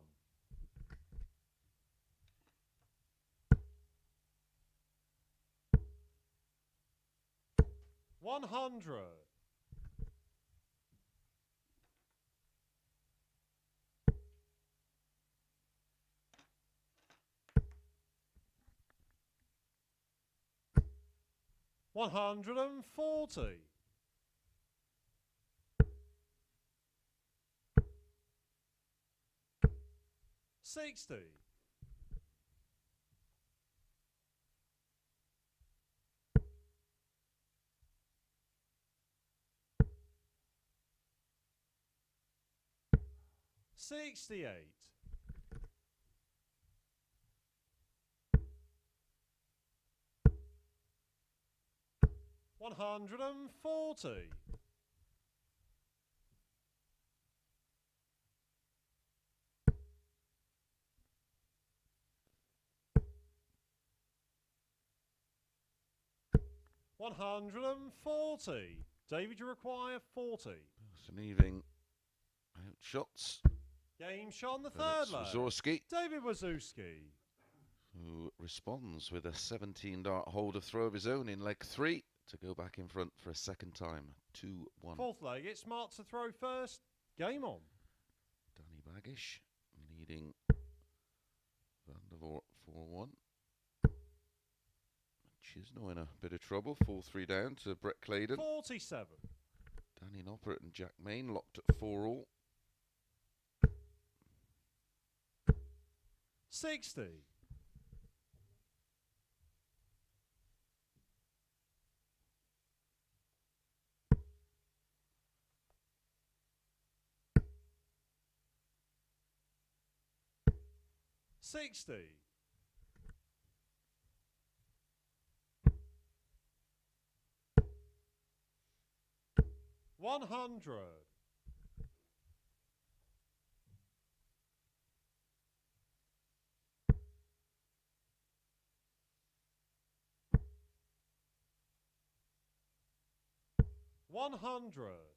100. 140. 60. 68. 140. 140. David, you require 40. Both leaving out shots. Game shot on the third leg. Wazewski, David Wazewski, who responds with a 17 dart holder throw of his own in leg 3 to go back in front for a second time. 2-1. Fourth leg, it's Mark to throw first. Game on. Danny Baggish leading Van der Voort 4-1. Chisno in a bit of trouble. 4-3 down to Brett Claydon. 47. Danny Noppert and Jack Main locked at 4-all. 60. 60. 100. 100.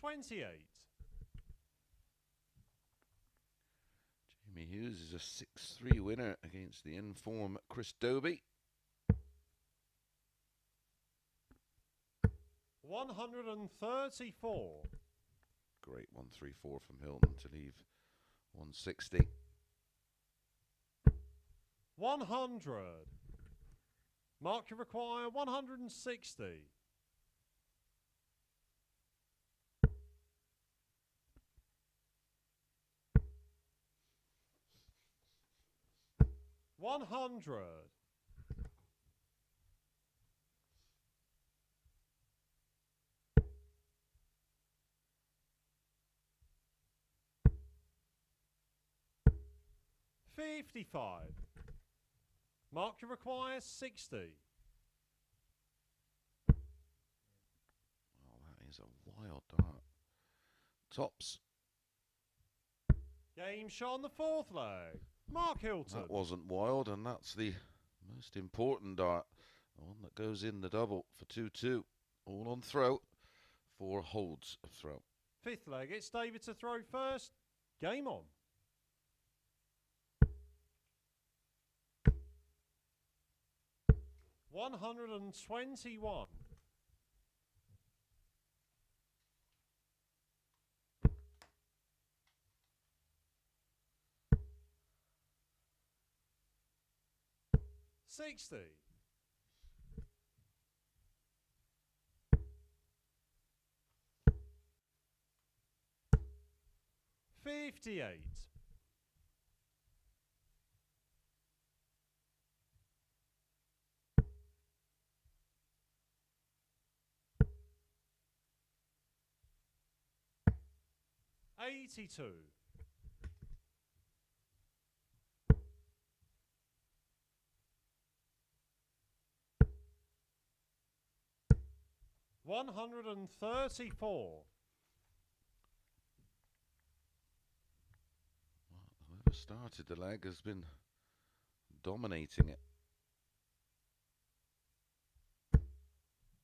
28. Jamie Hughes is a 6-3 winner against the in-form Chris Dobie. 134. Great 1-3-4 from Hylton to leave 160. 100. Mark you require 160. 100. 55. Mark you require 60. Well, that is a wild dart. Tops. Game shot on the fourth leg. Mark Hylton. That wasn't wild, and that's the most important dart. The one that goes in the double for 2-2. All on throw. 4 holds of throw. Fifth leg, it's David to throw first. Game on. $121. 60. 58. 82. 134. Well, whoever started the leg has been dominating it.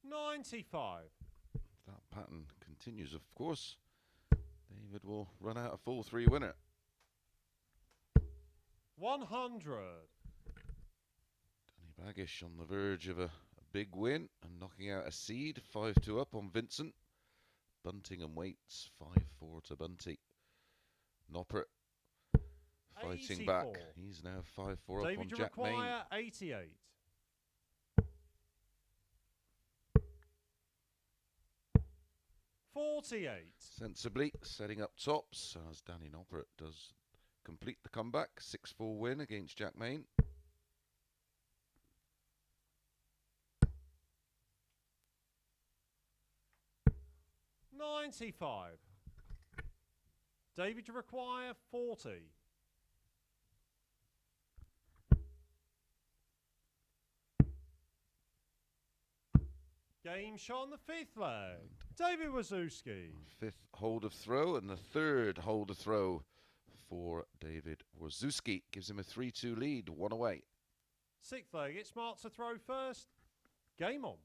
95. If that pattern continues, of course, David will run out a 4-3 winner. 100. Danny Baggish on the verge of a big win and knocking out a seed. 5-2 up on Vincent. Bunting and Waits 5-4 to Bunty. Noppert fighting 84. back. He's now 5-4 up David, on you Jack Main. require 88. 48. Sensibly setting up tops as Danny Noppert does complete the comeback. 6-4 win against Jack Main. 95. David, you require 40. Game shot on the fifth leg. David Wazewski. 5th hold of throw and the 3rd hold of throw for David Wazewski. Gives him a 3-2 lead, 1 away. Sixth leg, it's Mark to throw first. Game on.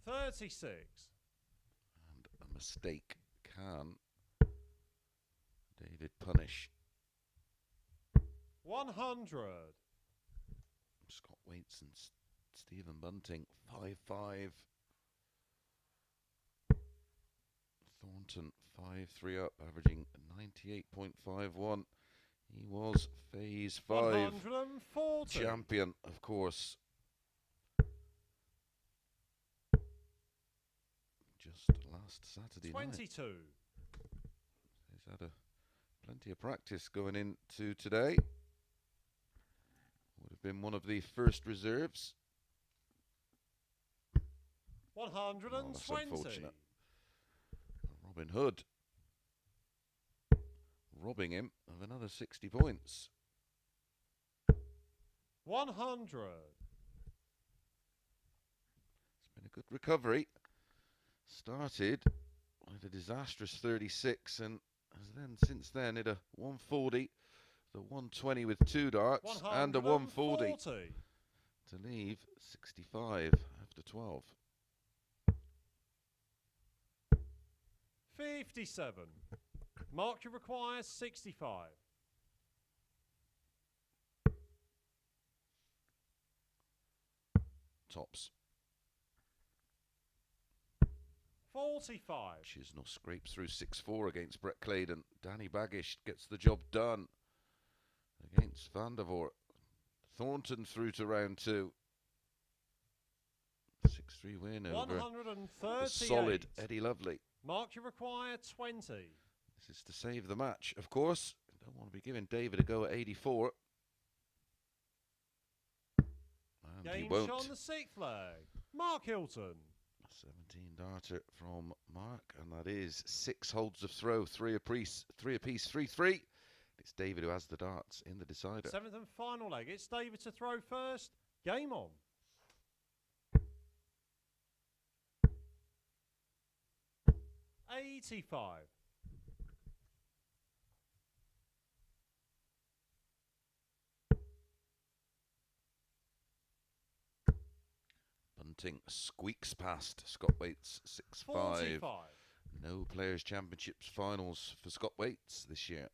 36. mistake. Can David punish? 100. Scott Waits and Stephen Bunting, 5-5. Thornton, 5-3 up, averaging 98.51. He was Phase 5 140. champion, of course. Just last Saturday 22. night. He's had plenty of practice going into today. Would have been one of the first reserves. 120. Oh, that's unfortunate. Robin Hood robbing him of another 60 points. 100. It's been a good recovery. Started with a disastrous 36 and has then since then hit a 140, the 120 with 2 darts and a 140 to leave 65 after 12. 57. Mark, you require 65. Tops. 45. Chisnell scrapes through 6-4 against Brett Claydon. Danny Baggish gets the job done against Van der Voort. Thornton through to round 2. 6-3 win over the solid Eddie Lovely. Mark, you require 20. This is to save the match, of course. Don't want to be giving David a go at 84. And Game he won't. shot on the 6th flag. Mark Hylton. 17 darter from Mark, and that is 6 holds of throw, 3 apiece, 3-3. It's David who has the darts in the decider. 7th and final leg. It's David to throw first. Game on. 85. 'Bunting squeaks past Scott Waits, 6-5. 45. No Players' Championships finals for Scott Waits this year.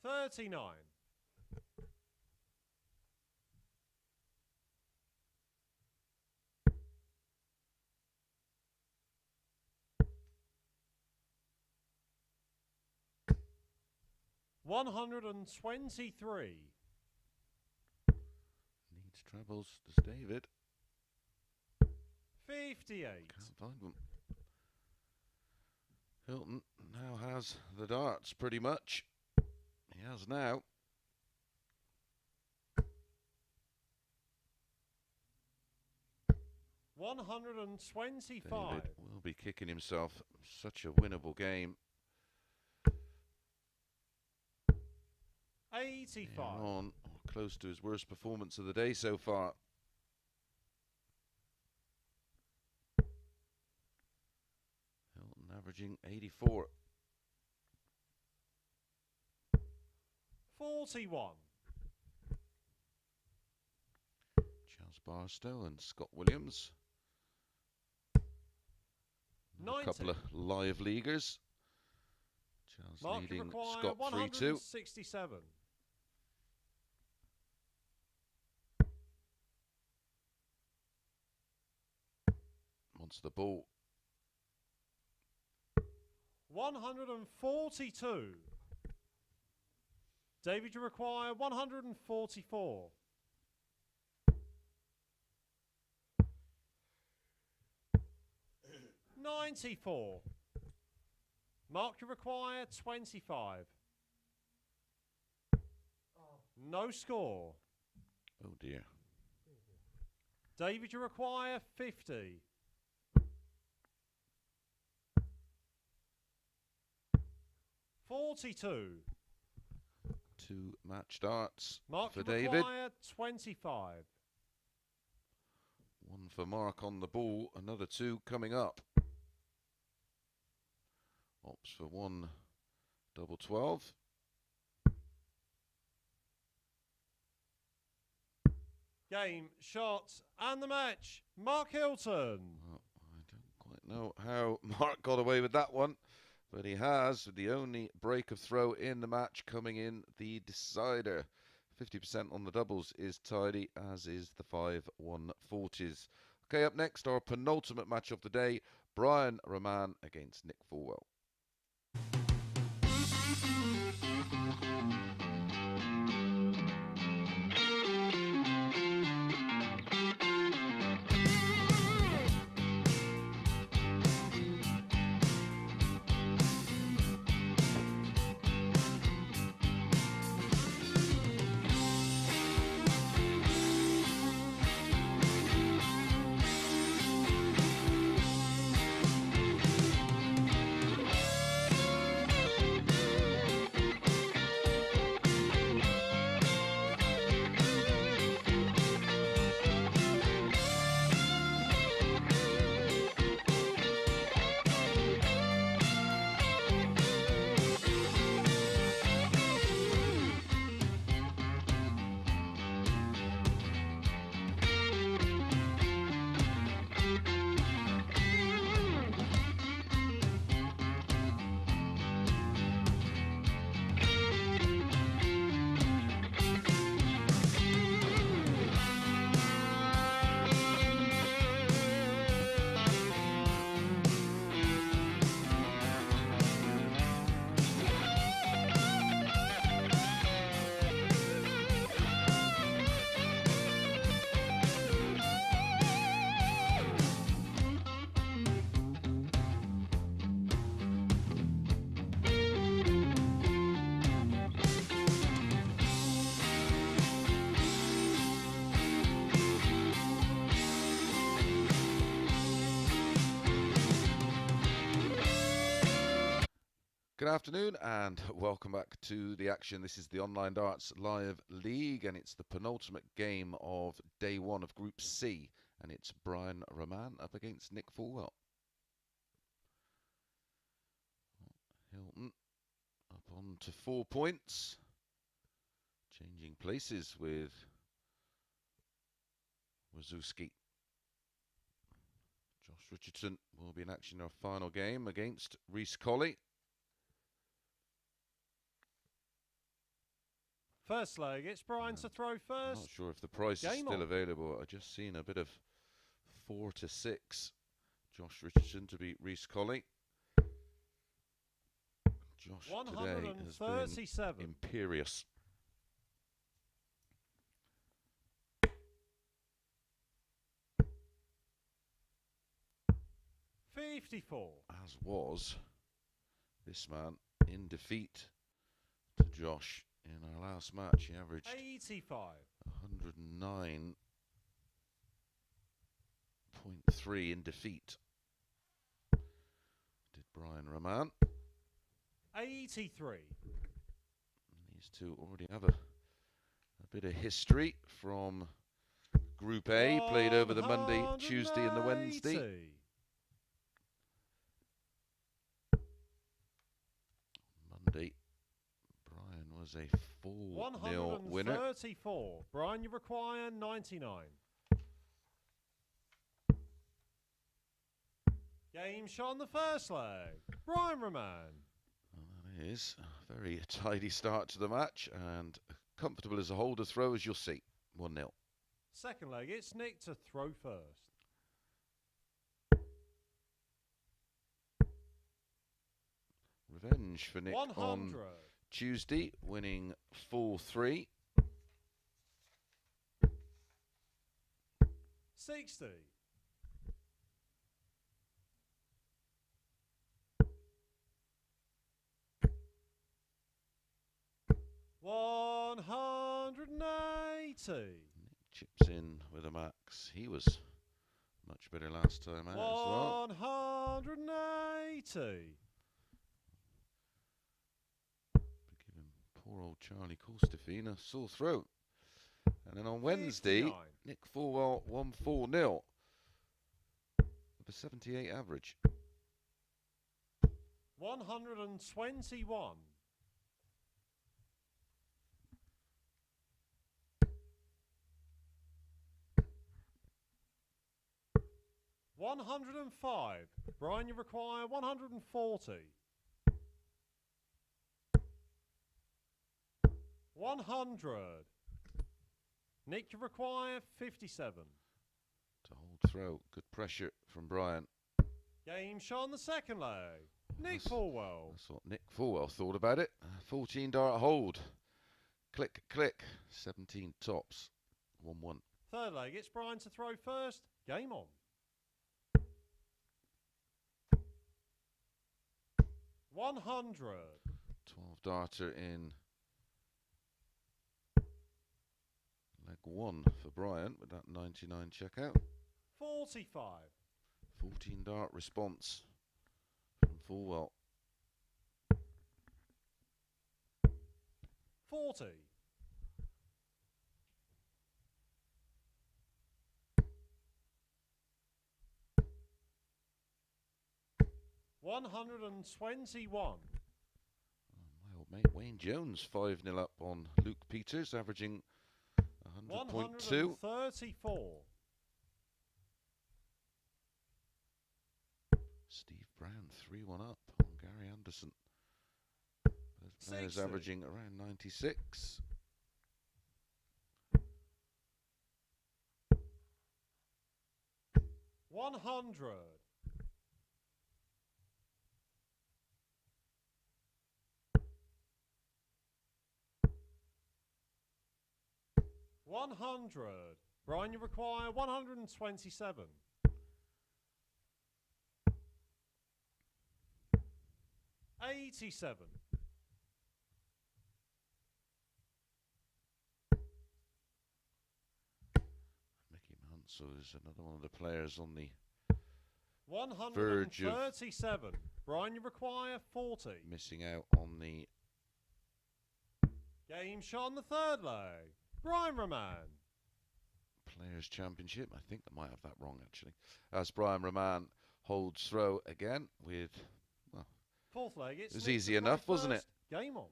39. 123. Needs trebles, does David. 58. Can't find them. Hylton now has the darts pretty much. He has now. $125. David will be kicking himself. Such a winnable game. 85. On or close to his worst performance of the day so far. Hylton averaging 84. 41. Charles Barstow and Scott Williams. 90. A couple of live leaguers. Charles Mark, you leading require Scott 3-2. 167. Wants the ball. 142. David, you require 144. 94. Mark, you require 25. No score. Oh dear. David, you require 50. 42. 2 match darts Mark, for you David. require 25. 1 for Mark on the ball. Another 2 coming up. Opts for 1 double 12. Game, shot, and the match. Mark Hylton. Well, I don't quite know how Mark got away with that one, but he has. The only break of throw in the match coming in the decider. 50% on the doubles is tidy, as is the 5-140s. Okay, up next, our penultimate match of the day, Brian Raman against Nick Fullwell. Good afternoon and welcome back to the action. This is the Online Darts Live League and it's the penultimate game of day one of Group C, and it's Brian Raman up against Nick Fullwell. Hylton up on to 4 points, changing places with Wazewski. Josh Richardson will be in action in our final game against Reece Colley. First leg, it's Brian to throw first. I'm not sure if the price is still available. I've just seen a bit of 4 to 6. Josh Richardson to beat Reece Colley. Josh today has been imperious. $54. As was this man in defeat to Josh. In our last match, he averaged 85. 109.3 in defeat. Did Brian Raman. 83. These two already have a bit of history from Group A, played over the Monday, Tuesday and the Wednesday. Monday, Brian was a 4-0 winner. 134. Brian, you require 99. Game shot on the first leg. Brian Raman. Well, that is a very tidy start to the match and comfortable as a holder throw, as you'll see. 1-0. Second leg, it's Nick to throw first. Revenge for Nick 100. on Tuesday, winning 4-3. 60. 180. Nick chips in with a max. He was much better last time out as well. 180. Give him poor old Charlie Costafina sore throat. And then on Wednesday, 59. Nick Fullwell won 4-0 with a 78 average. 121. 105. Brian, you require 140. 100. Nick, you require 57. To hold throw. Good pressure from Brian. Game shot on the second leg. Nick Fullwell. That's what Nick Fullwell thought about it. 14 dart hold. Click, click. 17 tops. 1-1. Third leg, it's Brian to throw first. Game on. 100. 12 darter in leg 1 for Brian with that 99 checkout. 45. 14 dart response from Fullwell. 40. 121. My old mate Wayne Jones 5-0 up on Luke Peters, averaging 100.2. 134. Steve Brown 3-1 up on Gary Anderson. Both players 60. averaging around 96. 100. 100. Brian, you require 127. 87. 'Mansell is another one of the players on the 137. Brian, you require 40. missing out on the Game shot on the third leg. Brian Raman. Players' Championship. I think I might have that wrong actually. As Brian Raman holds throw again with, well, Fourth leg, it it's was Nick easy to throw enough, wasn't it? first. Game on.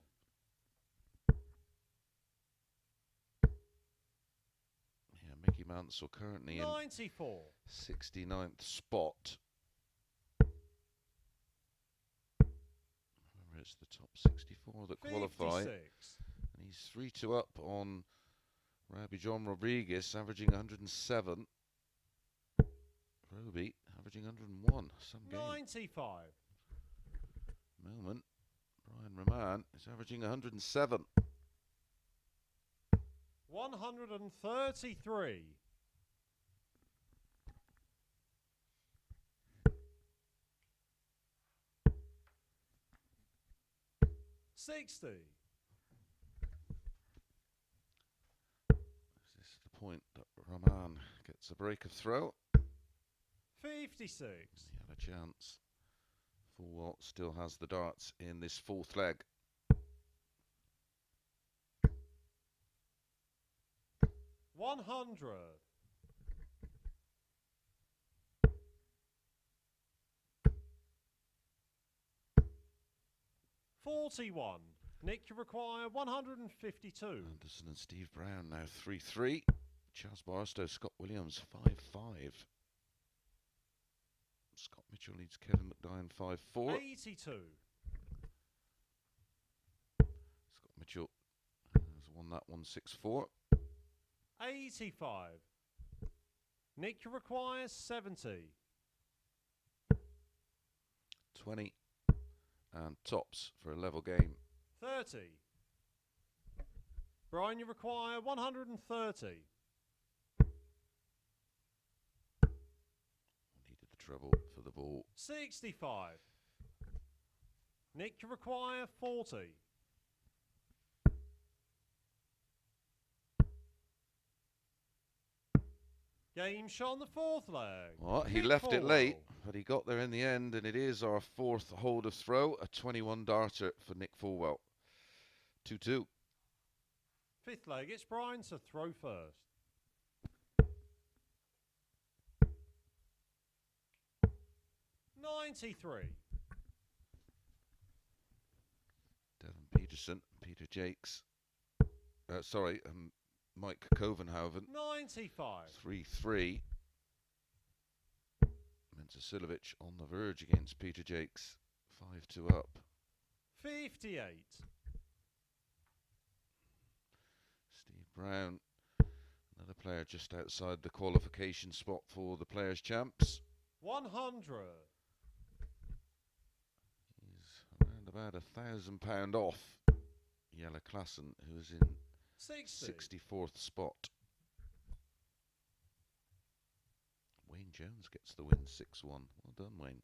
Yeah, Mickey Mansell currently in 94. 69th spot. Remember, it's the top 64 that qualify. 56. And he's 3-2 up on Rabbi John Rodriguez, averaging 107. Roby averaging 101. Some game. 95. Moment. Brian Raman is averaging 107. 133. 60. Is this the point that Raman gets a break of throw? 56. He had a chance. Fullwell still has the darts in this fourth leg. 100. 41. Nick, you require 152. Anderson and Steve Brown now 3-3. Chaz Barstow, Scott Williams 5-5. Scott Mitchell leads Kevin McDine 5-4. 82. Scott Mitchell has won that one 6-4. 85. Nick, you require 70. 20. And tops for a level game. 30. Brian, you require 130. Needed the treble for the ball. 65. Nick, you require 40. Game shot on the fourth leg. Well, he Nick left it Fullwell. late, but he got there in the end, and it is our fourth hold of throw, a 21 darter for Nick Fullwell. 2-2. Fifth leg, it's Brian to throw first. 93. Devon Peterson, Peter Jakes. Mike Covenhoven. 95. 3-3. Silovic on the verge against Peter Jakes. 5-2 up. 58. Steve Brown, another player just outside the qualification spot for the Players' Champs. 100. He's around about £1,000 off Jelle Klassen, who is in 64th spot. Wayne Jones gets the win, 6-1. Well done, Wayne.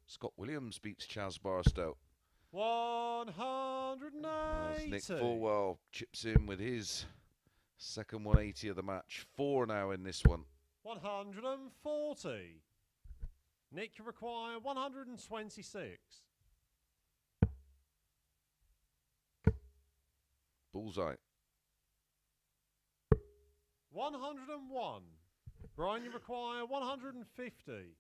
Scott Williams beats Chaz Barstow. 180. Nick Fullwell chips in with his second 180 of the match. 4 now in this one. 140. Nick, you require 126. Bullseye. 101. Brian, you require 150.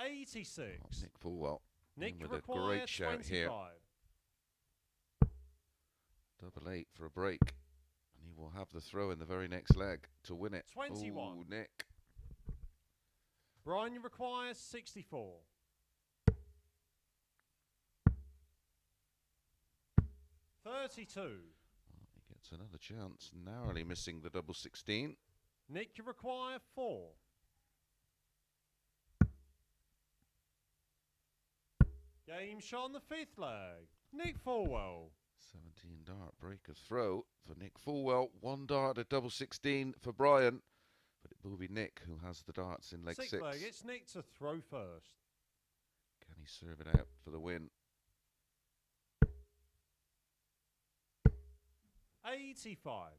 86. Nick Fullwell. Nick, you with a require great shout 25. here. 8 for a break. And he will have the throw in the very next leg to win it. 21. Ooh, Nick. Brian, you require 64. 32. Well, he gets another chance, narrowly missing the double 16. Nick, you require 4. Game shot on the 5th leg. Nick Fullwell. 17 dart break of throw for Nick Fullwell. 1 dart at double 16 for Brian. But it will be Nick who has the darts in leg 6. Leg. It's Nick to throw first. Can he serve it out for the win? 85.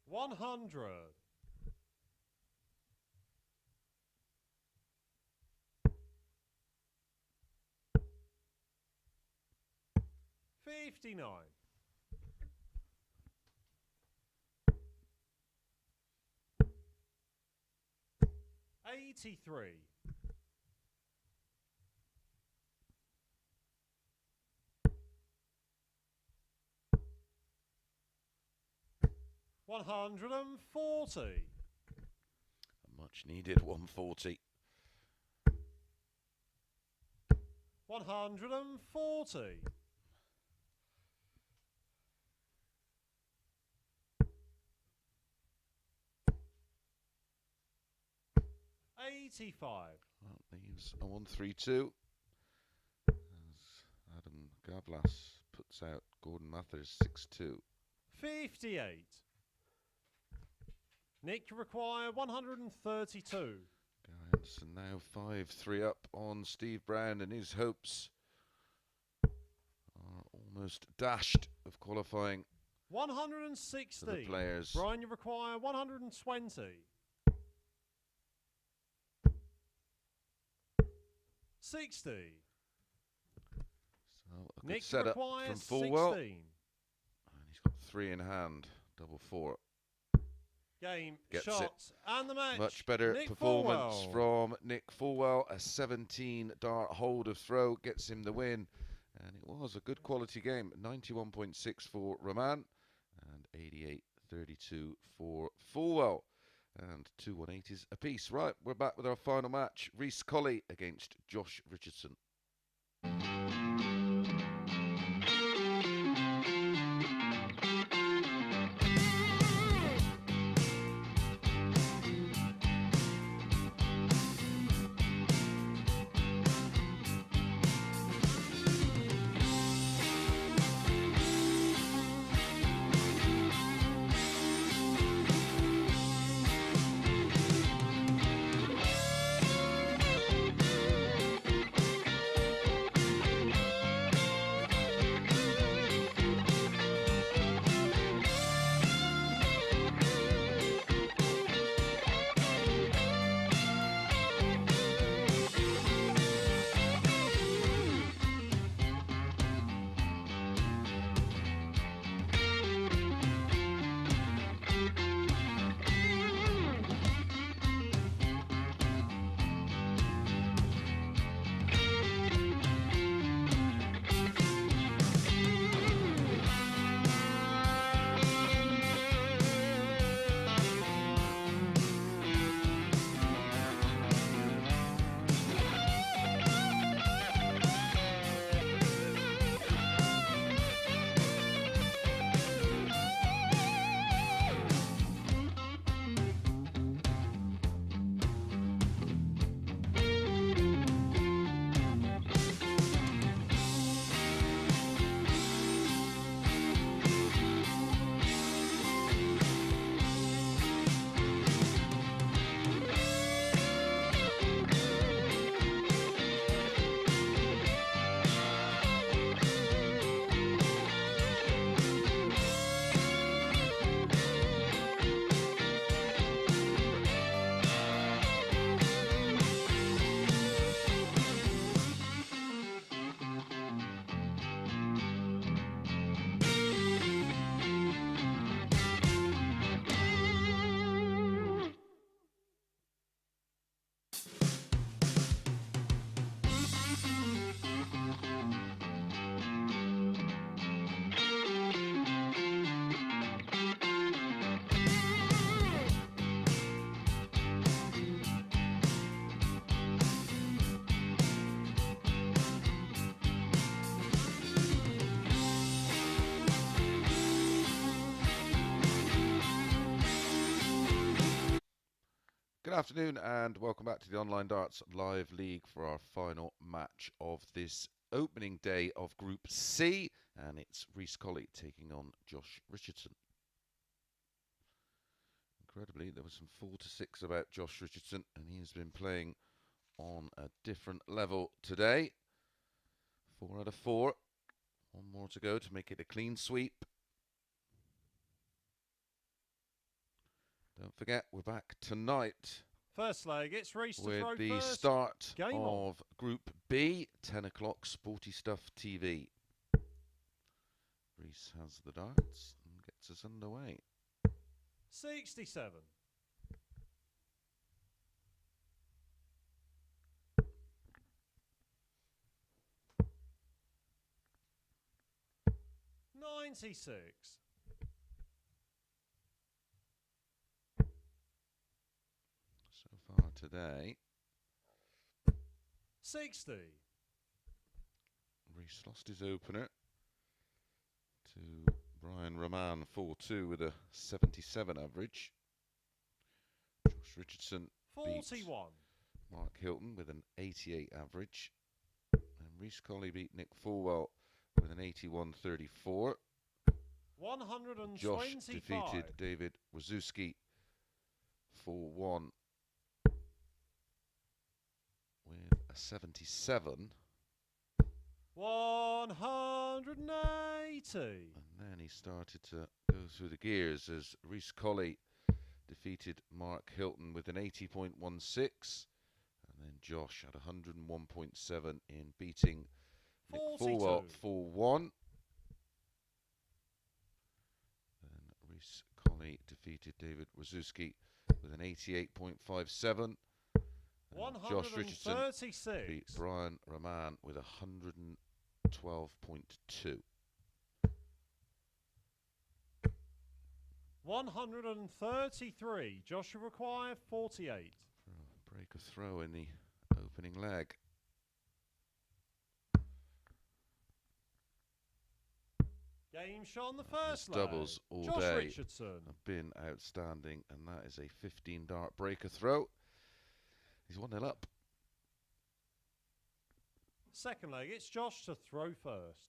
100. 59. 83. 140. A much needed 140. 140. 85. Well, leaves a 132 as Adam Gavlas puts out Gordon Mathers 6-2. 58. Nick, you require 132. Guy Anderson now 5-3 up on Steve Brown, and his hopes are almost dashed of qualifying 160. for the Players. Brian, you require 120. 60. So a good Nick, you setup require from Fullwell. 16. And he's got 3 in hand, double 4. Game, Gets shots, and the match. Much better Nick performance Fullwell. from Nick Fullwell. A 17 dart hold of throw gets him the win. And it was a good quality game. 91.6 for Raman and 88.32 for Fullwell. And 2 180s apiece. Right, we're back with our final match. Reece Colley against Josh Richardson. Good afternoon and welcome back to the Online Darts Live League for our final match of this opening day of Group C, and it's Reece Colley taking on Josh Richardson. Incredibly, there was some 4 to 6 about Josh Richardson, and he's been playing on a different level today. 4 out of 4. One more to go to make it a clean sweep. Don't forget, we're back tonight. First leg, it's Rhys to with throw the first. start Game of Group B, 10 o'clock, Sporty Stuff TV. Rhys has the darts and gets us underway. 67. $96. So far today, 60. Rhys lost his opener to Raman 4-2 with a 77 average. Josh Richardson 41. beat Mark Hylton with an 88 average. And Reece Colley beat Nick Fullwell with an 81-34. 125. Josh defeated David Wazewski 4-1 with a 77. 180. And then he started to go through the gears as Reece Colley defeated Mark Hylton with an 80.16. And then Josh had 101.7 in beating Nick Fullwell 4-1. Then Reece Colley defeated David Wazewski with an 88.57. Josh Richardson beat Raman with 112.2. 133. Joshua require 48. Break a throw in the opening leg. Game shot on the first leg. Doubles all Josh day Richardson have been outstanding, and that is a 15 dart breaker throw. He's 1-0 up. Second leg, it's Josh to throw first.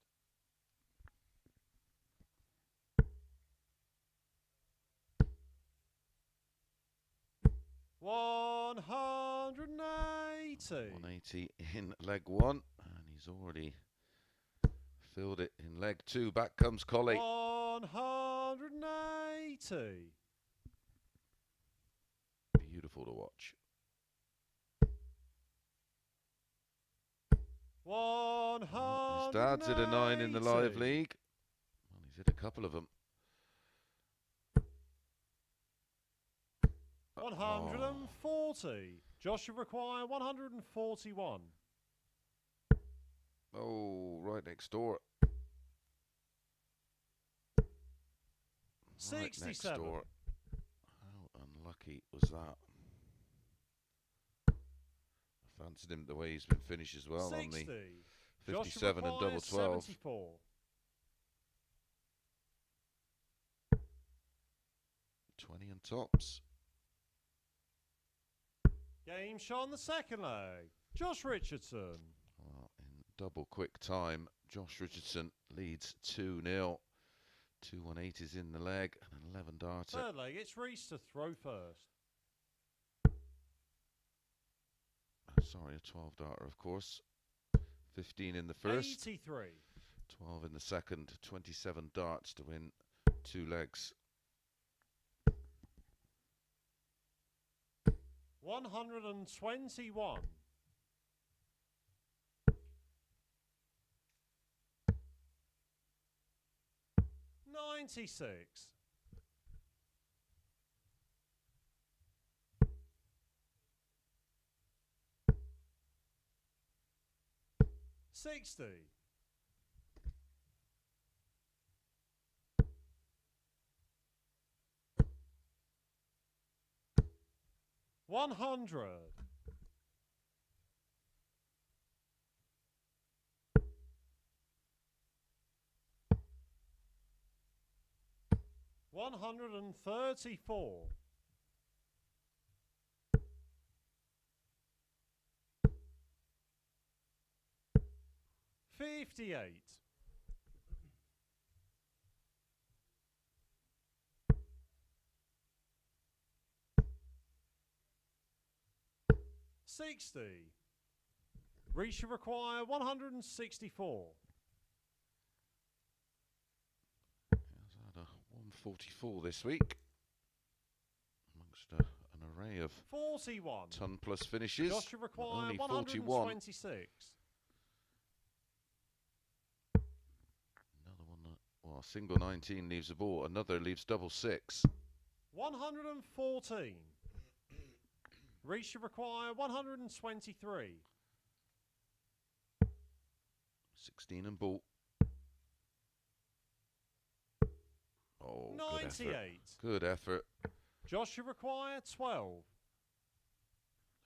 $180 in leg 1, and he's already filled it in leg 2. Back comes Colley. 180. Beautiful to watch. 180. His dad's hit a 9 in the live league. Well, he's hit a couple of them. 140. Joshua require 141. Oh, right next door. 67. Right next door. How unlucky was that? I fancied him the way he's been finished as well 60. on the 57 and double 12. 74. 20 and tops. Game shot on the second leg. Josh Richardson. Well, in double quick time, Josh Richardson leads 2-0. 2-1-8 is in the leg and an 11 darter. Third leg, it's Rhys to throw first. Sorry, a 12 darter, of course. 15 in the first. 83. 12 in the second. 27 darts to win 2 legs. 121. 96. 60. 100. 134. 58. 60. Rhys should require 164. He's had a 144 this week, amongst an array of 41. ton plus finishes. Josh should require Only 41. 126. Another one that, well, single 19 leaves the ball. Another leaves double 6. 114. Rhys should require 123. 16 and ball. Oh, 98. Good effort. Josh should require 12.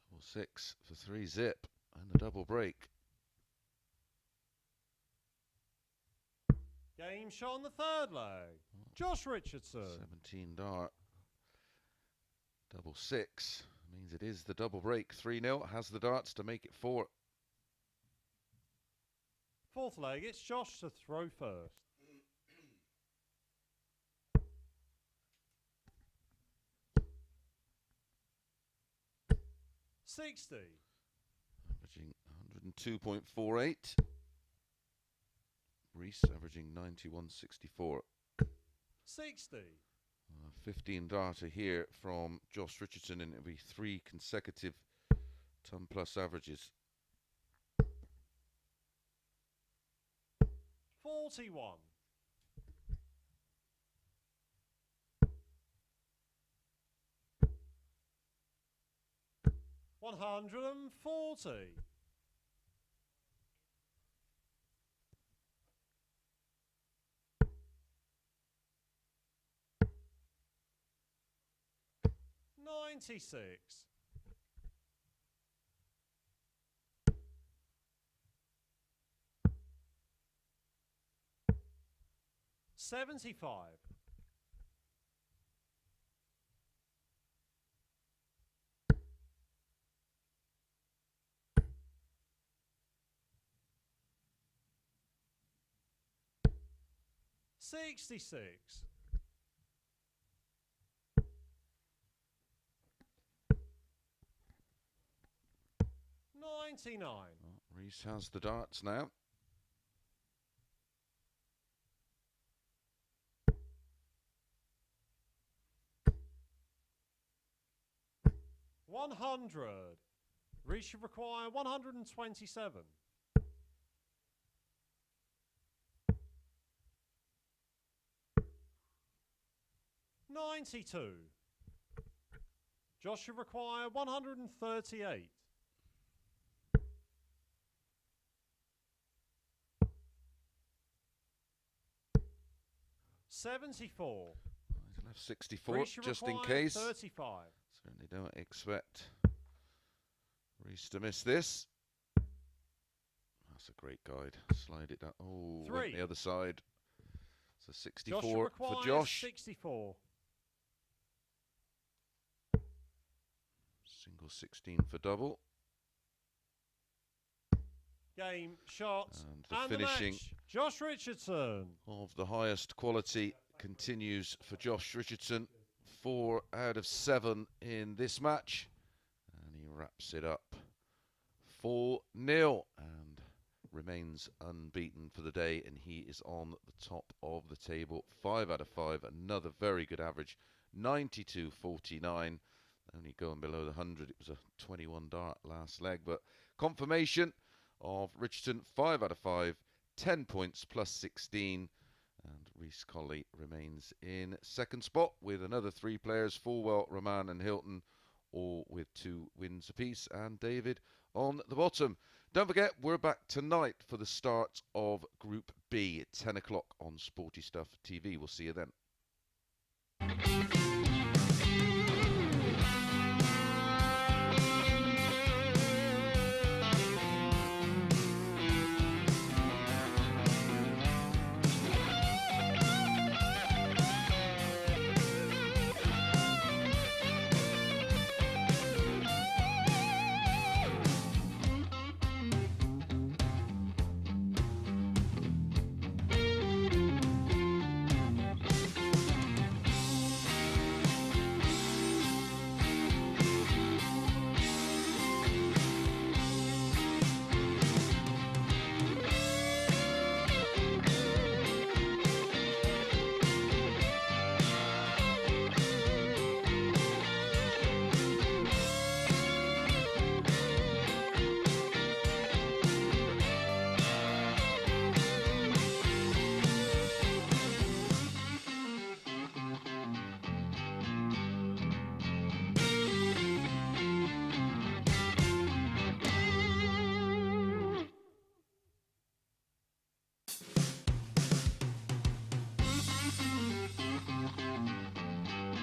Double 6 for 3 zip and a double break. Game shot on the third leg. Josh Richardson. 17 dart. Double 6 means it is the double break. 3-0 has the darts to make it 4. Fourth leg, it's Josh to throw first. $60. Averaging 102.48. Rhys averaging 91.64. 60. 15 darter here from Josh Richardson, and it'll be 3 consecutive ton plus averages. 41. 140. 96. 75. 66. 99. Well, Rhys has the darts now. $100. Rhys should require 127. 92. Josh should require 138. 74. He's left 64 just in case. 35. Certainly don't expect Rhys to miss this. That's a great guide. Slide it down. Oh, went the other side. So 64 for Josh. 64. Single 16 for double. Game, shot, and the finishing match. Josh Richardson. Of the highest quality continues for Josh Richardson. 4 out of 7 in this match. And he wraps it up 4-0 and remains unbeaten for the day. And he is on the top of the table. 5 out of 5. Another very good average. 92.49. Only going below the 100. It was a 21 dart last leg. But confirmation of Richardson, 5 out of 5. 10 points plus 16. And Reece Colley remains in second spot with another 3 players, Fullwell, Raman and Hylton, all with 2 wins apiece. And David on the bottom. Don't forget, we're back tonight for the start of Group B at 10 o'clock on Sporty Stuff TV. We'll see you then.